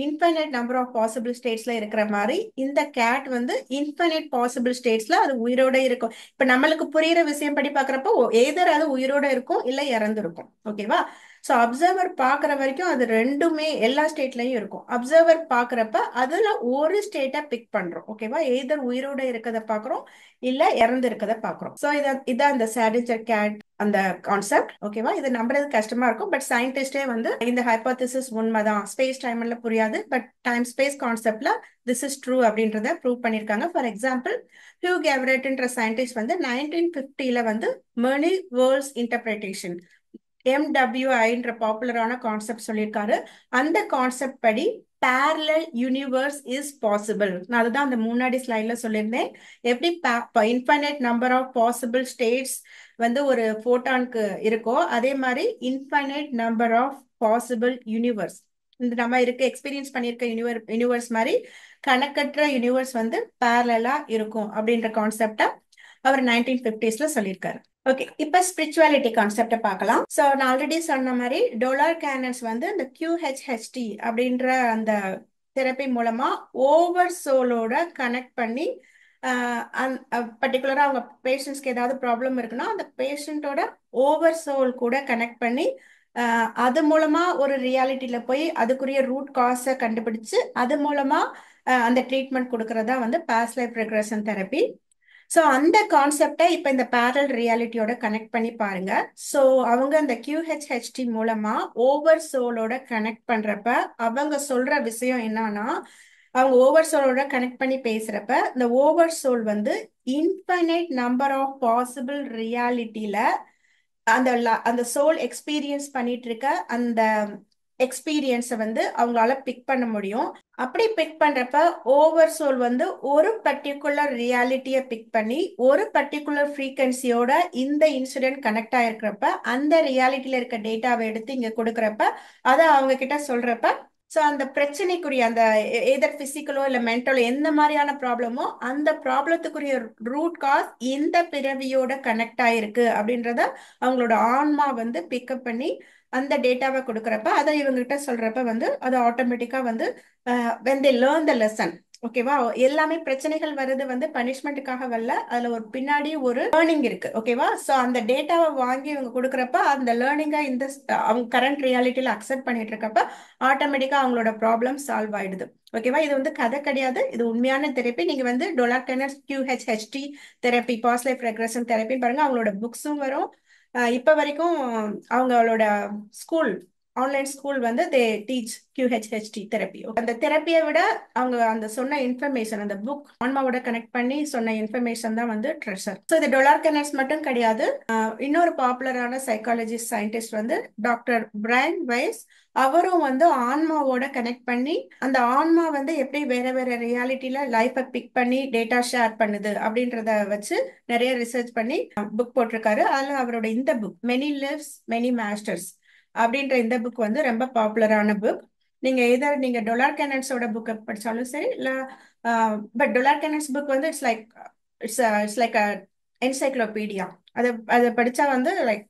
இன்ஃபைனைட் நம்பர் ஆஃப் பாசிபிள் ஸ்டேட்ஸ்ல இருக்கிற மாதிரி இந்த கேட் வந்து இன்ஃபைனைட் பாசிபிள் ஸ்டேட்ஸ்ல அது உயிரோட இருக்கும். இப்ப நம்மளுக்கு புரியுற விஷயம் படி பாக்குறப்போ எதர் அது உயிரோட இருக்கும் இல்ல இறந்து இருக்கும். ஓகேவா? ஸோ அப்சர்வர் பாக்குற வரைக்கும் அது ரெண்டுமே எல்லா ஸ்டேட்லயும் இருக்கும். அப்சர்வர் பாக்குறப்ப அதுல ஒரு ஸ்டேட்டை பிக் பண்றோம். ஓகேவா? எதர் உயிரோட இருக்கதை பாக்குறோம் இல்ல இறந்து இருக்கதை பாக்குறோம். ஸோ இதான் இந்த சாடிஞ்சர் கேட் அந்த கான்செப்ட். ஓகேவா? இது நம்புறது கஷ்டமா இருக்கும். பட் சயின்டிஸ்டே வந்து இந்த ஹைபோதிசிஸ் உண்மைதான், ஸ்பேஸ் டைம்ல புரியாது, பட் டைம் ஸ்பேஸ் கான்செப்ட்ல திஸ் இஸ் ட்ரூ அப்படின்றத ப்ரூவ் பண்ணிருக்காங்க. ஃபார் எக்ஸாம்பிள் ஹியூ கேவரேட்ன்ற சயின்டிஸ்ட் வந்து 1950ல வந்து மெனி வேர்ல்ட்ஸ் இன்டர்பிரேட்டேஷன் MWIன்ற பாப்புலரான கான்செப்ட் சொல்லியிருக்காரு. அந்த கான்செப்ட் படி parallel universe is possible. நான் அதுதான் அந்த முன்னாடி ஸ்லைட்ல சொல்லியிருந்தேன். எப்படி infinite number of possible states வந்து ஒரு போட்டானுக்கு இருக்கோ அதே மாதிரி infinite number of possible universe இந்த நம்ம எக்ஸ்பீரியன்ஸ் பண்ணியிருக்க யூனிவர்ஸ் மாதிரி கணக்கற்ற யூனிவர்ஸ் வந்து பேரலா இருக்கும் அப்படின்ற கான்செப்டா அவர் 1950ஸ்ல சொல்லியிருக்காரு. ஓகே, இப்ப ஸ்பிரிச்சுவாலிட்டி கான்செப்ட பார்க்கலாம். சோ நான் ஆல்ரெடி சொன்ன மாதிரி டோலார் கேனன்ஸ் வந்து இந்த QHHT அப்படின்ற அந்த தெரப்பி மூலமா ஓவர் சோலோட கனெக்ட் பண்ணி பர்டிகுலரா அவங்க பேஷண்ட்ஸ்க்கு ஏதாவது ப்ராப்ளம் இருக்குன்னா அந்த பேஷண்டோட ஓவர் சோல் கூட கனெக்ட் பண்ணி அது மூலமா ஒரு ரியாலிட்டியில போய் அதுக்குரிய ரூட் காஸை கண்டுபிடிச்சு அது மூலமா அந்த ட்ரீட்மெண்ட் கொடுக்கறதா வந்து past life regression therapy. So அந்த கான்செப்டை இப்போ இந்த பேரல் ரியாலிட்டியோட கனெக்ட் பண்ணி பாருங்க. ஸோ அவங்க அந்த QHHT மூலமா ஓவர் சோலோட கனெக்ட் பண்றப்ப அவங்க சொல்ற விஷயம் என்னன்னா அவங்க ஓவர் சோலோட கனெக்ட் பண்ணி பேசுறப்ப இந்த ஓவர் சோல் வந்து இன்ஃபைனைட் நம்பர் ஆஃப் பாசிபிள் ரியாலிட்டியில அந்த சோல் எக்ஸ்பீரியன்ஸ் பண்ணிட்டு இருக்க அந்த எக்ஸ்பீரியன்ஸை வந்து அவங்களால பிக் பண்ண முடியும். அப்படி பிக் பண்றப்ப ஓவர் சோல் வந்து ஒரு பர்டிகுலர் ரியாலிட்டியை பிக் பண்ணி ஒரு பர்டிகுலர் ஃப்ரீக்வன்சியோட இந்த இன்சிடென்ட் கனெக்ட் ஆயிருக்கிறப்ப அந்த ரியாலிட்டியில இருக்க டேட்டாவை எடுத்து இங்க கொடுக்குறப்ப அதை அவங்க கிட்ட சொல்றப்ப ஸோ அந்த பிரச்சனைக்குரிய அந்த எதர் பிசிக்கலோ இல்லை மென்டலோ எந்த மாதிரியான ப்ராப்ளமோ அந்த ப்ராப்ளத்துக்குரிய ரூட் காஸ் இந்த பிறவியோட கனெக்ட் ஆயிருக்கு அப்படின்றத அவங்களோட ஆன்மா வந்து பிக்கப் பண்ணி அந்த டேட்டாவை கொடுக்குறப்ப அதை இவங்ககிட்ட சொல்றப்ப வந்து அது ஆட்டோமேட்டிக்கா வந்து when they learn the lesson. ஓகேவா? எல்லாமே பிரச்சனைகள் வருது வந்து பனிஷ்மெண்ட்டுக்காக வரல, அதுல ஒரு பின்னாடி ஒரு லேர்னிங் இருக்கு. ஓகேவா? சோ அந்த டேட்டாவை வாங்கி இவங்க கொடுக்குறப்ப அந்த லேர்னிங்கை இந்த அவங்க கரண்ட் ரியாலிட்டியில அக்செப்ட் பண்ணிட்டு இருக்கப்ப ஆட்டோமேட்டிக்கா அவங்களோட ப்ராப்ளம் சால்வ் ஆயிடுது. ஓகேவா? இது வந்து கதை கிடையாது, இது உண்மையான தெரப்பி. நீங்க வந்து Dolores Cannon's QHHT therapy, past life regression therapy பாருங்க, அவங்களோட புக்ஸும் வரும். இப்ப வரைக்கும் அவங்களோட ஸ்கூல் ஆன்லைன் ஸ்கூல் வந்து தே டீச் QHHT தெரப்பி. அந்த தெரப்பியை விட அவங்க அந்த சொன்ன இன்ஃபர்மேஷன் அந்த புக் ஆன்மாவோட கனெக்ட் பண்ணி சொன்ன இன்ஃபர்மேஷன் தான் வந்து ட்ரெஷர். ஸோ இது டோலார் கேனன்ஸ் மட்டும் கிடையாது. இன்னொரு பாப்புலரான சைக்காலஜிஸ்ட் சயின்டிஸ்ட் வந்து டாக்டர் பிரையன் வைஸ், அவரும் வந்து ஆன்மாவோட கனெக்ட் பண்ணி அந்த ஆன்மா வந்து எப்படி வேற வேற ரியாலிட்டியில லைஃபை பிக் பண்ணி டேட்டா ஷேர் பண்ணுது அப்படின்றத வச்சு நிறைய ரிசர்ச் பண்ணி புக் போட்டிருக்காரு. அதுல அவரோட இந்த book many lives many masters அப்படின்ற இந்த புக் வந்து ரொம்ப பாப்புலரான புக். நீங்க டோலார் கேனன்ஸோட புக்கை படிச்சாலும் சரி இல்ல, பட் டோலார் கேனன்ஸ் புக் வந்து இட்ஸ் லைக் அ என்சைக்ளோபீடியா. அதை படிச்சா வந்து லைக்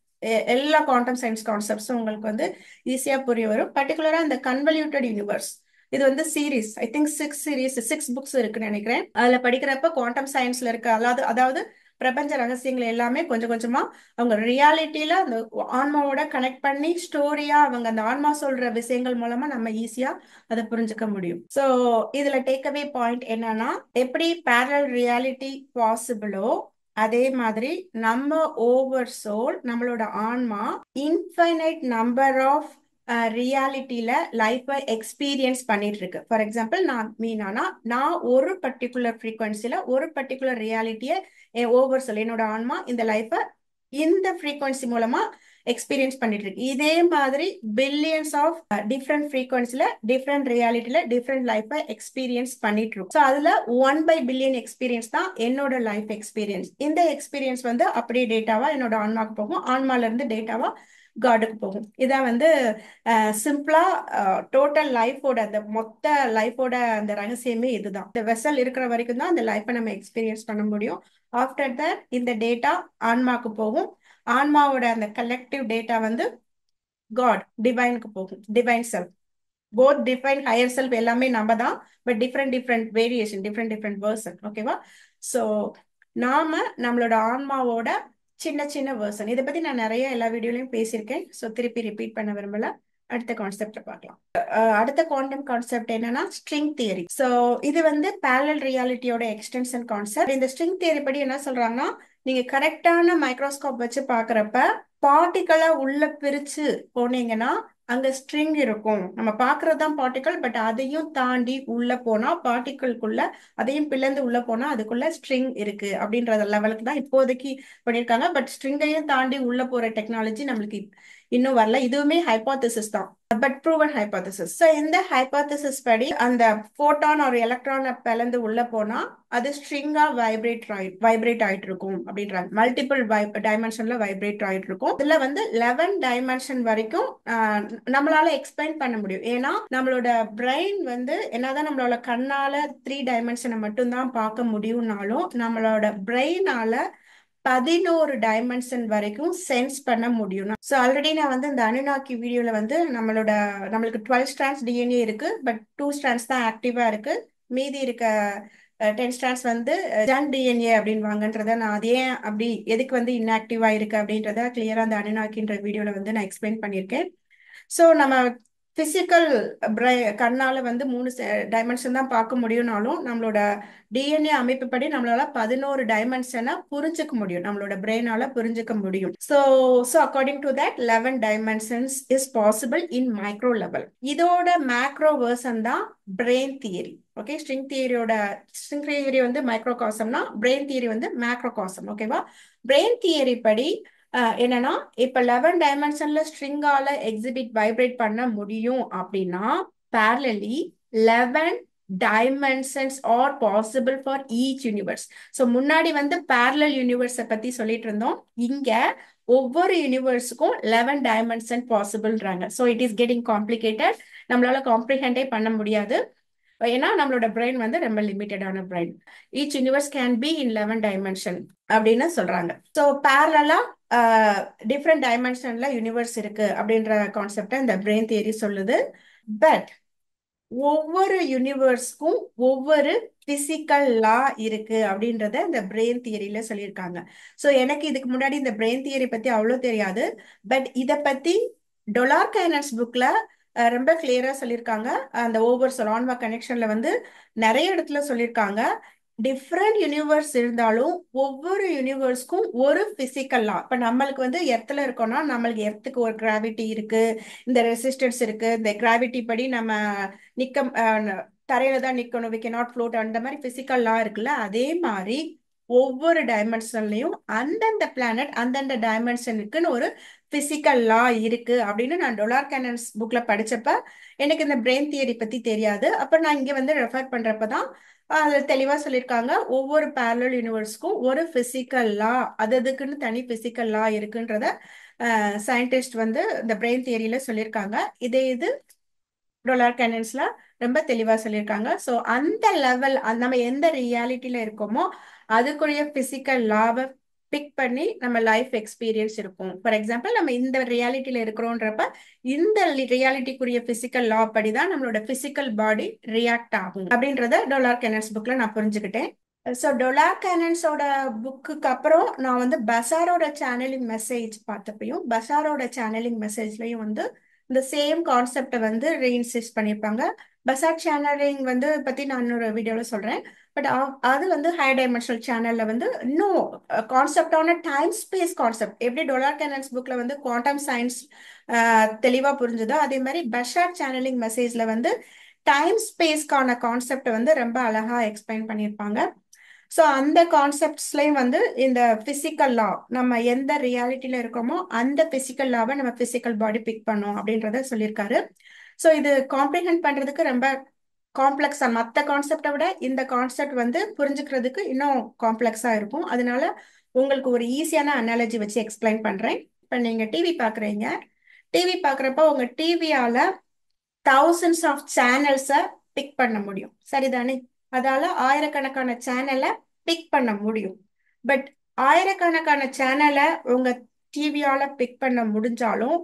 எல்லா குவாண்டம் சயின்ஸ் கான்செப்ட்ஸும் உங்களுக்கு வந்து ஈஸியா புரிய வரும். பர்டிகுலரா இந்த கன்வல்யூட்டட் யூனிவர்ஸ் இது வந்து சீரீஸ், ஐ திங்க் 6 புக்ஸ் இருக்குன்னு நினைக்கிறேன். அதுல படிக்கிறப்ப குவாண்டம் சயின்ஸ்ல இருக்க அதாவது பிரபஞ்ச ரகசியங்கள் எல்லாமே கொஞ்சம் கொஞ்சமா அவங்க ரியாலிட்டியில அந்த ஆன்மாவோட கனெக்ட் பண்ணி ஸ்டோரியா அவங்க அந்த ஆன்மா சொல்ற விஷயங்கள் மூலமா நம்ம ஈஸியா அதை புரிஞ்சுக்க முடியும். சோ இதுல டேக்அவே பாயிண்ட் என்னன்னா, எப்படி பேரலல் ரியாலிட்டி பாசிபிளோ அதே மாதிரி நம்ம ஓவர் சோல் நம்மளோட ஆன்மா இன்ஃபைனைட் நம்பர் ஆஃப் ரியாலிட்டியில லைஃபை எக்ஸ்பீரியன்ஸ் பண்ணிட்டு இருக்கு. ஃபார் எக்ஸாம்பிள் நான் ஒரு பர்டிகுலர் ஃப்ரீக்வன்சில ஒரு பர்டிகுலர் ரியாலிட்டியை ஓவர் சோல் என்னோட ஆன்மா இந்த லைஃபை இந்த ஃப்ரீக்வன்சி மூலமா எக்ஸ்பீரியன்ஸ் பண்ணிட்டு இருக்கு. இதே மாதிரி பில்லியன்ஸ் ஆஃப் டிஃப்ரெண்ட் ஃப்ரீக்வன்சில டிஃப்ரெண்ட் ரியாலிட்டியில டிஃப்ரெண்ட் லைஃபை எக்ஸ்பீரியன்ஸ் பண்ணிட்டு இருக்கும். ஸோ அதுல 1/பில்லியன் எக்ஸ்பீரியன்ஸ் தான் என்னோட லைஃப் எக்ஸ்பீரியன்ஸ். இந்த எக்ஸ்பீரியன்ஸ் வந்து அப்படியே டேட்டாவா என்னோட ஆன்மாக்கு போகும், ஆன்மால இருந்து டேட்டாவா காடுக்கு போகும். இதான் வந்து சிம்பிளா டோட்டல் லைஃபோட அந்த மொத்த லைஃபோட அந்த ரகசியமே இதுதான். இந்த வெசல் இருக்கிற வரைக்கும் தான் அந்த லைஃபை நம்ம எக்ஸ்பீரியன்ஸ் பண்ண முடியும். ஆஃப்டர் தட் இந்த டேட்டா ஆன்மாக்கு போகும். ஆன்மாவோட அந்த கலெக்டிவ் டேட்டா வந்து காட் டிவைனுக்கு போகும், divine self. Both define higher self எல்லாமே நம்ம தான், but different variation, different version. ஓகேவா? ஸோ நாம நம்மளோட ஆன்மாவோட சின்ன வேர்சன். இதை பத்தி நான் நிறைய எல்லா வீடியோலையும் பேசியிருக்கேன். ஸோ திருப்பி ரிப்பீட் பண்ண விரும்பல. அடுத்த கான்செப்ட்ல பார்க்கலாம். அடுத்த குவாண்டம் கான்செப்ட் என்னன்னா ஸ்ட்ரிங் தியரி. ஸோ இது வந்து பேரலல் ரியாலிட்டியோட எக்ஸ்டென்ஷன் கான்செப்ட். இந்த ஸ்ட்ரிங் தியரி படி என்ன சொல்றாங்கன்னா, நீங்க கரெக்டான மைக்ரோஸ்கோப் வச்சு பாக்குறப்ப பார்ட்டிகளா உள்ள பிரிச்சு போனீங்கன்னா அங்க ஸ்ட்ரிங் இருக்கும். நம்ம பாக்குறதுதான் பார்ட்டிகல், பட் அதையும் தாண்டி உள்ள போனா பார்ட்டிகளுக்குள்ள அதையும் பிளந்து உள்ள போனா அதுக்குள்ள ஸ்ட்ரிங் இருக்கு அப்படின்ற லெவலுக்கு தான் இப்போதைக்கு பண்ணிருக்காங்க. பட் ஸ்ட்ரிங்கையும் தாண்டி உள்ள போற டெக்னாலஜி நம்மளுக்கு இன்னும் வரல. இதுவுமே ஹைபோதசிஸ் தான், பட் ப்ரூவன் ஹைபோதசிஸ். ஸோ இந்த ஹைபோதசிஸ் படி அந்த போட்டான் ஒரு எலக்ட்ரானை பிளந்து உள்ள போனா அது ஸ்ட்ரிங்கா வைப்ரேட் ஆயிட்டு இருக்கும் அப்படின்றாங்க. மல்டிபிள் டைமென்ஷன்ல வைப்ரேட் ஆயிட்டு இருக்கும். இதுல வந்து 11 டைமென்ஷன் வரைக்கும் நம்மளால எக்ஸ்பிளைன் பண்ண முடியும். ஏன்னா நம்மளோட பிரெயின் வந்து என்னதான் நம்மளோட கண்ணால 3 டைமென்ஷனை மட்டும்தான் பார்க்க முடியும்னாலும் நம்மளோட பிரெயினால 11 டைமென்ஷன் வரைக்கும் சென்ஸ் பண்ண முடியும். ஸோ ஆல்ரெடி நான் வந்து இந்த அனுநாக்கி வீடியோல வந்து நம்மளுக்கு 12 ஸ்ட்ராண்ட்ஸ் டிஎன்ஏ இருக்கு, பட் 2 ஸ்ட்ராண்ட்ஸ் தான் ஆக்டிவா இருக்கு. மீதி இருக்க 10 ஸ்ட்ராண்ட்ஸ் வந்து ஜன் டிஎன்ஏ அப்படின்னு வாங்கன்றத நான் அது ஏன் அப்படி எதுக்கு வந்து இன்ஆக்டிவா இருக்கு அப்படின்றத கிளியரா அந்த அனுநாக்கின்ற வீடியோல வந்து நான் எக்ஸ்பிளைன் பண்ணியிருக்கேன். ஸோ நம்ம பிசிக்கல் கண்ணால வந்து 3 டைமென்ஷன் தான் பார்க்க முடியும்னாலும் நம்மளோட டிஎன்ஏ அமைப்புப்படி நம்மளால 11 டைமென்ஷனை புரிஞ்சுக்க முடியும், நம்மளோட பிரெயினால புரிஞ்சுக்க முடியும். So according to that 11 dimensions is possible in micro level. இதோட மேக்ரோ வேர்ஷன் தான் brain theory. Okay, string theory வந்து மைக்ரோ காசம்னா பிரெயின் தியரி வந்து மேக்ரோ காசம். ஓகேவா? பிரெயின் தியரி படி என்னன்னா, இப்ப 11 டைமென்ஷன்ல ஸ்ட்ரிங்கால வைப்ரேட் பண்ண முடியும் அப்படின்னா parallelly 11 dimensions are possible for each universe. So முன்னாடி வந்து parallel universe பத்தி சொல்லிட்டு இருந்தோம். இங்க ஒவ்வொரு யூனிவர்ஸுக்கும் 11 டைமென்ஷன் பாசிபிள்ன்றாங்க. So it is getting complicated. நம்மளால காம்ப்ரிஹெண்டே பண்ண முடியாது. ஏன்னா நம்மளோட பிரெயின் வந்து ரொம்ப லிமிட்டடான brain. Each universe can be in 11 dimension அப்படின்னு சொல்றாங்க. ஸோ பேரலா டிஃப்ரெண்ட் டைமென்ஷன்ல யூனிவர்ஸ் இருக்கு அப்படின்ற கான்செப்டை இந்த பிரெயின் தியரி சொல்லுது. பட் ஒவ்வொரு யூனிவர்ஸ்க்கும் ஒவ்வொரு பிசிக்கல் லா இருக்கு அப்படின்றத இந்த பிரெயின் தியரியில சொல்லியிருக்காங்க. ஸோ எனக்கு இதுக்கு முன்னாடி இந்த பிரெயின் தியரி பத்தி அவ்வளோ தெரியாது. பட் இதை பத்தி டொலார்கைனஸ் புக்ல ரொம்ப கிளியரா சொல்லியிருக்காங்க. அந்த ஓவர் ஆன்மா கனெக்ஷன்ல வந்து நிறைய இடத்துல சொல்லியிருக்காங்க. டிஃப்ரெண்ட் யூனிவர்ஸ் இருந்தாலும் ஒவ்வொரு யூனிவர்ஸ்க்கும் ஒரு பிசிக்கல் லா. இப்ப நம்மளுக்கு வந்து எர்த்துல இருக்கோம்னா நம்மளுக்கு எர்த்துக்கு ஒரு கிராவிட்டி இருக்கு, இந்த ரெசிஸ்டன்ஸ் இருக்கு, இந்த கிராவிட்டி படி நம்ம தரையில தான் நிக்கணும், we cannot float, அந்த மாதிரி பிசிக்கல் லா இருக்குல்ல. அதே மாதிரி ஒவ்வொரு டைமென்ஷன்லயும் அந்தந்த பிளானட் அந்தந்த டைமென்ஷனுக்குன்னு ஒரு பிசிக்கல் லா இருக்கு அப்படின்னு நான் டொலார்கைனஸ் புக்ல படிச்சப்ப எனக்கு இந்த பிரெயின் தியரி பத்தி தெரியாது. அப்ப நான் இங்க வந்து ரெஃபர் பண்றப்பதான் அதுல தெளிவா சொல்லியிருக்காங்க, ஒவ்வொரு பேரலல் யூனிவர்ஸ்க்கும் ஒரு பிசிக்கல் லா, அதுக்குன்னு தனி பிசிக்கல் லா இருக்குன்றத சயின்டிஸ்ட் வந்து இந்த பிரெயின் தியரியில சொல்லியிருக்காங்க. இது டொலார்கைனஸ்ல ரொம்ப தெளிவா சொல்லியிருக்காங்க. ஸோ அந்த லெவல் நம்ம எந்த ரியாலிட்டியில இருக்கோமோ அதுக்குரிய பிசிக்கல் லாவை பிக் பண்ணி நம்ம லைஃப் எக்ஸ்பீரியன்ஸ் இருக்கும். ஃபார் எக்ஸாம்பிள் நம்ம இந்த ரியாலிட்டியில இருக்கிறோன்றப்ப இந்த ரியாலிட்டிக்குரிய பிசிக்கல் லா படிதான் நம்மளோட பிசிக்கல் பாடி ரியாக்ட் ஆகும் அப்படின்றத டொலார்கைனஸ் புக்ல நான் புரிஞ்சுக்கிட்டேன். ஸோ டொலார்கைனஸோட புக்குக்கு அப்புறம் நான் வந்து பசாரோட சேனலிங் மெசேஜ் பார்த்தப்பையும் பசாரோட சேனலிங் மெசேஜ்லையும் வந்து இந்த சேம் கான்செப்டை வந்து ரீஇன்சிஸ்ட் பண்ணியிருப்பாங்க. பசார் சேனலிங் வந்து பத்தி நான் இன்னொரு வீடியோல சொல்றேன். பட் அது வந்து ஹை டைமென்ஷனல் சேனல்ல வந்து இன்னும் கான்செப்டான டைம் ஸ்பேஸ் கான்செப்ட் எப்படி டொலார்கைனஸ் புக்ல வந்து குவாண்டம் சயின்ஸ் தெளிவா புரிஞ்சுதோ அதே மாதிரி பசார் சேனலிங் மெசேஜ்ல வந்து டைம் ஸ்பேஸ்க்கான கான்செப்டை வந்து ரொம்ப அழகா எக்ஸ்பிளைன் பண்ணியிருப்பாங்க. ஸோ அந்த கான்செப்ட்ஸ்லயும் வந்து இந்த பிசிக்கல் லா, நம்ம எந்த ரியாலிட்டியில இருக்கோமோ அந்த பிசிக்கல் லாவை நம்ம பிசிக்கல் பாடி பிக் பண்ணும் அப்படின்றத சொல்லியிருக்காரு. ஸோ இது காம்ப்ரிஹெண்ட் பண்றதுக்கு ரொம்ப காம்ப்ளெக்ஸா, மற்ற கான்செப்டை விட இந்த கான்செப்ட் வந்து புரிஞ்சுக்கிறதுக்கு இன்னும் காம்ப்ளெக்ஸா இருக்கும். அதனால உங்களுக்கு ஒரு ஈஸியான அனாலஜி வச்சு எக்ஸ்பிளைன் பண்றேன். இப்போ நீங்க டிவி பாக்குறீங்க. டிவி பாக்குறப்ப உங்க டிவியால thousands ஆஃப் சேனல்ஸை பிக் பண்ண முடியும், சரிதானே? அதால ஆயிரக்கணக்கான சேனலை பிக் பண்ண முடியும். பட் ஆயிரக்கணக்கான சேனலை உங்க டிவியால பிக் பண்ண முடிஞ்சாலும்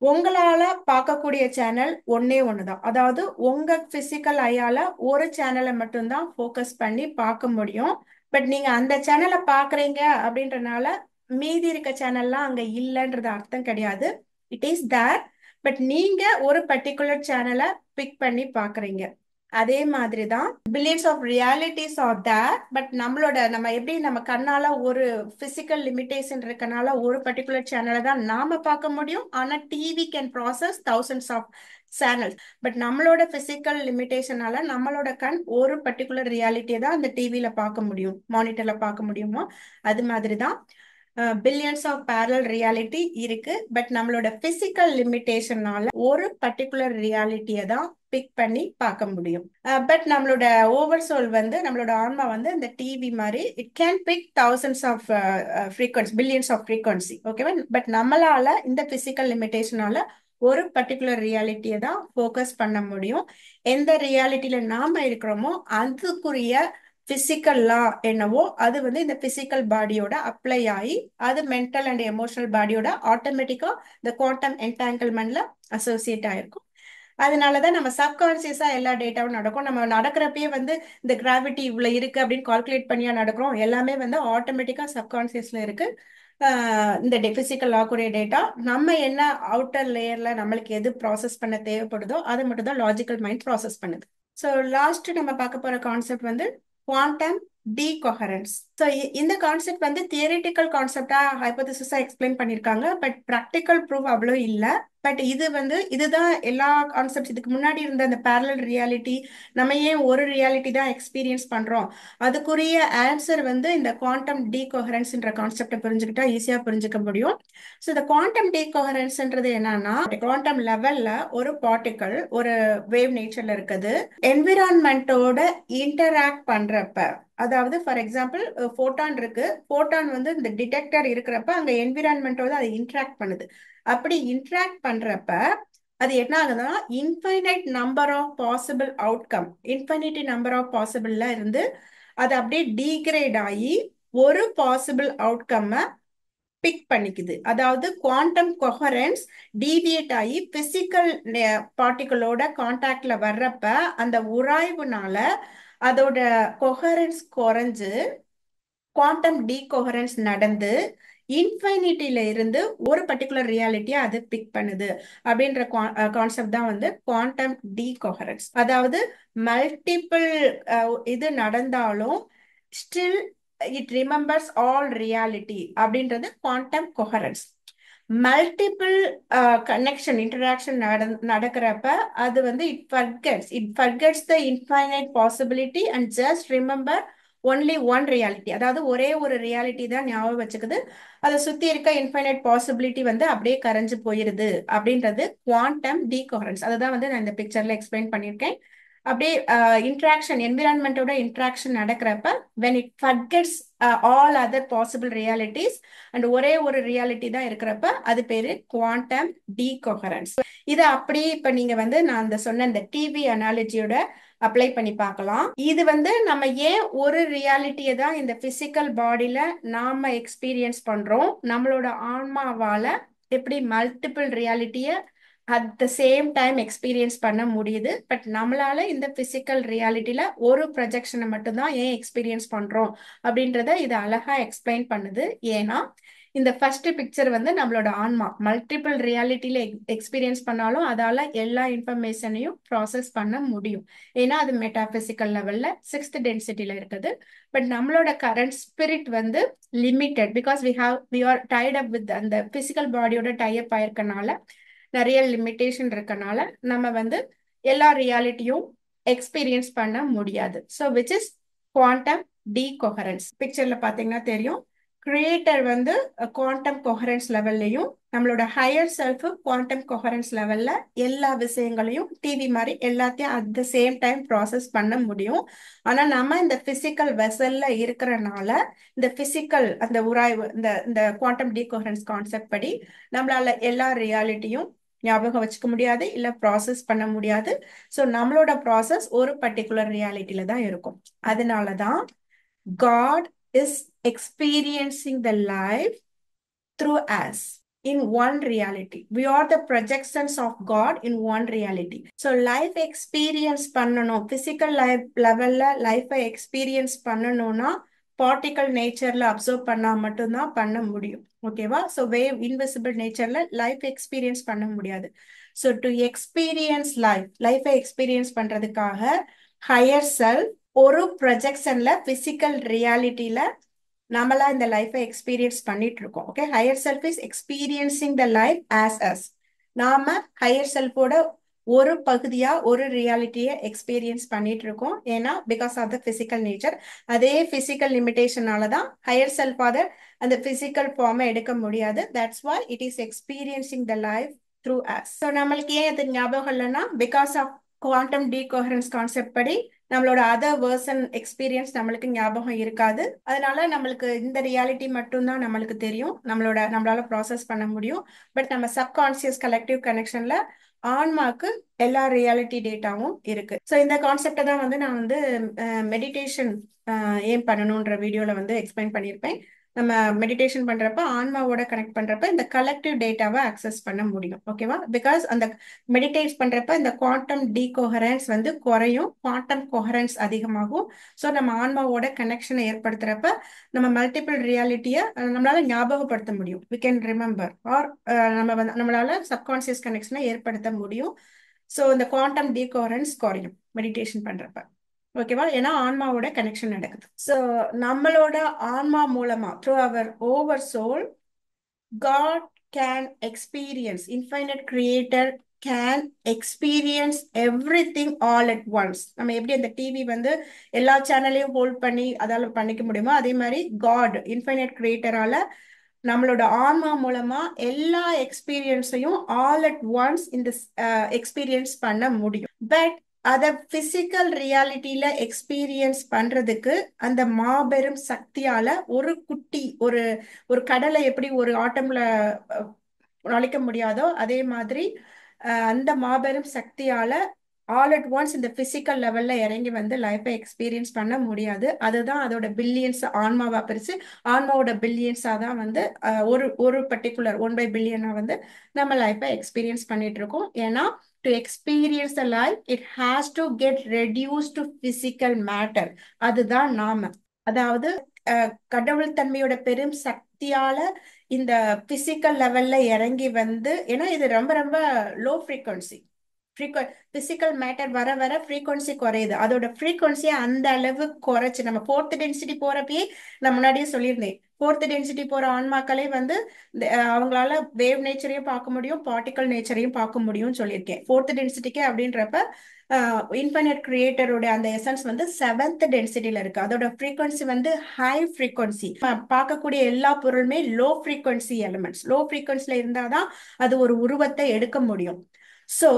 உங்களால பார்க்கக்கூடிய சேனல் ஒன்னே ஒண்ணுதான். அதாவது உங்க பிசிக்கல் ஐயால ஒரு சேனலை மட்டும்தான் ஃபோக்கஸ் பண்ணி பார்க்க முடியும். பட் நீங்க அந்த சேனலை பார்க்கறீங்க அப்படின்றனால மீதி இருக்க சேனல்லாம் அங்க இல்லைன்றது அர்த்தம் கிடையாது. It is there. பட் நீங்க ஒரு பர்டிகுலர் சேனலை பிக் பண்ணி பார்க்கறீங்க. அதே மாதிரி தான் billions of realities are there. But நம்ம எப்படி நம்ம கண்ணால ஒரு பிசிக்கல் லிமிடேஷன் இருக்கனால ஒரு பர்டிகுலர் சேனலை தான் நாம பார்க்க முடியும். ஆனா TV can process thousands of channels. But நம்மளோட பிசிக்கல் லிமிடேஷனால நம்மளோட கண் ஒரு பர்டிகுலர் ரியாலிட்டியை தான் அந்த டிவியில பார்க்க முடியும், மானிட்டர்ல பார்க்க முடியுமோ அது மாதிரி தான் பில்லியன்ஸ் ஆஃப் பேரல் ரியாலிட்டி இருக்கு. பட் நம்மளோட பிசிக்கல் லிமிடேஷனால ஒரு பர்டிகுலர் ரியாலிட்டியை தான் பிக் பண்ணி பார்க்க முடியும். பட் நம்மளோட ஓவர் சோல் வந்து, நம்மளோட ஆன்மா வந்து இந்த டிவி மாதிரி it can pick thousands of frequency, billions of frequency, ஓகேவா? பட் நம்மளால இந்த பிசிக்கல் லிமிடேஷனால ஒரு பர்டிகுலர் ரியாலிட்டியை தான் ஃபோக்கஸ் பண்ண முடியும். எந்த ரியாலிட்டியில நாம இருக்கிறோமோ அதுக்குரிய பிசிக்கல் லா என்னவோ அது வந்து இந்த பிசிக்கல் பாடியோட அப்ளை ஆகி அது மென்டல் அண்ட் எமோஷனல் பாடியோட ஆட்டோமேட்டிக்கா இந்த குவாண்டம் என்டாங்கிள்மெண்ட்ல அசோசியேட் ஆயிருக்கும். அதனாலதான் நம்ம சப்கான்சியஸா எல்லா டேட்டாவும் நடக்கும். நம்ம நடக்கிறப்பயே வந்து இந்த கிராவிட்டி இவ்வளவு இருக்கு அப்படின்னு கால்குலேட் பண்ணியா நடக்கிறோம். எல்லாமே வந்து ஆட்டோமேட்டிக்கா சப்கான்சியஸ்ல இருக்கு. இந்த பிசிக்கல் ஆக்குரிய டேட்டா நம்ம என்ன அவுட்டர் லேயர்ல நம்மளுக்கு எது ப்ராசஸ் பண்ண தேவைப்படுதோ அதை மட்டும் தான் லாஜிக்கல் மைண்ட் ப்ராசஸ் பண்ணுது. ஸோ லாஸ்ட் நம்ம பார்க்க போற கான்செப்ட் வந்து குவாண்டம் டீகொஹரன்ஸ். ஸோ இந்த கான்செப்ட் வந்து தியரிட்டிக்கல் கான்செப்டா ஹைபோதிசிஸா எக்ஸ்பிளைன் பண்ணியிருக்காங்க. பட் ப்ராக்டிக்கல் ப்ரூஃப் அவ்வளோ இல்லை. பட் இதுதான் எல்லா கான்செப்ட்ஸ் இதுக்கு முன்னாடி இருந்த அந்த பேரலல் ரியாலிட்டி, நம்ம ஏன் ஒரு ரியாலிட்டி தான் எக்ஸ்பீரியன்ஸ் பண்றோம், அதுக்குரிய ஆன்சர் வந்து இந்த குவாண்டம் டீகொஹரன்ஸ்ன்ற கான்செப்டை புரிஞ்சுக்கிட்டா ஈஸியா புரிஞ்சுக்க முடியும். ஸோ இந்த குவாண்டம் டீகொஹரன்ஸ்ன்றது என்னன்னா, குவாண்டம் லெவல்ல ஒரு பார்ட்டிகல் ஒரு வேவ் நேச்சர்ல இருக்குது, என்விரான்மெண்டோட இன்டராக்ட் பண்றப்ப, அதாவது ஃபார் எக்ஸாம்பிள் ஃபோட்டான் இருக்கு, ஃபோட்டான் வந்து இந்த டிடெக்டர் இருக்கிறப்ப அங்க என்விரான்மெண்டோட அது இன்டராக்ட் பண்ணுது. அப்படி இன்டராக்ட் பண்றப்ப அது என்ன ஆகுதுன்னா, infinite number of possible outcome, infinity number of பாசிபிள்ல இருந்து அது அப்படியே டீக்ரேட் ஆகி ஒரு பாசிபிள் அவுட்கம் பிக் பண்ணிக்குது. அதாவது குவாண்டம் கொஹரன்ஸ் டீவியேட் ஆகி பிசிக்கல் பார்ட்டிகளோட கான்டாக்ட்ல வர்றப்ப அந்த உராய்வுனால அதோட கொஹரன்ஸ் குறைஞ்சு குவாண்டம் டீகொஹரன்ஸ் நடந்து இன்ஃபைனிட்டியில இருந்து ஒரு பர்டிகுலர் ரியாலிட்டியை அது பிக் பண்ணுது அப்படின்ற கான்செப்ட் தான் வந்து குவாண்டம் டீகொஹரன்ஸ். அதாவது மல்டிபிள் இது நடந்தாலும் still it remembers all reality அப்படின்றது quantum coherence. Multiple connection interaction நடக்கிறப்ப அது வந்து it forgets the infinite possibility and just remember only one reality. அதாவது ஒரே ஒரு ரியாலிட்டி தான் ஞாபகம் வச்சுக்குது, அதை சுத்தி இருக்க இன்ஃபைனைட் பாசிபிலிட்டி வந்து அப்படியே கரைஞ்சு போயிருது அப்படின்றது குவாண்டம் டீகொஹரன்ஸ். அதுதான் வந்து நான் இந்த பிக்சர்ல எக்ஸ்பிளைன் பண்ணியிருக்கேன். அப்படியே இன்ட்ராக்ஷன், என்விரான்மெண்டோட இன்ட்ராக்ஷன் நடக்கிறப்ப when it forgets all other possible realities and ஒரே ஒரு ரியாலிட்டி தான் இருக்கிறப்ப அது பேரு குவாண்டம் டீகொஹரன்ஸ். இது அப்படியே இப்ப நீங்க வந்து நான் அந்த சொன்ன இந்த டிவி அனாலஜியோட அப்ளை பண்ணி பார்க்கலாம். இது வந்து நம்ம ஏன் ஒரு ரியாலிட்டியை தான் இந்த பிசிக்கல் பாடியில நாம எக்ஸ்பீரியன்ஸ் பண்றோம், நம்மளோட ஆன்மாவால எப்படி மல்டிபிள் ரியாலிட்டிய at the same time experience பண்ண முடியுது. பட் நம்மளால இந்த பிசிக்கல் ரியாலிட்டியில ஒரு ப்ரொஜெக்ஷனை மட்டும்தான் ஏன் எக்ஸ்பீரியன்ஸ் பண்றோம் அப்படின்றத இது அழகா எக்ஸ்பிளைன் பண்ணுது. ஏன்னா இந்த ஃபர்ஸ்ட் பிக்சர் வந்து நம்மளோட ஆன்மா மல்டிபிள் ரியாலிட்டியில எக்ஸ்பீரியன்ஸ் பண்ணாலும் அதால எல்லா இன்ஃபர்மேஷனையும் ப்ராசஸ் பண்ண முடியும். ஏன்னா அது மெட்டாபிசிக்கல் லெவல்ல 6th டென்சிட்டியில இருக்குது. பட் நம்மளோட கரண்ட் ஸ்பிரிட் வந்து limited, because we are tied up with அந்த பிசிக்கல் பாடியோட டைப் ஆயிருக்கனால, நிறைய லிமிட்டேஷன் இருக்கனால நம்ம வந்து எல்லா ரியாலிட்டியும் எக்ஸ்பீரியன்ஸ் பண்ண முடியாது. So which is quantum decoherence. பிக்சர்ல பாத்தீங்கன்னா தெரியும், கிரியேட்டர் வந்து குவாண்டம் கொஹரன்ஸ் லெவல்லையும், நம்மளோட ஹையர் செல்ஃப் குவாண்டம் கொஹரன்ஸ் லெவல்ல எல்லா விஷயங்களையும் டிவி மாதிரி எல்லாத்தையும் at the same time process பண்ண முடியும். ஆனா நம்ம இந்த பிசிக்கல் வெசல்ல இருக்கிறனால இந்த பிசிக்கல் அந்த உராய்வு, இந்த இந்த குவாண்டம் டீகொஹரன்ஸ் கான்செப்ட் படி நம்மளால எல்லா ரியாலிட்டியும் ஞாபகம் வச்சுக்க முடியாது, இல்ல ப்ராசஸ் பண்ண முடியாது. ஸோ நம்மளோட ப்ராசஸ் ஒரு பர்டிகுலர் ரியாலிட்டியில தான் இருக்கும். அதனாலதான் God is experiencing the life through us in one reality. We are the projections of God in one reality. So life experience பண்ணணும், physical life levelல life experience பண்ணணும்னா பார்ட்டிகல் நேச்சர்ல அப்சர்வ் பண்ணா மட்டும்தான் பண்ண முடியும். ஓகேவா? ஸோ வேவ் இன்விசிபிள் நேச்சர்ல லைஃப் எக்ஸ்பீரியன்ஸ் பண்ண முடியாது. ஸோ டு எக்ஸ்பீரியன்ஸ் லைஃபை எக்ஸ்பீரியன்ஸ் பண்றதுக்காக ஹையர் செல்ஃப் ஒரு ப்ரொஜெக்ஷன்ல பிசிக்கல் ரியாலிட்டியில நம்மளா இந்த லைஃபை எக்ஸ்பீரியன்ஸ் பண்ணிட்டு இருக்கோம். Okay, higher self is experiencing the life as us. நாம ஹையர் செல்ஃபோட ஒரு பகுதியா ஒரு ரியாலிட்டியை எக்ஸ்பீரியன்ஸ் பண்ணிட்டு இருக்கோம். ஏன்னா because of the physical nature. அதே பிசிக்கல் லிமிடேஷனால தான் ஹையர் செல்ஃபாத அந்த பிசிக்கல் ஃபார்மை எடுக்க முடியாது. That's why it is experiencing the life through us. So நம்மளுக்கு ஏன் அது ஞாபகம் இல்லைன்னா because of quantum decoherence concept படி நம்மளோட அதர் வேர்சன் எக்ஸ்பீரியன்ஸ் நம்மளுக்கு ஞாபகம் இருக்காது. அதனால நம்மளுக்கு இந்த ரியாலிட்டி மட்டும்தான் நம்மளுக்கு தெரியும், நம்மளால ப்ராசஸ் பண்ண முடியும். பட் நம்ம சப்கான்சியஸ் கலெக்டிவ் கனெக்ஷன்ல ஆன்மாக்கு எல்லா ரியாலிட்டி டேட்டாவும் இருக்கு. ஸோ இந்த கான்செப்டை தான் வந்து நான் வந்து மெடிடேஷன் ஏன் பண்ணணுன்ற வீடியோல வந்து எக்ஸ்பிளைன் பண்ணியிருப்பேன். நம்ம மெடிடேஷன் பண்றப்ப ஆன்மாவோட கனெக்ட் பண்றப்ப இந்த கலெக்டிவ் டேட்டாவை அக்சஸ் பண்ண முடியும். ஓகேவா? பிகாஸ் அந்த மெடிடேட் பண்றப்ப இந்த குவாண்டம் டீகோஹரன்ஸ் வந்து குறையும், குவாண்டம் கொஹரன்ஸ் அதிகமாகும். ஸோ நம்ம ஆன்மாவோட கனெக்ஷனை ஏற்படுத்துறப்ப நம்ம மல்டிபிள் ரியாலிட்டியை நம்மளால ஞாபகப்படுத்த முடியும். வி கேன் ரிமெம்பர் ஆர் நம்மளால சப்கான்சியஸ் கனெக்ஷனை ஏற்படுத்த முடியும். ஸோ இந்த குவாண்டம் டீகோஹரன்ஸ் குறையும் மெடிடேஷன் பண்றப்ப. ஓகேவா? ஏன்னா ஆன்மாவோட கனெக்ஷன் நடக்குது. ஸோ நம்மளோட ஆன்மா மூலமா through our over soul God can experience, infinite creator can experience everything all at once. நம்ம எப்படி அந்த டிவி வந்து எல்லா சேனலையும் ஹோல்ட் பண்ணி அதால பண்ணிக்க முடியுமோ, அதே மாதிரி காட் இன்ஃபைனைட் கிரியேட்டரால நம்மளோட ஆன்மா மூலமா எல்லா எக்ஸ்பீரியன்ஸையும் ஆல் அட் ஒன்ஸ் இந்த எக்ஸ்பீரியன்ஸ் பண்ண முடியும். பட் அதை பிசிக்கல் ரியாலிட்டியில எக்ஸ்பீரியன்ஸ் பண்றதுக்கு அந்த மாபெரும் சக்தியால ஒரு குட்டி ஒரு கடலை எப்படி ஒரு ஆட்டம்ல நுழைக்க முடியாதோ அதே மாதிரி அந்த மாபெரும் சக்தியால ஆல் அட் ஒன்ஸ் இந்த பிசிக்கல் லெவல்ல இறங்கி வந்து லைஃபை எக்ஸ்பீரியன்ஸ் பண்ண முடியாது. அதுதான் அதோட பில்லியன்ஸ் ஆன்மாவா பிரிச்சு ஆன்மாவோட பில்லியன்ஸா தான் வந்து ஒரு பர்டிகுலர் 1/பில்லியனா வந்து நம்ம லைஃபை எக்ஸ்பீரியன்ஸ் பண்ணிட்டு இருக்கோம். ஏன்னா to experience the life it has to get reduced to physical matter. அதுதான் நாம, அதாவது கடவுள் தன்மையோட பெரும் சக்தியால இந்த பிசிக்கல் லெவல்ல இறங்கி வந்து, ஏன்னா இது ரொம்ப ரொம்ப லோ ஃப்ரீக்வன்சி. பிசிக்கல் மேட்டர் வர வர ஃப்ரீக்வன்சி குறையுது. அதோட ஃப்ரீக்வன்சியை அந்த அளவு குறைச்சு நம்ம ஃபோர்த் டென்சிட்டி போறப்பயே நான் முன்னாடியே சொல்லியிருந்தேன், ஃபோர்த் டென்சிட்டி போற ஆன்மாக்களே வந்து அவங்களால வேவ் நேச்சரையும் பார்க்க முடியும், பார்ட்டிகல் நேச்சரையும் பார்க்க முடியும்னு சொல்லியிருக்கேன். ஃபோர்த் டென்சிட்டிக்கு அப்படின்றப்ப இன்ஃபைனைட் கிரியேட்டரோட அந்த எசன்ஸ் வந்து 7th டென்சிட்டியில இருக்கு. அதோட ஃப்ரீக்வன்சி வந்து ஹை ஃப்ரீக்வன்சி. பார்க்கக்கூடிய எல்லா பொருளுமே லோ ஃப்ரீக்வன்சி எலிமெண்ட்ஸ். லோ ஃப்ரீக்வன்சில இருந்தாதான் அது ஒரு உருவத்தை எடுக்க முடியும். ஸோ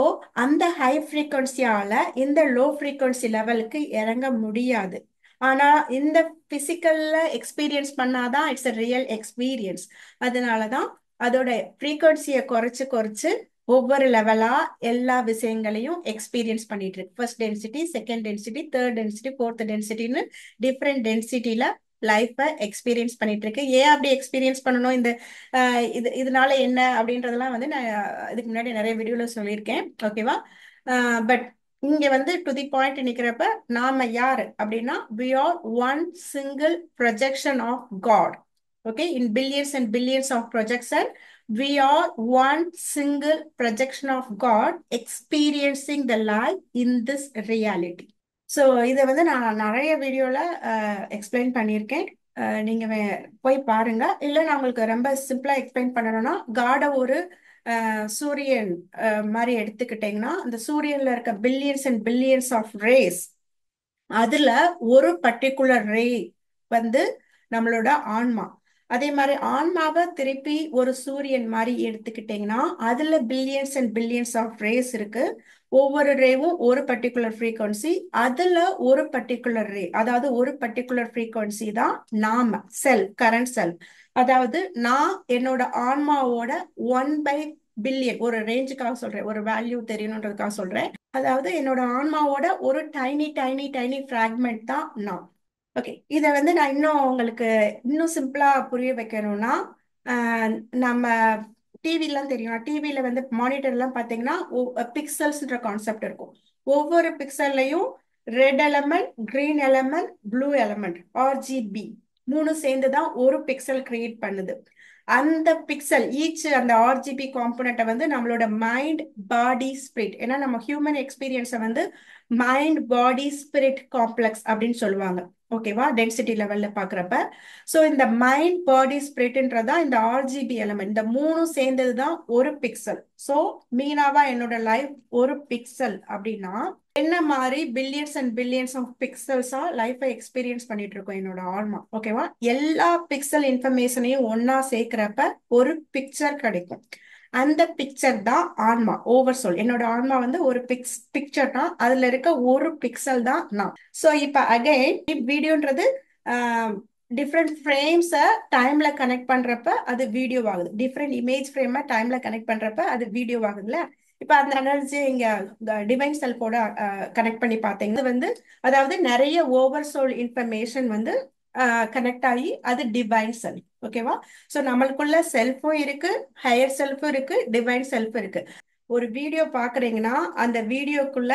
அந்த ஹை ஃப்ரீக்வன்சியால இந்த லோ ஃப்ரீக்வன்சி லெவலுக்கு இறங்க முடியாது. ஆனா இந்த பிசிக்கல்ல எக்ஸ்பீரியன்ஸ் பண்ணாதான் இட்ஸ் அ ரியல் எக்ஸ்பீரியன்ஸ். அதனாலதான் அதோட ஃப்ரீக்வன்சியை குறைச்சு குறைச்சு ஒவ்வொரு லெவலா எல்லா விஷயங்களையும் எக்ஸ்பீரியன்ஸ் பண்ணிட்டு இருக்கு. First density, second density, third density, fourth டென்சிட்டின்னு டிஃப்ரெண்ட் டென்சிட்டியில லைஃபை எக்ஸ்பீரியன்ஸ் பண்ணிட்டு இருக்கு. ஏன் அப்படி எக்ஸ்பீரியன்ஸ் பண்ணணும், இந்த இதனால என்ன அப்படின்றதெல்லாம் வந்து நான் இதுக்கு முன்னாடி நிறைய வீடியோல சொல்லியிருக்கேன். ஓகேவா? பட் இங்க வந்து டு தி பாயிண்ட் நிக்கிறப்ப நாம யாரு அப்படின்னா we are one single projection of God. Okay, in billions and billions of projection we are one single projection of God experiencing the life in this reality. So இதை வந்து நான் நிறைய வீடியோல explain பண்ணியிருக்கேன். நீங்க போய் பாருங்க. இல்லை நான் உங்களுக்கு ரொம்ப சிம்பிளா எக்ஸ்பிளைன் பண்ணணும்னா, காட ஒரு சூரியன் மாதிரி எடுத்துக்கிட்டீங்கன்னா அந்த சூரியன்ல இருக்க billions and billions of rays அதுல ஒரு பர்டிகுலர் ரே வந்து நம்மளோட ஆன்மா. அதே மாதிரி ஆன்மாவை திருப்பி ஒரு சூரியன் மாதிரி எடுத்துக்கிட்டீங்கன்னா அதுல billions and billions of rays இருக்கு. ஒவ்வொரு ரேவும் ஒரு பர்டிகுலர் ஃப்ரீக்வன்சி. அதுல ஒரு பர்டிகுலர் ரே, அதாவது ஒரு பர்டிகுலர் ஃப்ரீக்வன்சி தான் நாம செல், கரண்ட் செல். அதாவது நான் என்னோட ஆன்மாவோட 1/பில்லியன், ஒரு ரேஞ்சுக்காக சொல்றேன், ஒரு வேல்யூ தெரியணுன்றதுக்காக சொல்றேன். அதாவது என்னோட ஆன்மாவோட ஒரு டைனி டைனி டைனி ஃப்ராக்மெண்ட் தான் நான். ஓகே, இதை வந்து நான் இன்னும் உங்களுக்கு இன்னும் சிம்பிளா புரிய வைக்கணும்னா, ஆஹ் நம்ம டிவிலாம் தெரியும், டிவில வந்து மானிட்டர்லாம் பார்த்தீங்கன்னா பிக்சல்ஸ்ன்ற கான்செப்ட் இருக்கும். ஒவ்வொரு பிக்சல்லையும் red element, green element, blue element, RGB மூணு சேர்ந்து தான் ஒரு பிக்சல் கிரியேட் பண்ணுது. அந்த பிக்சல் ஈச் அந்த ஆர்ஜிபி காம்பனண்ட்டை வந்து நம்மளோட மைண்ட், பாடி, ஸ்பிரிட், ஏன்னா நம்ம ஹியூமன் எக்ஸ்பீரியன்ஸை வந்து மைண்ட், பாடி, ஸ்பிரிட் காம்ப்ளெக்ஸ் அப்படின்னு சொல்லுவாங்க. ஓகேவா, டென்சிட்டி லெவல்ல பாக்குறப்ப. ஸோ இந்த மைண்ட், பாடி, ஸ்பிரிட்ன்றதா இந்த ஆர்ஜிபி எலமெண்ட், இந்த மூணும் சேர்ந்தது தான் ஒரு பிக்சல். ஸோ மீனாவா என்னோட லைஃப் ஒரு பிக்சல் அப்படின்னா என்ன மாதிரி பில்லியன்ஸ் அண்ட் பில்லியன்ஸ் ஆஃப் பிக்சல்ஸா லைஃபை எக்ஸ்பீரியன்ஸ் பண்ணிட்டு இருக்கோம் என்னோட ஆன்மா. ஓகேவா, எல்லா பிக்சல் இன்ஃபர்மேஷனையும் ஒன்னா சேர்க்கிறப்ப ஒரு பிக்சர் கிடைக்கும். அந்த பிக்சர் தான் ஆன்மா, ஓவர் சோல். என்னோட ஆன்மா வந்து ஒரு பிக்சர் தான், அதுல இருக்க ஒரு பிக்சல் தான் நான். ஸோ இப்போ அகைன் வீடியோன்றது டிஃப்ரெண்ட் ஃப்ரேம்ஸை டைம்ல கனெக்ட் பண்றப்ப அது வீடியோ ஆகுது. டிஃப்ரெண்ட் இமேஜ் ஃப்ரேமை டைம்ல கனெக்ட் பண்றப்ப அது வீடியோ ஆகுதுல்ல. இப்ப அந்த எனர்ஜி இங்க டிவைன் செல்ஃபோட கனெக்ட் பண்ணி பார்த்தீங்கன்னா வந்து, அதாவது நிறைய ஓவர் சோல் இன்ஃபர்மேஷன் வந்து கனெக்ட் ஆகி அது டிவைன் செல்ஃப். ஓகேவா, ஸோ நம்மளுக்குள்ள செல்ஃபும் இருக்கு, ஹையர் செல்ஃபும் இருக்கு, டிவைன் செல்ஃப் இருக்கு. ஒரு வீடியோ பாக்குறீங்கன்னா அந்த வீடியோக்குள்ள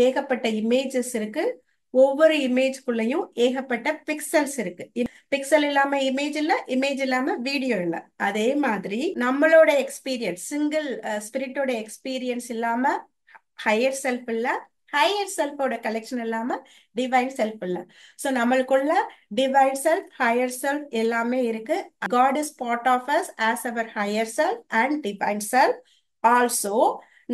ஏகப்பட்ட இமேஜஸ் இருக்கு. ஒவ்வொரு இமேஜ்குள்ளயும் ஏகப்பட்ட பிக்சல்ஸ் இருக்கு. பிக்சல் இல்லாம இமேஜ் இல்ல, இமேஜ் இல்லாம வீடியோ இல்ல. அதே மாதிரி நம்மளோட எக்ஸ்பீரியன்ஸ், சிங்கிள் ஸ்பிரிட்டோட எக்ஸ்பீரியன்ஸ் இல்லாம ஹையர் செல்ஃப் இல்ல, ஹையர் செல்ஃபோட கலெக்ஷன் இல்லாம டிவைன் செல்ஃப் இல்ல. சோ நம்மளுக்குள்ள டிவைன் செல்ஃப், ஹையர் செல்ஃப் எல்லாமே இருக்கு. God is part of us as our higher self and divine self. Also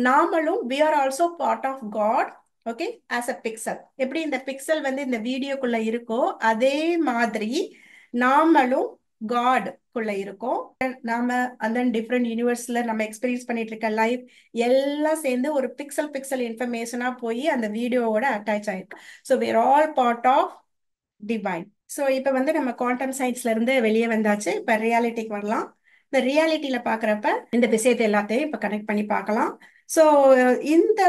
நாமளும் we are also part of God. Okay, as a pixel. எப்படி இந்த pixel வந்து இந்த வீடியோக்குள்ள இருக்கோ அதே மாதிரி நாமளும் காட் குள்ள இருக்கோம். நாம அந்த டிஃப்ரெண்ட் யூனிவர்ஸ்ல நம்ம எக்ஸ்பீரியன்ஸ் பண்ணிட்டு இருக்க லைஃப் எல்லாம் சேர்ந்து ஒரு பிக்சல் பிக்சல் இன்ஃபர்மேஷனா போய் அந்த வீடியோவோட அட்டாச் ஆயிருக்கு. So we're all part of divine. So இப்போ வந்து நம்ம குவாண்டம் சயின்ஸ்ல இருந்து வெளியே வந்தாச்சு. இப்போ ரியாலிட்டிக்கு வரலாம். இந்த ரியாலிட்டியில பாக்குறப்ப இந்த விஷயத்தை எல்லாத்தையும் இப்போ கனெக்ட் பண்ணி பார்க்கலாம். ஸோ இந்த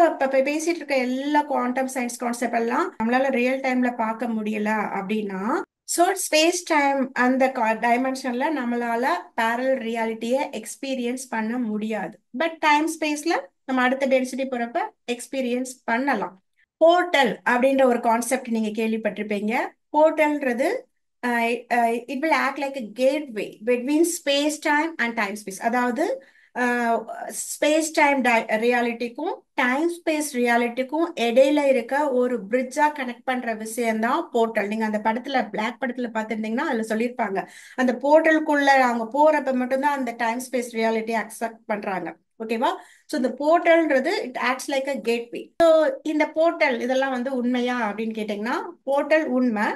பேசிட்டு இருக்க எல்லா குவாண்டம் சயின்ஸ் கான்செப்ட் எல்லாம் நம்மளால ரியல் டைம்ல பார்க்க முடியல அப்படின்னா, ஸோ ஸ்பேஸ் டைம் அந்த டைமென்ஷன்ல நம்மளால பேரல் ரியாலிட்டியை எக்ஸ்பீரியன்ஸ் பண்ண முடியாது. பட் டைம் ஸ்பேஸ்ல நம்ம அடுத்த டென்சிட்டி போறப்ப எக்ஸ்பீரியன்ஸ் பண்ணலாம். போர்ட்டல் அப்படின்ற ஒரு கான்செப்ட் நீங்க கேள்விப்பட்டிருப்பீங்க. போர்ட்டல்ன்றது it will act like a gateway between space time and time space. அதாவது ஸ்பேஸ் டைம் ரியாலிட்டிக்கும் டைம் ஸ்பேஸ் ரியாலிட்டிக்கும் இடையில இருக்க ஒரு பிரிட்ஜா கனெக்ட் பண்ற விஷயம் தான் போர்ட்டல். நீங்க அந்த படத்துல, பிளாக் படத்துல பார்த்திருந்தீங்கன்னா அதுல சொல்லியிருப்பாங்க, அந்த போர்ட்டலுக்குள்ள அவங்க போறப்ப மட்டும்தான் அந்த டைம் ஸ்பேஸ் ரியாலிட்டி அக்செப்ட் பண்றாங்க. ஓகேவா, ஸோ இந்த போர்ட்டல்ன்றது it acts like a gateway. So இந்த போர்ட்டல் இதெல்லாம் வந்து உண்மையா அப்படின்னு கேட்டீங்கன்னா, போர்ட்டல் உண்மை.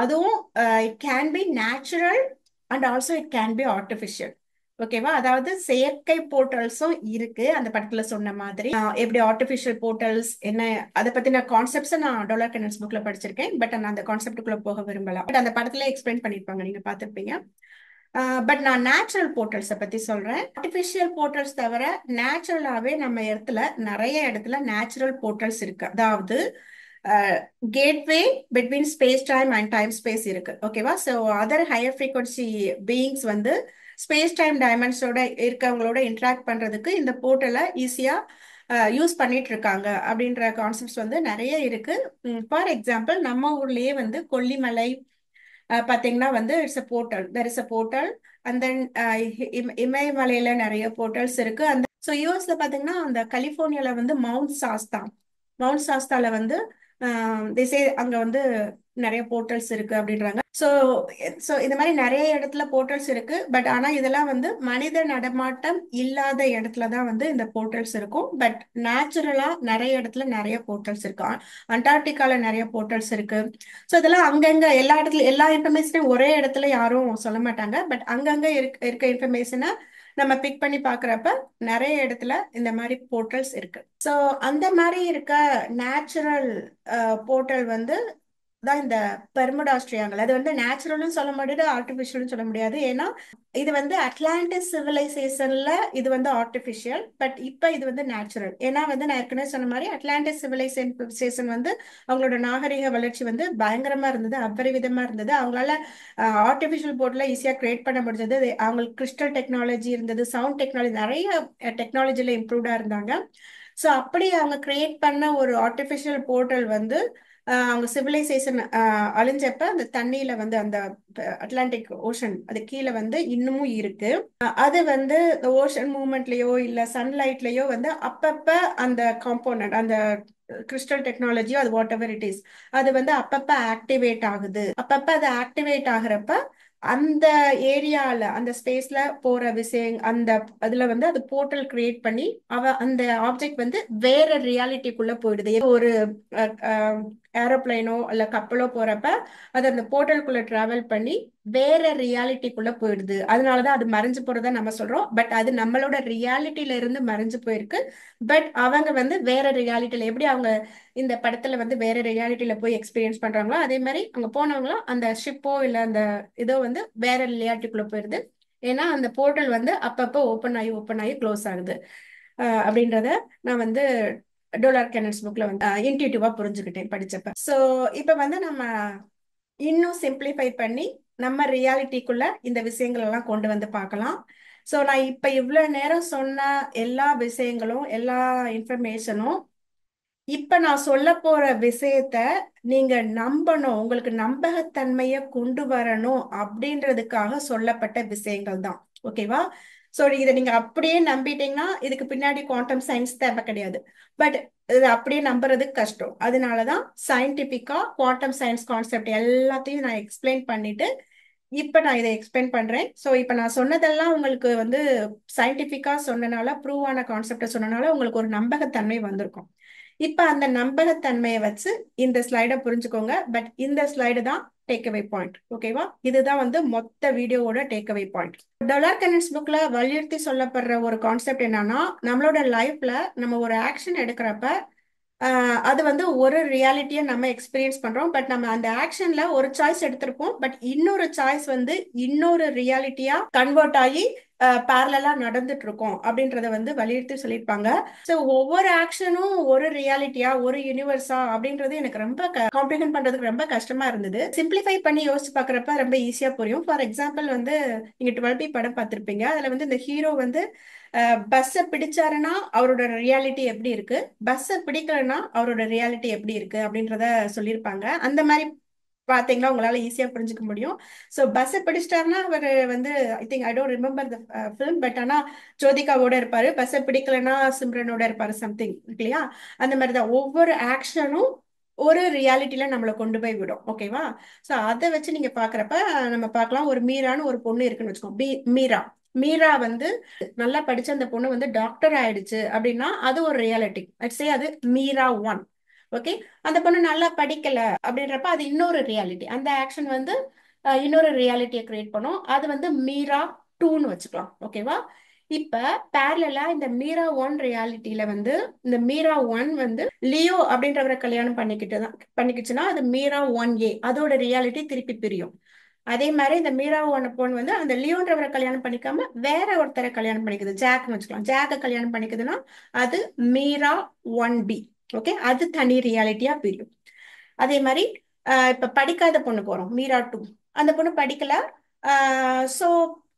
அதுவும் it can be natural and also it can be artificial. ஓகேவா, அதாவது செயற்கை போர்ட்டல்ஸும் இருக்கு. அந்த படத்துல சொன்ன மாதிரி எப்படி ஆர்டிஃபிஷியல் போர்ட்டல்ஸ் என்ன, அதை பத்தின கான்செப்ட்ஸ் நான் டொலர் கென்னன்ஸ் புக்ல படிச்சிருக்கேன். பட் நான் அந்த கான்செப்டுக்குள்ள போக விரும்பல. பட் அந்த படத்துல எக்ஸ்பிளைன் பண்ணிருப்பாங்க, நீங்க பார்த்திருப்பீங்க. பட் நான் நேச்சுரல் போர்ட்டல்ஸை பத்தி சொல்றேன். ஆர்டிஃபிஷியல் போர்ட்டல்ஸ் தவிர நேச்சுரலாவே நம்ம நிறைய இடத்துல நேச்சுரல் போர்ட்டல்ஸ் இருக்கு. அதாவது gateway between space time and time space இருக்கு. ஓகேவா, so other higher frequency beings வந்து ஸ்பேஸ் டைம் டைமென்ஷனோட இருக்கவங்களோட இன்ட்ராக்ட் பண்றதுக்கு இந்த போர்ட்டலை ஈஸியா யூஸ் பண்ணிட்டு இருக்காங்க அப்படின்ற கான்செப்ட்ஸ் வந்து நிறைய இருக்கு. ஃபார் எக்ஸாம்பிள் நம்ம ஊர்லயே வந்து கொல்லிமலை பாத்தீங்கன்னா வந்து it's a portal, there is a portal. And then இமயமலையில நிறைய போர்ட்டல்ஸ் இருக்கு. அந்த ஸோ யூஎஸ்ல பாத்தீங்கன்னா அந்த கலிபோர்னியால வந்து மவுண்ட் சாஸ்தா, மவுண்ட் சாஸ்தால வந்து திசை அங்க வந்து நிறைய போர்ட்டல்ஸ் இருக்கு அப்படின்றாங்க. ஸோ ஸோ இந்த மாதிரி நிறைய இடத்துல போர்ட்டல்ஸ் இருக்கு. பட் ஆனா இதெல்லாம் வந்து மனித நடமாட்டம் இல்லாத இடத்துல தான் வந்து இந்த போர்ட்டல்ஸ் இருக்கும். பட் நேச்சுரலா நிறைய இடத்துல நிறைய போர்ட்டல்ஸ் இருக்கு. அண்டார்டிகால நிறைய போர்ட்டல்ஸ் இருக்கு. ஸோ இதெல்லாம் அங்கங்க எல்லா இடத்துல எல்லா இன்ஃபர்மேஷனையும் ஒரே இடத்துல யாரும் சொல்ல மாட்டாங்க. பட் அங்கங்க இருக்க இன்ஃபர்மேஷனை நம்ம பிக் பண்ணி பாக்குறப்ப நிறைய இடத்துல இந்த மாதிரி போர்ட்டல்ஸ் இருக்கு. ஸோ அந்த மாதிரி இருக்க நேச்சுரல் போர்ட்டல் வந்து தான் இந்த பெர்முடா ட்ரையாங்கிள். அது வந்து நேச்சுரலும் சொல்ல முடியாது, ஆர்டிஃபிஷியலும் சொல்ல முடியாது. ஏன்னா இது வந்து அட்லாண்டிஸ் சிவிலைசேஷன்ல இது வந்து ஆர்டிஃபிஷியல், பட் இப்ப இது வந்து நேச்சுரல். ஏன்னா வந்து நான் ஏற்கனவே சொன்ன மாதிரி அட்லாண்டிஸ் சிவிலைசேஷன் வந்து அவங்களோட நாகரிக வளர்ச்சி வந்து பயங்கரமா இருந்தது, அபரிவிதமா இருந்தது. அவங்களால ஆர்டிஃபிஷியல் போர்ட்ல ஈஸியா கிரியேட் பண்ண முடிஞ்சது. அவங்களுக்கு கிறிஸ்டல் டெக்னாலஜி இருந்தது, சவுண்ட் டெக்னாலஜி, நிறைய டெக்னாலஜில இம்ப்ரூவ்டா இருந்தாங்க. ஸோ அப்படி அவங்க கிரியேட் பண்ண ஒரு ஆர்டிஃபிஷியல் போர்ட்டல் வந்து அவங்க சிவிலைசேஷன் அழிஞ்சப்ப அந்த தண்ணியில வந்து அந்த அட்லாண்டிக் ஓஷன் அது கீழே வந்து இன்னமும் இருக்கு. அது வந்து ஓஷன் மூவ்மெண்ட்லயோ இல்ல சன்லைட்லயோ வந்து அப்பப்ப அந்த காம்போனன்ட் அந்த கிறிஸ்டல் டெக்னாலஜியோ அது வாட் எவர் இட் இஸ் அது வந்து அப்பப்ப ஆக்டிவேட் ஆகுது. அப்பப்ப அது ஆக்டிவேட் ஆகுறப்ப அந்த ஏரியால அந்த ஸ்பேஸ்ல போற விஷயம் அந்த அதுல வந்து அது போர்ட்டல் கிரியேட் பண்ணி அந்த ஆப்ஜெக்ட் வந்து வேற ரியாலிட்டிக்குள்ள போயிடுது. ஒரு ஏரோப்ளைனோ இல்ல கப்பலோ போறப்ப அது அந்த போர்ட்டலுக்குள்ள டிராவல் பண்ணி வேற ரியாலிட்டிக்குள்ள போயிடுது. அதனாலதான் அது மறைஞ்சு போறதா நம்ம சொல்றோம். பட் அது நம்மளோட ரியாலிட்டியில இருந்து மறைஞ்சு போயிருக்கு. பட் அவங்க வந்து வேற ரியாலிட்டியில எப்படி அவங்க இந்த படத்துல வந்து வேற ரியாலிட்டியில போய் எக்ஸ்பீரியன்ஸ் பண்றாங்களோ அதே மாதிரி அங்க போனவங்களும் அந்த ஷிப்போ இல்ல அந்த இதோ வந்து வேற ரியாலிட்டிக்குள்ள போயிருது. ஏன்னா அந்த போர்ட்டல் வந்து அப்பப்போ ஓப்பன் ஆகி க்ளோஸ் ஆகுது அப்படின்றத நான் வந்து டோலார் கெனன்ஸ் புக்ல வந்து இன்ட்யூட்டிவா புரிஞ்சுக்கிட்டேன் படிச்சப்ப. சோ இப்ப வந்து நம்ம இன்னும் சிம்பிளிஃபை பண்ணி நம்ம ரியாலிட்டிக்குள்ள இந்த விஷயங்கள் எல்லாம் கொண்டு வந்து பார்க்கலாம். சோ நான் இப்ப இவ்வளவு நேரம் சொன்ன எல்லா விஷயங்களும் எல்லா இன்ஃபர்மேஷனும் இப்ப நான் சொல்ல போற விஷயத்த நீங்க நம்பணும், உங்களுக்கு நம்பகத்தன்மைய கொண்டு வரணும் அப்படின்றதுக்காக சொல்லப்பட்ட விஷயங்கள் தான். ஓகேவா? சோ இதை நீங்க அப்படியே நம்பிட்டீங்கன்னா இதுக்கு பின்னாடி குவாண்டம் சயின்ஸ் தேவை கிடையாது. பட் இது அப்படியே நம்புறது கஷ்டம். அதனாலதான் சயின்டிபிக்கா குவாண்டம் சயின்ஸ் கான்செப்ட் எல்லாத்தையும் நான் எக்ஸ்பிளைன் பண்ணிட்டு இப்ப நான் இதை எக்ஸ்பிளைன் பண்றேன். சோ இப்ப நான் சொன்னதெல்லாம் உங்களுக்கு வந்து சயின்டிபிக்கா சொன்னனால ப்ரூவ் ஆன கான்செப்ட சொன்னனால உங்களுக்கு ஒரு நம்பகத்தன்மை வந்திருக்கும். இப்ப அந்த நம்பகத்தன்மையை வச்சு இந்த ஸ்லைட புரிஞ்சுக்கோங்க. பட் இந்த ஸ்லைடு தான் டேக் அவே பாயிண்ட். ஓகேவா? இதுதான் வந்து மொத்த வீடியோவோட டேக் அவே பாயிண்ட். டொலார் கெனன்ஸ் புக்ல வலியுறுத்தி சொல்லப்படுற ஒரு கான்செப்ட் என்னன்னா, நம்மளோட லைஃப்ல நம்ம ஒரு ஆக்ஷன் எடுக்கிறப்ப அது வந்து ஒரு ரியாலிட்டியை நம்ம எக்ஸ்பீரியன்ஸ் பண்றோம். பட் நம்ம அந்த ஆக்ஷன்ல ஒரு சாய்ஸ் எடுத்திருப்போம். பட் இன்னொரு சாய்ஸ் வந்து இன்னொரு ரியாலிட்டியா கன்வெர்ட் ஆகி பேரலா நடந்துட்டு இருக்கோம் அப்படின்றத வந்து வலியுறுத்தி சொல்லியிருப்பாங்க. ஸோ ஒவ்வொரு ஆக்ஷனும் ஒரு ரியாலிட்டியா ஒரு யூனிவர்ஸா அப்படின்றது எனக்கு ரொம்ப காம்ப்ளிகேட் பண்றதுக்கு ரொம்ப கஷ்டமா இருந்தது. சிம்பிளிஃபை பண்ணி யோசிச்சு பாக்குறப்ப ரொம்ப ஈஸியா புரியும். ஃபார் எக்ஸாம்பிள் வந்து நீங்க 12B படம் பார்த்திருப்பீங்க. அதுல வந்து இந்த ஹீரோ வந்து பஸ்ஸை பிடிச்சாருன்னா அவரோட ரியாலிட்டி எப்படி இருக்கு, பஸ்ஸை பிடிக்கலன்னா அவரோட ரியாலிட்டி எப்படி இருக்கு அப்படின்றத சொல்லியிருப்பாங்க. அந்த மாதிரி பாத்தீங்களா உங்களால ஈஸியா புரிஞ்சுக்க முடியும். சோ பஸ் பிடிச்சிட்டாருன்னா அவர் வந்து I think I don't remember the film, but ஆனா ஜோதிகாவோட இருப்பாரு, பஸ் பிடிக்கலன்னா சிம்ரனோட இருப்பாரு, சம்திங் இல்லையா? அந்த மாதிரிதான் ஒவ்வொரு ஆக்ஷனும் ஒரு ரியாலிட்டியில நம்மளை கொண்டு போய் விடும். ஓகேவா? சோ அதை வச்சு நீங்க பாக்குறப்ப நம்ம பார்க்கலாம். ஒரு மீரான்னு ஒரு பொண்ணு இருக்குன்னு வச்சுக்கோங்க. மீரா மீரா வந்து நல்லா படிச்ச அந்த பொண்ணு வந்து டாக்டர் ஆயிடுச்சு அப்படின்னா அது ஒரு ரியாலிட்டி. சே அது மீரா 1. ஓகே, அந்த பொண்ணு நல்லா படிக்கல அப்படின்றப்ப அது இன்னொரு ரியாலிட்டி. அந்த ஆக்ஷன் வந்து இன்னொரு ரியாலிட்டியை கிரியேட் பண்ணும். அது வந்து மீரா 2ன்னு வச்சுக்கலாம். ஓகேவா? இப்ப பேரலா இந்த மீரா 1 ரியாலிட்டியில வந்து இந்த மீரா 1 வந்து லியோ அப்படின்றவரை கல்யாணம் பண்ணிக்கிச்சுன்னா அது மீரா 1A அதோட ரியாலிட்டி திருப்பி பிரியும். அதே மாதிரி இந்த மீரா 1 பொண்ணு வந்து அந்த லியோன்றவரை கல்யாணம் பண்ணிக்காம வேற ஒருத்தரை கல்யாணம் பண்ணிக்குது, ஜாக்னு வச்சுக்கலாம். ஜாக்க கல்யாணம் பண்ணிக்குதுன்னா அது மீரா 1B. ஓகே, அது தனி ரியாலிட்டியா பிரியும். அதே மாதிரி இப்ப படிக்காத பொண்ணுக்கு வரும் மீரா 2. அந்த பொண்ணு படிக்கல, சோ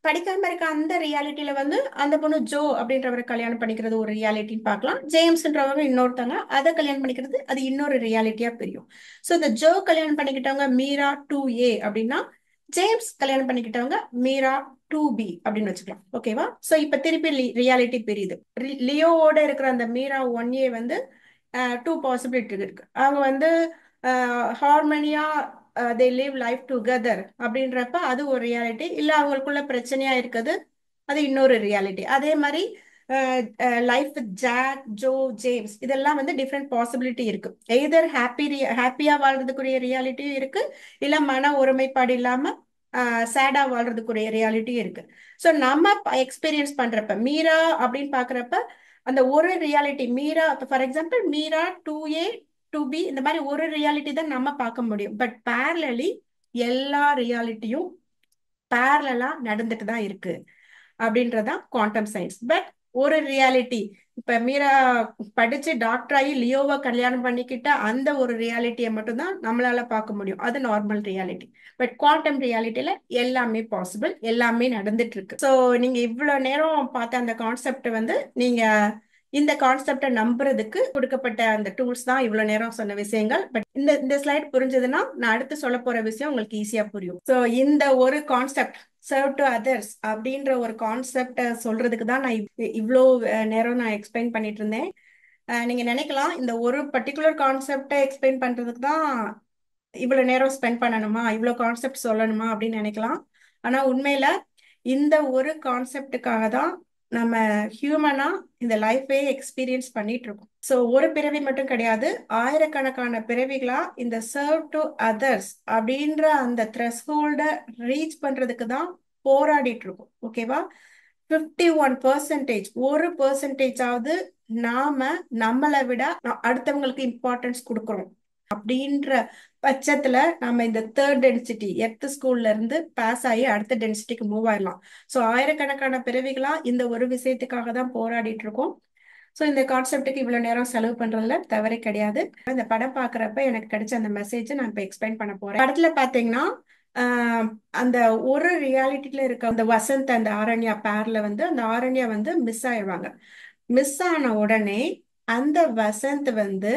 படிக்காம இருக்க அந்த ரியாலிட்டியில வந்து அந்த பொண்ணு ஜோ அப்படின்றவரை கல்யாணம் பண்ணிக்கிறது ஒரு ரியாலிட்டின்னு பார்க்கலாம். ஜேம்ஸ்ன்றவங்க இன்னொருத்தவங்க அதை கல்யாணம் பண்ணிக்கிறது அது இன்னொரு ரியாலிட்டியா பிரியும். சோ இந்த ஜோ கல்யாணம் பண்ணிக்கிட்டவங்க மீரா 2A அப்படின்னா ஜேம்ஸ் கல்யாணம் பண்ணிக்கிட்டவங்க மீரா 2B அப்படின்னு வச்சுக்கலாம். ஓகேவா? சோ இப்ப திருப்பி ரியாலிட்டி பிரியுது. லியோவோட இருக்கிற அந்த மீரா 1A வந்து 2 பாசிபிலிட்டி இருக்கு. அவங்க வந்து Harmonia they live life together அப்படின்றப்ப அது ஒரு ரியாலிட்டி. இல்ல அவங்களுக்குள்ள பிரச்சனையா இருக்குது, அது இன்னொரு ரியாலிட்டி. அதே மாதிரி life with Jack, Joe, James இதெல்லாம் வந்து டிஃப்ரெண்ட் பாசிபிலிட்டி இருக்கு. எய்தர் ஹாப்பியா வாழ்றதுக்குரிய ரியாலிட்டியும் இருக்கு, இல்ல மன ஒருமைப்பாடு இல்லாம சேடா வாழ்றதுக்குரிய ரியாலிட்டியும் இருக்கு. ஸோ நம்ம எக்ஸ்பீரியன்ஸ் பண்றப்ப மீரா அப்படின்னு பாக்குறப்ப அந்த ஒரு reality Meera, for example Meera 2A 2B இந்த மாதிரி ஒரு ரியாலிட்டி தான் நம்ம பார்க்க முடியும். பட் பேரலி எல்லா ரியாலிட்டியும் பேரலா நடந்துட்டு தான் இருக்கு அப்படின்றதான் குவாண்டம் சயின்ஸ். பட் ஒரு ரியாலிட்டி, இப்ப மீரா படிச்சு டாக்டர் ஆகி லியோவை கல்யாணம் பண்ணிக்கிட்ட அந்த ஒரு ரியாலிட்டியை மட்டும்தான் நம்மளால பார்க்க முடியும், அது நார்மல் ரியாலிட்டி. பட் குவாண்டம் ரியாலிட்டியில எல்லாமே பாசிபிள், எல்லாமே நடந்துட்டு இருக்கு. ஸோ நீங்க இவ்வளவு நேரம் பார்த்த அந்த கான்செப்ட் வந்து நீங்க இந்த கான்செப்டை நம்புறதுக்கு கொடுக்கப்பட்ட அந்த டூல்ஸ் தான் இவ்வளவு நேரம் சொன்ன விஷயங்கள். பட் இந்த ஸ்லைட் புரிஞ்சதுன்னா நான் அடுத்து சொல்ல போற விஷயம் உங்களுக்கு ஈஸியா புரியும். ஸோ இந்த ஒரு கான்செப்ட் சர்வ் டு அதர்ஸ் அப்படின்ற ஒரு கான்செப்ட சொல்றதுக்கு தான் நான் இவ்வளோ நேரம் நான் எக்ஸ்பிளைன் பண்ணிட்டு இருந்தேன். நீங்க நினைக்கலாம் இந்த ஒரு பர்டிகுலர் கான்செப்டை எக்ஸ்பிளைன் பண்றதுக்கு தான் இவ்வளவு நேரம் ஸ்பெண்ட் பண்ணணுமா, இவ்வளவு கான்செப்ட் சொல்லணுமா அப்படின்னு நினைக்கலாம். ஆனா உண்மையில இந்த ஒரு கான்செப்டுக்காக தான் நம்ம ஹியூமனா இந்த லைஃபே எக்ஸ்பீரியன்ஸ் பண்ணிட்டு இருக்கோம். ஸோ ஒரு பிறவி மட்டும் கிடையாது, ஆயிரக்கணக்கான பிறவிகளா இந்த சர்வ் டு அதர்ஸ் அப்படின்ற அந்த த்ரெஷ்ஹோல்ட ரீச் பண்றதுக்கு தான் போராடிட்டு இருக்கோம். ஓகேவா? 51% ஒரு பெர்சன்டேஜாவது நாம நம்மளை விட அடுத்தவங்களுக்கு இம்பார்ட்டன்ஸ் கொடுக்கறோம் அப்படின்ற பட்சத்துல நம்ம இந்த தேர்ட் டென்சிட்டி எர்த் ஸ்கூல்ல இருந்து பாஸ் ஆகி அடுத்த டென்சிட்டிக்கு மூவ் ஆயிடலாம். ஸோ ஆயிரக்கணக்கான பிறவிகளா இந்த ஒரு விஷயத்துக்காக தான் போராடிட்டு இருக்கோம். ஸோ இந்த கான்செப்டுக்கு இவ்வளவு நேரம் செலவு பண்றதுல தவறே கிடையாது. இந்த படம் பாக்குறப்ப எனக்கு கிடைச்ச அந்த மெசேஜ் நான் இப்ப எக்ஸ்பிளைன் பண்ண போறேன். படத்துல பாத்தீங்கன்னா அந்த ஒரு ரியாலிட்டியில இருக்க அந்த வசந்த் அந்த ஆரண்யா பேர்ல வந்து அந்த ஆரண்யா வந்து மிஸ் ஆயிடுவாங்க. மிஸ் ஆன உடனே அந்த வசந்த் வந்து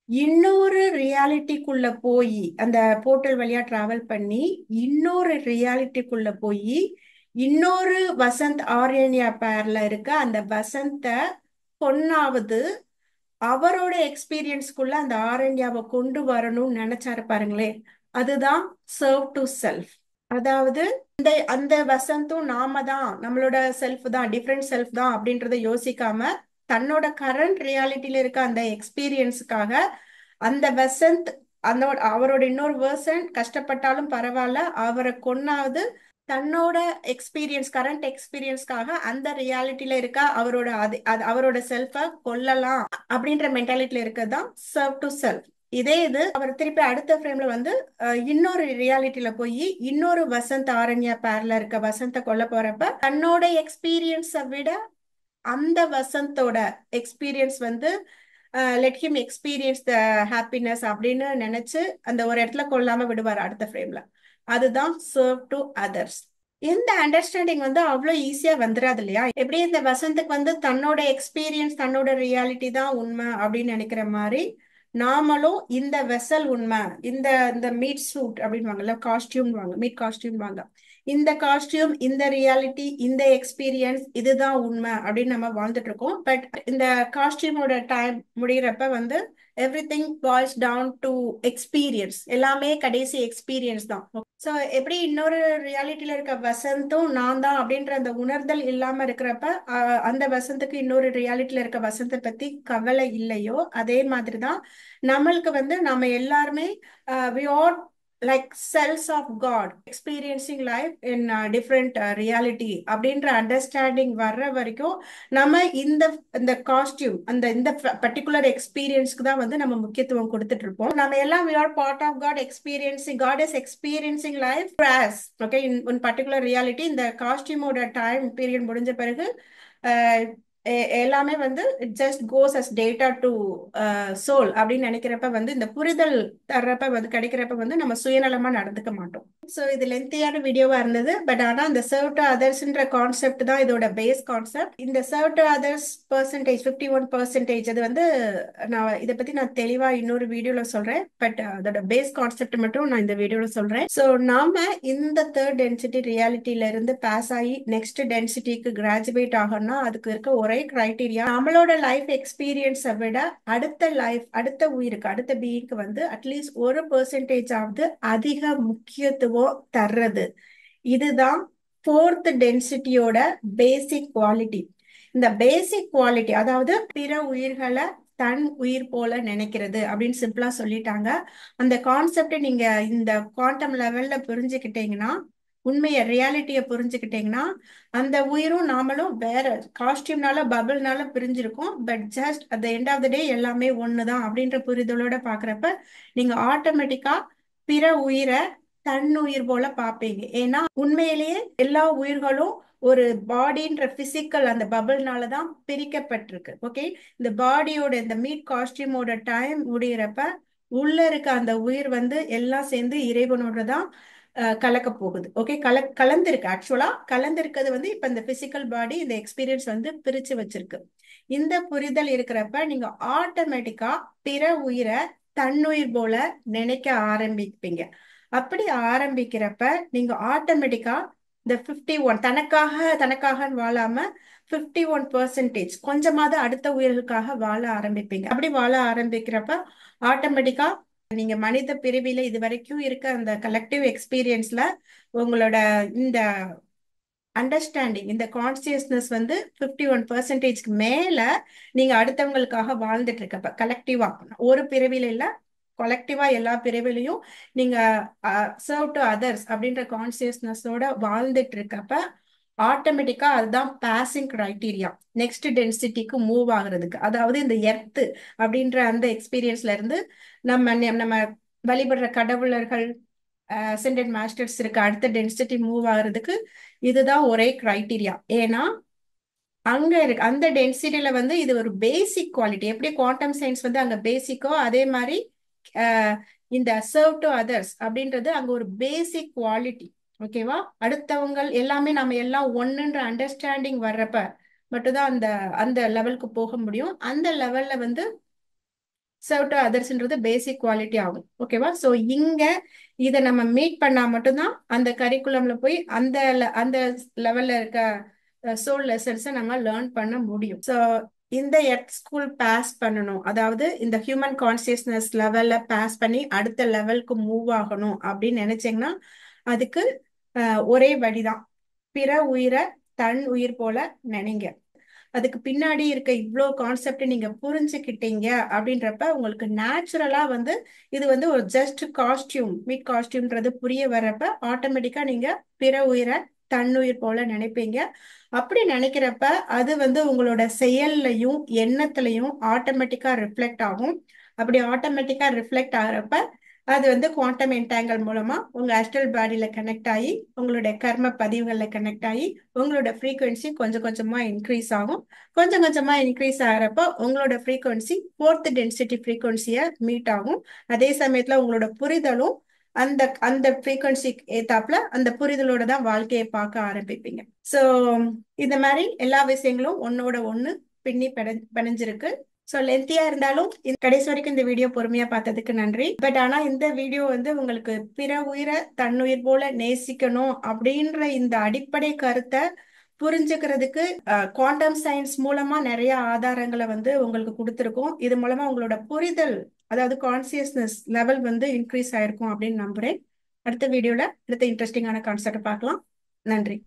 இன்னொரு ரியாலிட்டிக்குள்ள போய் அந்த போர்ட்டல் வழியா டிராவல் பண்ணி இன்னொரு ரியாலிட்டிக்குள்ள போய் இன்னொரு வசந்த் ஆரண்யா பேர்ல இருக்க அந்த வசந்த பொண்ணாவது அவரோட எக்ஸ்பீரியன்ஸ்குள்ள அந்த ஆரண்யாவை கொண்டு வரணும்னு நினைச்சாரு பாருங்களே, அதுதான் சர்வ் டு செல்ஃப். அதாவது அந்த வசந்தும் நாம தான், நம்மளோட செல்ஃப் தான், டிஃப்ரெண்ட் செல்ஃப் தான் அப்படின்றத யோசிக்காம தன்னோட கரண்ட் ரியாலிட்டியில இருக்க அந்த எக்ஸ்பீரியன்ஸுக்காக அந்த வசந்த் அவரோட இன்னொரு வேர்சன் கஷ்டப்பட்டாலும் பரவாயில்ல, அவரை கொன்னாவது தன்னோட எக்ஸ்பீரியன்ஸ் கரண்ட் எக்ஸ்பீரியன்ஸ்க்காக அந்த ரியாலிட்டியில இருக்க அவரோட செல்ஃப கொல்லலாம் அப்படின்ற மென்டாலிட்டியில இருக்கதான் சர்வ் டு செல்ஃப். இதே இது அவர் திருப்பி அடுத்த ஃப்ரேம்ல வந்து இன்னொரு ரியாலிட்டியில போய் இன்னொரு வசந்த் ஆரண்யா பேர்ல இருக்க வசந்த கொல்ல போறப்ப தன்னோட எக்ஸ்பீரியன்ஸை விட அந்த வசந்தோட எக்ஸ்பீரியன்ஸ் வந்து let him experience the happiness அப்படின்னு நினைச்சு அந்த ஒரு இடத்துல கொல்லாம விடுவார் அடுத்த ஃப்ரேம்ல. அதுதான் சர்வ் டு அதர்ஸ். இந்த அண்டர்ஸ்டாண்டிங் வந்து அவ்வளோ ஈஸியா வந்துடாது இல்லையா? எப்படி இந்த வசந்துக்கு வந்து தன்னோட எக்ஸ்பீரியன்ஸ் தன்னோட ரியாலிட்டி தான் உண்மை அப்படின்னு நினைக்கிற மாதிரி நாமளும் இந்த வெசல் உண்மை, இந்த இந்த மீட் சூட் அப்படின்வாங்கல்ல, காஸ்டியூம் வாங்க, மீட் காஸ்டியூம் வாங்க, இந்த காஸ்டியூம் இந்த ரியாலிட்டி இந்த எக்ஸ்பீரியன்ஸ் இதுதான் உண்மை அப்படின்னு நம்ம வாழ்ந்துட்டு இருக்கோம். பட் இந்த காஸ்டியூமோட டைம் முடிகிறப்ப வந்து everything boils down to experience, எல்லாமே கடைசி எக்ஸ்பீரியன்ஸ் தான். ஸோ எப்படி இன்னொரு ரியாலிட்டியில இருக்க வசந்தும் நான் தான் அப்படின்ற அந்த உணர்தல் இல்லாம இருக்கிறப்ப அந்த வசந்துக்கு இன்னொரு ரியாலிட்டியில இருக்க வசந்தை பத்தி கவலை இல்லையோ, அதே மாதிரிதான் நம்மளுக்கு வந்து நம்ம எல்லாருமே we are like cells of God experiencing life in different reality அப்படின்ற அண்டர்ஸ்டாண்டிங் வர்ற வரைக்கும் நம்ம இந்த காஸ்டியூம் இந்த பர்டிகுலர் எக்ஸ்பீரியன்ஸ்க்கு தான் வந்து நம்ம முக்கியத்துவம் கொடுத்துட்டு இருப்போம். நம்ம எல்லாம் we are part of God experiencing, God is experiencing life as okay in particular reality. இந்த காஸ்டியூமோட டைம் பீரியட் முடிஞ்ச பிறகு எல்லாமே வந்து it just goes as data to soul அப்படின்னு நினைக்கிறப்ப வந்து இந்த புரிதல் தர்றப்ப வந்து கிடைக்கிறப்ப வந்து நம்ம சுயநலமா நடந்துக்க மாட்டோம். ஸோ இது லென்த்தியான வீடியோவா இருந்தது. பட் ஆனால் இந்த சர்வ் டு அதர்ஸ்ன்ற கான்செப்ட் தான் இதோட பேஸ் கான்செப்ட். இந்த சர்வ் டு அதர்ஸ் பெர்சன்டேஜ் 51% அது வந்து இதை பத்தி நான் தெளிவா இன்னொரு வீடியோல சொல்றேன். பட் அதோட பேஸ் கான்செப்ட் மட்டும் நான் இந்த வீடியோல சொல்றேன். ஸோ நாம இந்த தேர்ட் டென்சிட்டி ரியாலிட்டியில இருந்து பாஸ் ஆகி நெக்ஸ்ட் டென்சிட்டிக்கு கிராஜுவேட் ஆகணும்னா அதுக்கு இருக்க ஒரே ஒரே கிரைட்டீரியா, நம்மளோட லைஃப் எக்ஸ்பீரியன்ஸை விட அடுத்த உயிருக்கு, அடுத்த பீயிங்க்கு வந்து அட்லீஸ்ட் 1% ஆவது அதிக முக்கியத்துவம் தர்றது. இதுதான் ஃபோர்த் டென்சிட்டியோட பேசிக் குவாலிட்டி. இந்த பேசிக் குவாலிட்டி, அதாவது பிற உயிர்களை தன் உயிர் போல நினைக்கிறது அப்படின்னு சிம்பிளா சொல்லிட்டாங்க. அந்த கான்செப்டை நீங்க இந்த குவாண்டம் லெவல்ல புரிஞ்சுக்கிட்டீங்கன்னா, உண்மைய ரியாலிட்டிய புரிஞ்சுக்கிட்டீங்கன்னா, அந்த உயிரும் நாமளும் வேற காஸ்டியூம்னால பபிள்னால பிரிஞ்சிருக்கோம், but just at the end of the day எல்லாமே ஒண்ணுதான் அப்படின்ற புரிதலோட பாக்குறப்ப நீங்க ஆட்டோமேட்டிக்கா பிற உயிரை தன்னுயிர் போல பார்ப்பீங்க. ஏன்னா உண்மையிலேயே எல்லா உயிர்களும் ஒரு பாடின்ற பிசிக்கல் அந்த பபிள்னால தான் பிரிக்கப்பட்டிருக்கு. ஓகே, இந்த பாடியோட இந்த மீட் காஸ்டியூமோட டைம் முடிகிறப்ப உள்ள இருக்க அந்த உயிர் வந்து எல்லாம் சேர்ந்து இறைவனோட தான் கலக்க போகுது. ஓகே, கலந்திருக்கு. ஆக்சுவலா கலந்திருக்கிறது வந்து இப்ப இந்த பிசிக்கல் பாடி இந்த எக்ஸ்பீரியன்ஸ் வந்து பிரிச்சு வச்சிருக்கு. இந்த புரிதல் இருக்கிறப்ப நீங்க ஆட்டோமேட்டிக்கா பிற உயிரை தன்னுயிர் போல நினைக்க ஆரம்பிப்பீங்க. அப்படி ஆரம்பிக்கிறப்ப நீங்க ஆட்டோமேட்டிக்கா இந்த 51 தனக்காக வாழாம 51% கொஞ்சமாவது அடுத்த உயிர்களுக்காக வாழ ஆரம்பிப்பீங்க. அப்படி வாழ ஆரம்பிக்கிறப்ப ஆட்டோமேட்டிக்கா நீங்க மனித பிரிவில இது வரைக்கும் இருக்க அந்த கலெக்டிவ் எக்ஸ்பீரியன்ஸ்ல உங்களோட இந்த அண்டர்ஸ்டாண்டிங், இந்த கான்சியஸ்னஸ் வந்து 51%க்கு மேல நீங்க அடுத்தவங்களுக்காக வாழ்ந்துட்டு இருக்கப்ப கலெக்டிவா, ஒரு பிறவில இல்ல, கொலெக்டிவா எல்லா பிறவிலையும் நீங்க சர்வ் டு அதர்ஸ் அப்படின்ற கான்சியஸ்னஸோட வாழ்ந்துட்டு இருக்கப்ப ஆட்டோமேட்டிக்கா அதுதான் பாசிங் கிரைட்டீரியா நெக்ஸ்ட் டென்சிட்டிக்கு மூவ் ஆகுறதுக்கு. அதாவது இந்த எர்த் அப்படின்ற அந்த எக்ஸ்பீரியன்ஸ்ல இருந்து நம்ம வழிபடுற கடவுளர்கள், அசெண்டட் மாஸ்டர்ஸ் இருக்க அடுத்த டென்சிட்டி மூவ் ஆகுறதுக்கு இதுதான் ஒரே கிரைட்டீரியா. ஏன்னா அங்க இருக்கு அந்த டென்சிட்டியில வந்து இது ஒரு பேசிக் குவாலிட்டி. எப்படி குவாண்டம் சயின்ஸ் வந்து அங்க பேசிக்கோ, அதே மாதிரி இந்த சர்வ் டு அதர்ஸ் அப்படின்றது அங்க ஒரு பேசிக் குவாலிட்டி. ஓகேவா, அடுத்தவங்க எல்லாமே நம்ம எல்லாம் ஒண்ணுன்ற அண்டர்ஸ்டாண்டிங் வர்றப்ப மட்டும்தான் அந்த அந்த லெவலுக்கு போக முடியும். அந்த லெவல்ல வந்து சர்வ் டு அதர்ஸ்ன்றது பேசிக் குவாலிட்டி ஆகும். ஓகேவா, ஸோ இங்க இதை நம்ம மீட் பண்ணா மட்டும்தான் அந்த கரிக்குலம்ல போய் அந்த லெவல்ல இருக்க சோல் லெசன்ஸை நம்ம லேர்ன் பண்ண முடியும். ஸோ இந்த எர்த் ஸ்கூல் பாஸ் பண்ணணும், அதாவது இந்த ஹியூமன் கான்சியஸ்னஸ் லெவல்ல பாஸ் பண்ணி அடுத்த லெவலுக்கு மூவ் ஆகணும் அப்படின்னு நினைச்சீங்கன்னா அதுக்கு ஒரே வழிதான், பிற உயிரை தன் உயிர் போல நினைங்க. அதுக்கு பின்னாடி இருக்க இவ்வளோ கான்செப்ட் நீங்க புரிஞ்சுக்கிட்டீங்க அப்படின்றப்ப உங்களுக்கு நேச்சுரலா வந்து இது வந்து ஒரு ஜஸ்ட் காஸ்டியூம், மீட் காஸ்டியூம்ன்றது புரிய வர்றப்ப ஆட்டோமேட்டிக்கா நீங்க பிற உயிரை தன்னுயிர் போல நினைப்பீங்க. அப்படி நினைக்கிறப்ப அது வந்து உங்களோட செயல்லையும் எண்ணத்திலையும் ஆட்டோமேட்டிக்கா ரிஃப்ளெக்ட் ஆகும். அப்படி ஆட்டோமேட்டிக்கா ரிஃப்ளெக்ட் ஆகிறப்ப அது வந்து குவாண்டம் என்டாங்கல் மூலமா உங்க ஆஸ்ட்ரல் பாடியில கனெக்ட் ஆகி உங்களுடைய கர்ம பதிவுகள்ல கனெக்ட் ஆகி உங்களோட ஃப்ரீக்வன்சி கொஞ்சம் கொஞ்சமா இன்க்ரீஸ் ஆகும். கொஞ்சம் கொஞ்சமா இன்க்ரீஸ் ஆகிறப்ப உங்களோட ஃப்ரீக்வன்சி ஃபோர்த் டென்சிட்டி ஃப்ரீக்வன்சியை மீட் ஆகும். அதே சமயத்துல உங்களோட புரிதலும் அந்த அந்த ஃப்ரீக்வன்சிக்கு ஏத்தாப்புல அந்த புரிதலோட தான் வாழ்க்கையை பார்க்க ஆரம்பிப்பீங்க. ஸோ இந்த மாதிரி எல்லா விஷயங்களும் ஒன்னோட ஒண்ணு பின்னி பிணைஞ்சிருக்கு. ஸோ லென்த்தியா இருந்தாலும் கடைசி வரைக்கும் இந்த வீடியோ பொறுமையா பார்த்ததுக்கு நன்றி. பட் ஆனா இந்த வீடியோ வந்து உங்களுக்கு பிற உயிரை தன்னுயிர் போல நேசிக்கணும் அப்படின்ற இந்த அடிப்படை கருத்தை புரிஞ்சுக்கிறதுக்கு குவாண்டம் சயின்ஸ் மூலமா நிறைய ஆதாரங்களை வந்து உங்களுக்கு கொடுத்துருக்கோம். இது மூலமா உங்களோட புரிதல், அதாவது கான்சியஸ்னஸ் லெவல் வந்து இன்க்ரீஸ் ஆயிருக்கும் அப்படின்னு நம்புறேன். அடுத்த வீடியோல அடுத்த இன்ட்ரெஸ்டிங்கான கான்செப்ட் பார்க்கலாம். நன்றி.